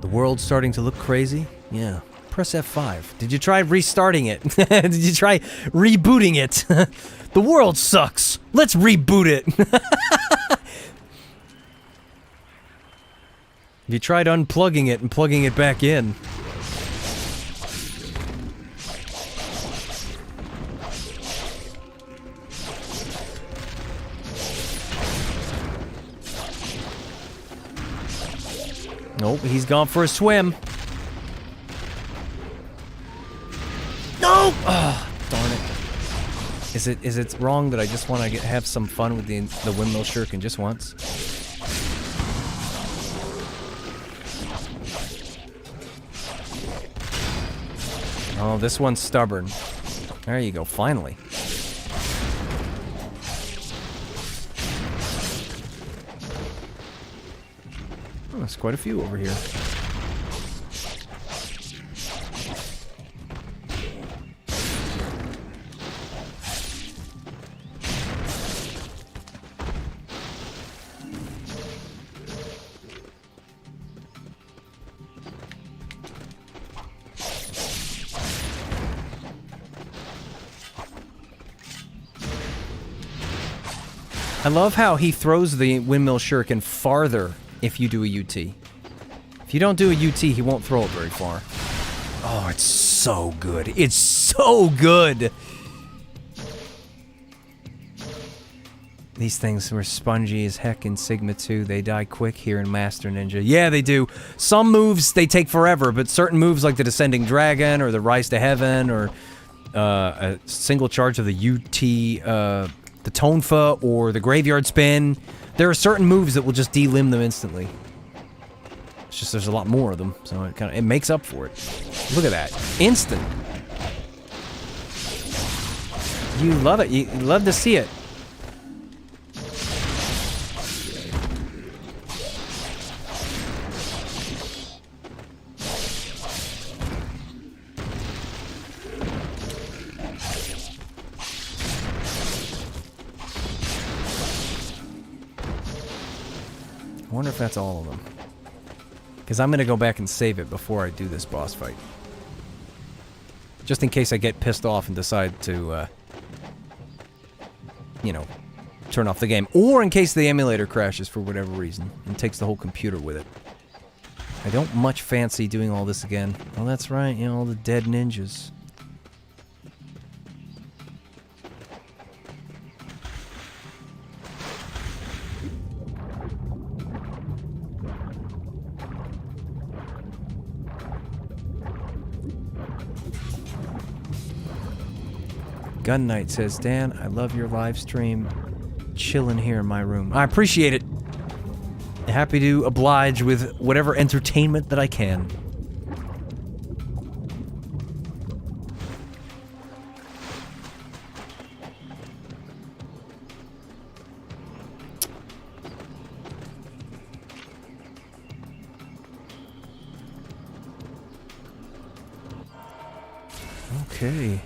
The world's starting to look crazy? Yeah. Press F5. Did you try restarting it? Did you try rebooting it? The world sucks! Let's reboot it! Have you tried unplugging it and plugging it back in? Nope, he's gone for a swim. Nope! Oh, darn it. Is it wrong that I just want to have some fun with the windmill shuriken just once? Oh, this one's stubborn. There you go, finally. Oh, there's quite a few over here. I love how he throws the windmill shuriken farther if you do a UT. If you don't do a UT, he won't throw it very far. Oh, it's so good. It's so good! These things were spongy as heck in Sigma 2. They die quick here in Master Ninja. Yeah, they do. Some moves, they take forever, but certain moves like the Descending Dragon or the Rise to Heaven or a single charge of the UT, the Tonfa or the Graveyard Spin, there are certain moves that will just delimb them instantly. It's just there's a lot more of them, so it makes up for it. Look at that. Instant. You love it. You love to see it. I wonder if that's all of them. Because I'm going to go back and save it before I do this boss fight. Just in case I get pissed off and decide to, you know, turn off the game. Or in case the emulator crashes for whatever reason and takes the whole computer with it. I don't much fancy doing all this again. Well, that's right, you know, all the dead ninjas. Gun Knight says, Dan, I love your live stream. Chilling here in my room. I appreciate it. Happy to oblige with whatever entertainment that I can. Okay.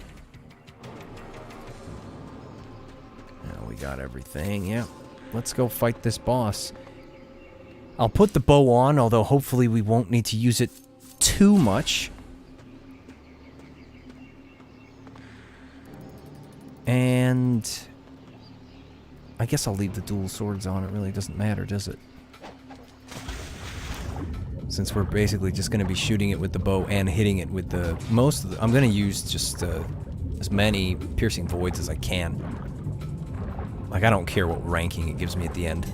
Now we got everything, yeah. Let's go fight this boss. I'll put the bow on, although hopefully we won't need to use it too much. And I guess I'll leave the dual swords on. It really doesn't matter, does it? Since we're basically just going to be shooting it with the bow and hitting it with the... I'm going to use just as many piercing voids as I can. Like, I don't care what ranking it gives me at the end.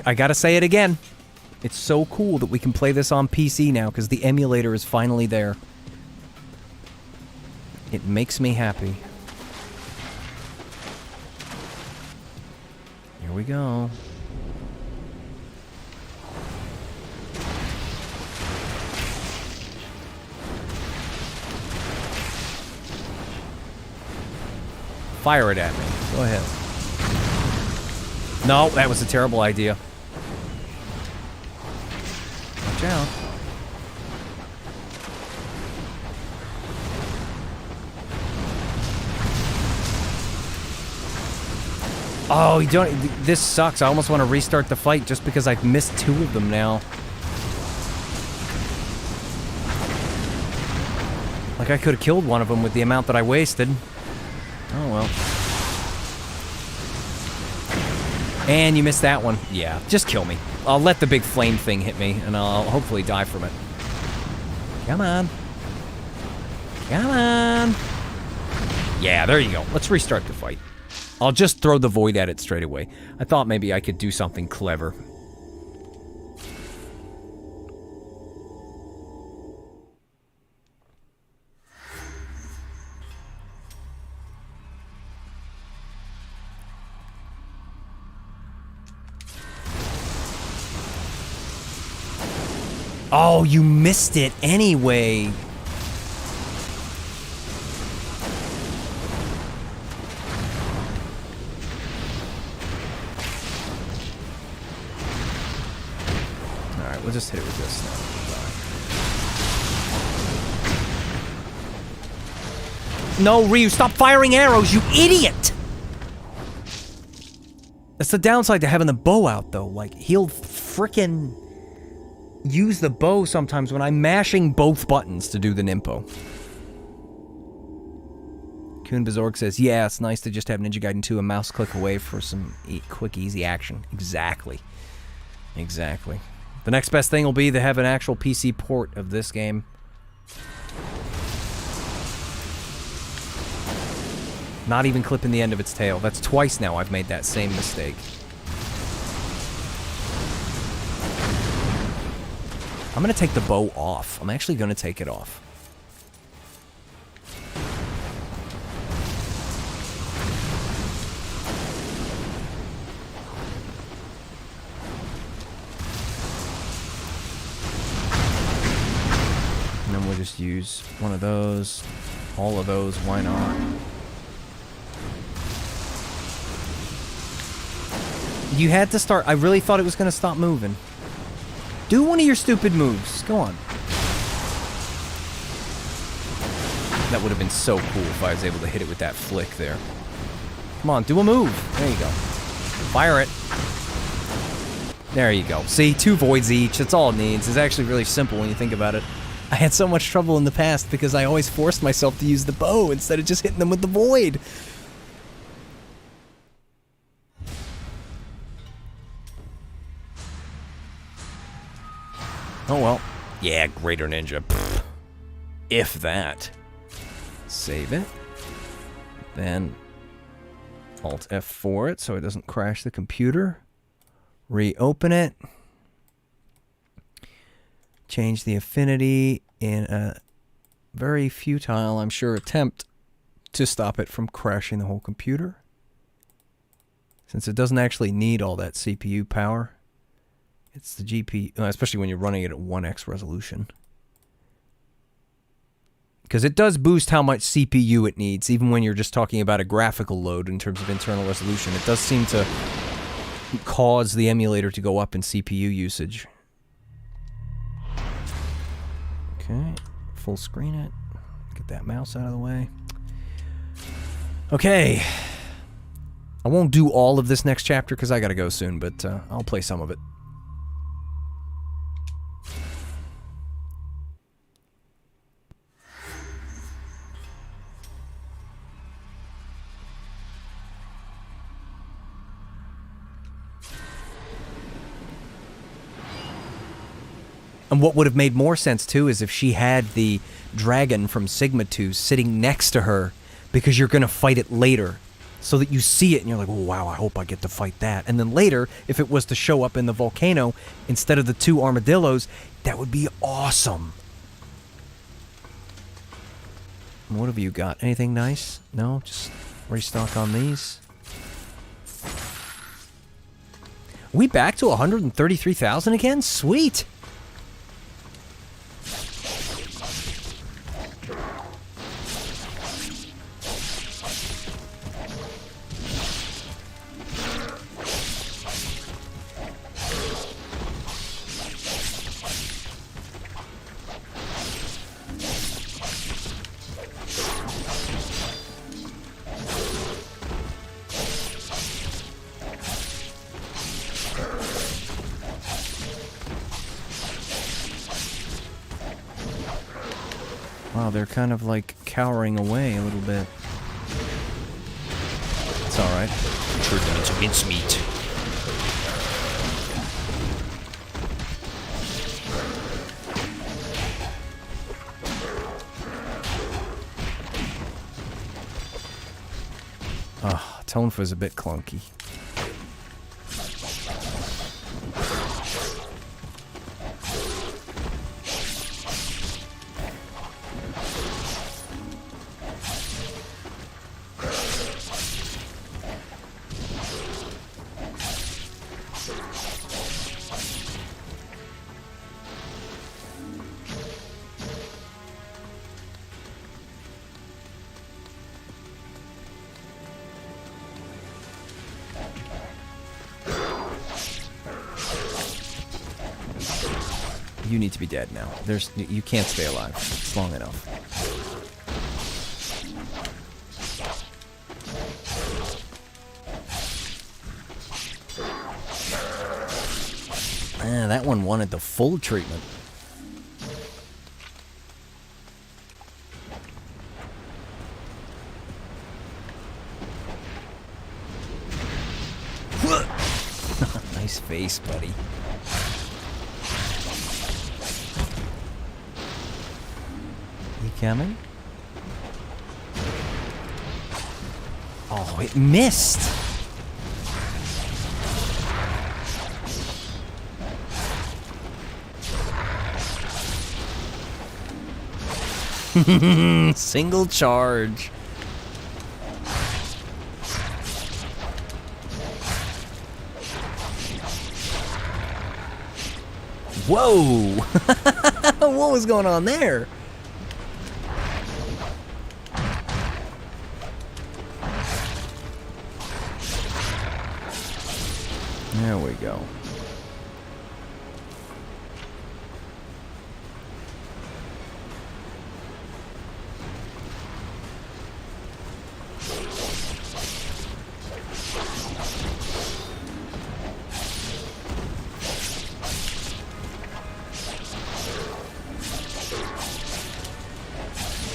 I gotta say it again. It's so cool that we can play this on PC now, because the emulator is finally there. It makes me happy. Here we go. Fire it at me. Go ahead. No, that was a terrible idea. Watch out. Oh, you don't... This sucks. I almost want to restart the fight just because I've missed 2 of them now. Like, I could have killed one of them with the amount that I wasted. Oh, well. And you missed that one. Yeah, just kill me. I'll let the big flame thing hit me, and I'll hopefully die from it. Come on. Come on. Yeah, there you go. Let's restart the fight. I'll just throw the void at it straight away. I thought maybe I could do something clever. Oh, you missed it anyway. Alright, we'll just hit it with this now. No, Ryu, stop firing arrows, you idiot! That's the downside to having the bow out, though. Like, he'll frickin' use the bow sometimes when I'm mashing both buttons to do the Nimpo. Kuhn Bezorg says, yeah, it's nice to just have Ninja Gaiden 2 a mouse click away for some quick, easy action. Exactly. Exactly. The next best thing will be to have an actual PC port of this game. Not even clipping the end of its tail. That's twice now I've made that same mistake. I'm gonna take the bow off. I'm actually gonna take it off. And then we'll just use one of those, all of those, why not? You had to start. I really thought it was gonna stop moving. Do one of your stupid moves. Go on. That would have been so cool if I was able to hit it with that flick there. Come on, do a move. There you go. Fire it. There you go. See, 2 voids each. That's all it needs. It's actually really simple when you think about it. I had so much trouble in the past because I always forced myself to use the bow instead of just hitting them with the void. Oh well. Yeah, Greater Ninja. Pfft. If that. Save it. Then Alt F4 it so it doesn't crash the computer. Reopen it. Change the affinity in a very futile, I'm sure, attempt to stop it from crashing the whole computer. Since it doesn't actually need all that CPU power. It's the GPU, especially when you're running it at 1x resolution. Because it does boost how much CPU it needs, even when you're just talking about a graphical load in terms of internal resolution. It does seem to cause the emulator to go up in CPU usage. Okay, full screen it. Get that mouse out of the way. Okay. I won't do all of this next chapter because I gotta go soon, but I'll play some of it. And what would have made more sense, too, is if she had the dragon from Sigma 2 sitting next to her, because you're going to fight it later, so that you see it and you're like, oh, wow, I hope I get to fight that. And then later, if it was to show up in the volcano instead of the 2 armadillos, that would be awesome. What have you got? Anything nice? No? Just restock on these? Are we back to 133,000 again? Sweet! Wow, they're kind of like cowering away a little bit. It's alright. Turn them into mincemeat. Ah, Tonfa's a bit clunky. You need to be dead now. You can't stay alive. It's long enough. That one wanted the full treatment. Nice face, buddy. Coming? Oh, it missed! Single charge. Whoa! What was going on there? There we go.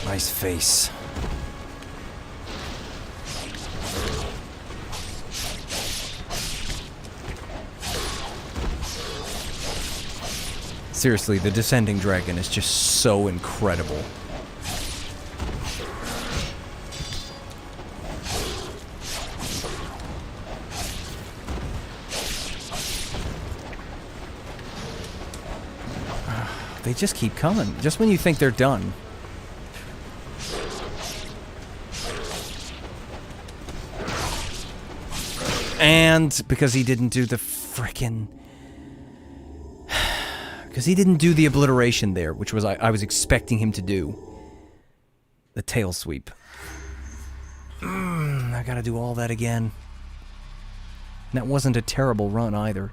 Nice face. Seriously, the descending dragon is just so incredible. They just keep coming, just when you think they're done. And because he didn't do the frickin'... Because he didn't do the obliteration there, which was I was expecting him to do. The tail sweep. I gotta do all that again. And that wasn't a terrible run either.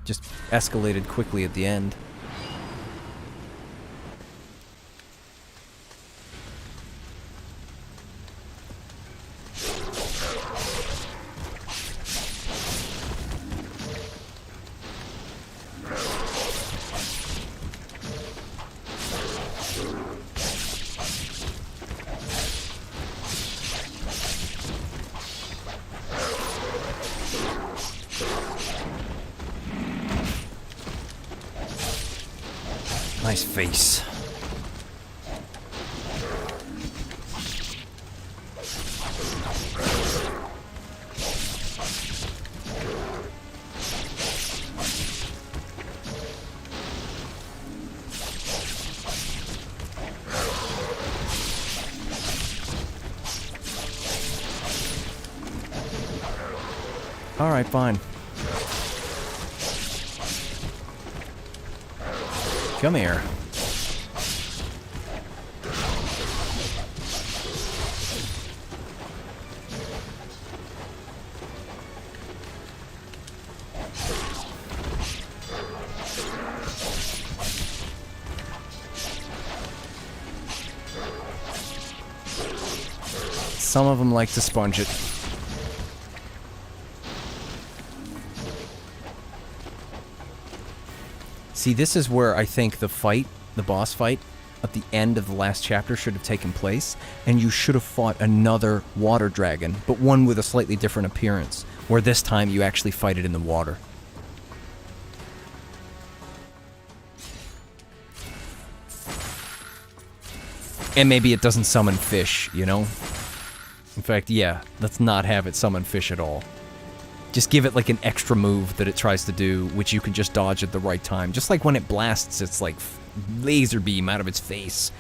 Just escalated quickly at the end. Nice face. All right, fine. Come here. Some of them like to sponge it. See, this is where I think the fight, the boss fight, at the end of the last chapter should have taken place, and you should have fought another water dragon, but one with a slightly different appearance, where this time you actually fight it in the water. And maybe it doesn't summon fish, you know? In fact, yeah, let's not have it summon fish at all. Just give it like an extra move that it tries to do, which you can just dodge at the right time. Just like when it blasts its like laser beam out of its face.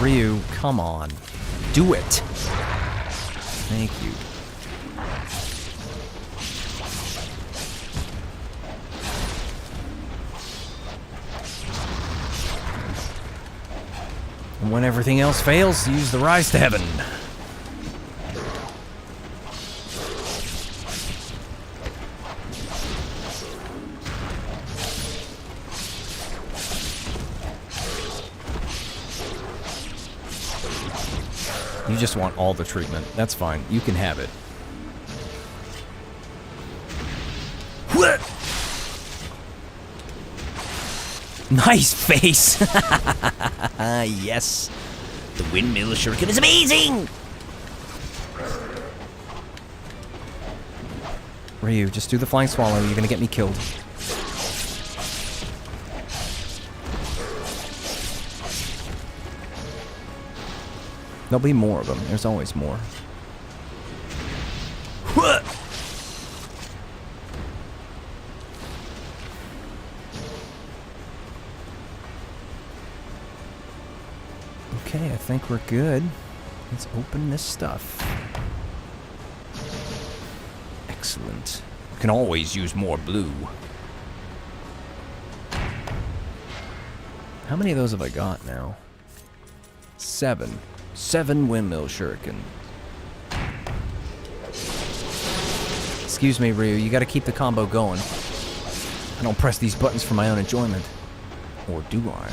Ryu, come on. Do it. Thank you. And when everything else fails, use the Rise to Heaven. You just want all the treatment. That's fine. You can have it. Nice face! Yes. The windmill shuriken is amazing! Ryu, just do the flying swallow. You're gonna get me killed. There'll be more of them. There's always more. Okay, I think we're good. Let's open this stuff. Excellent. Can always use more blue. How many of those have I got now? 7. 7 windmill shuriken. Excuse me, Ryu, you gotta keep the combo going. I don't press these buttons for my own enjoyment. Or do I?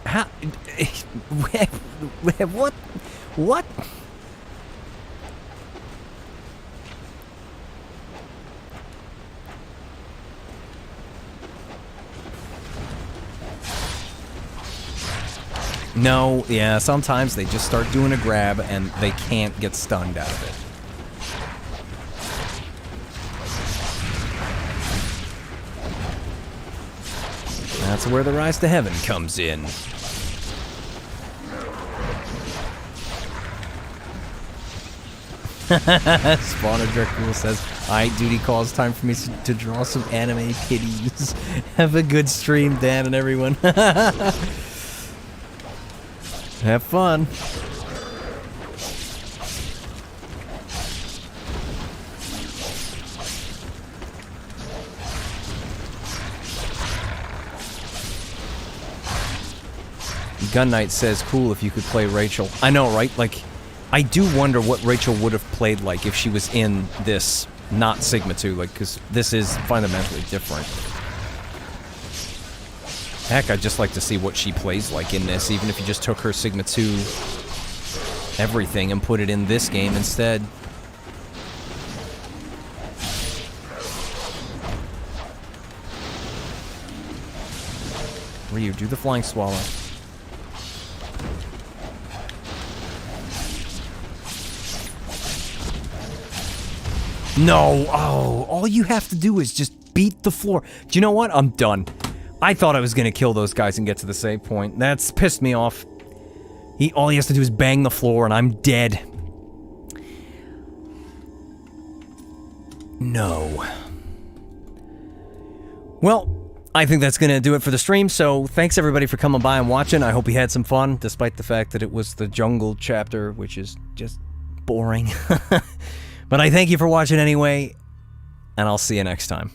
How? What? What? No, yeah, sometimes they just start doing a grab and they can't get stunned out of it. That's where the Rise to Heaven comes in. Spawner Dracula says, "Alright, duty calls. Time for me to draw some anime kitties." Have a good stream, Dan and everyone. Have fun. Gun Knight says, "Cool if you could play Rachel." I know, right? Like, I do wonder what Rachel would have played like if she was in this, not Sigma 2, like, because this is fundamentally different. Heck, I'd just like to see what she plays like in this, even if you just took her Sigma 2 everything and put it in this game instead. Ryu, do the flying swallow. No! Oh, all you have to do is just beat the floor. Do you know what? I'm done. I thought I was gonna kill those guys and get to the save point. That's pissed me off. All he has to do is bang the floor and I'm dead. No. Well, I think that's gonna do it for the stream, so thanks everybody for coming by and watching. I hope you had some fun, despite the fact that it was the jungle chapter, which is just boring. But I thank you for watching anyway, and I'll see you next time.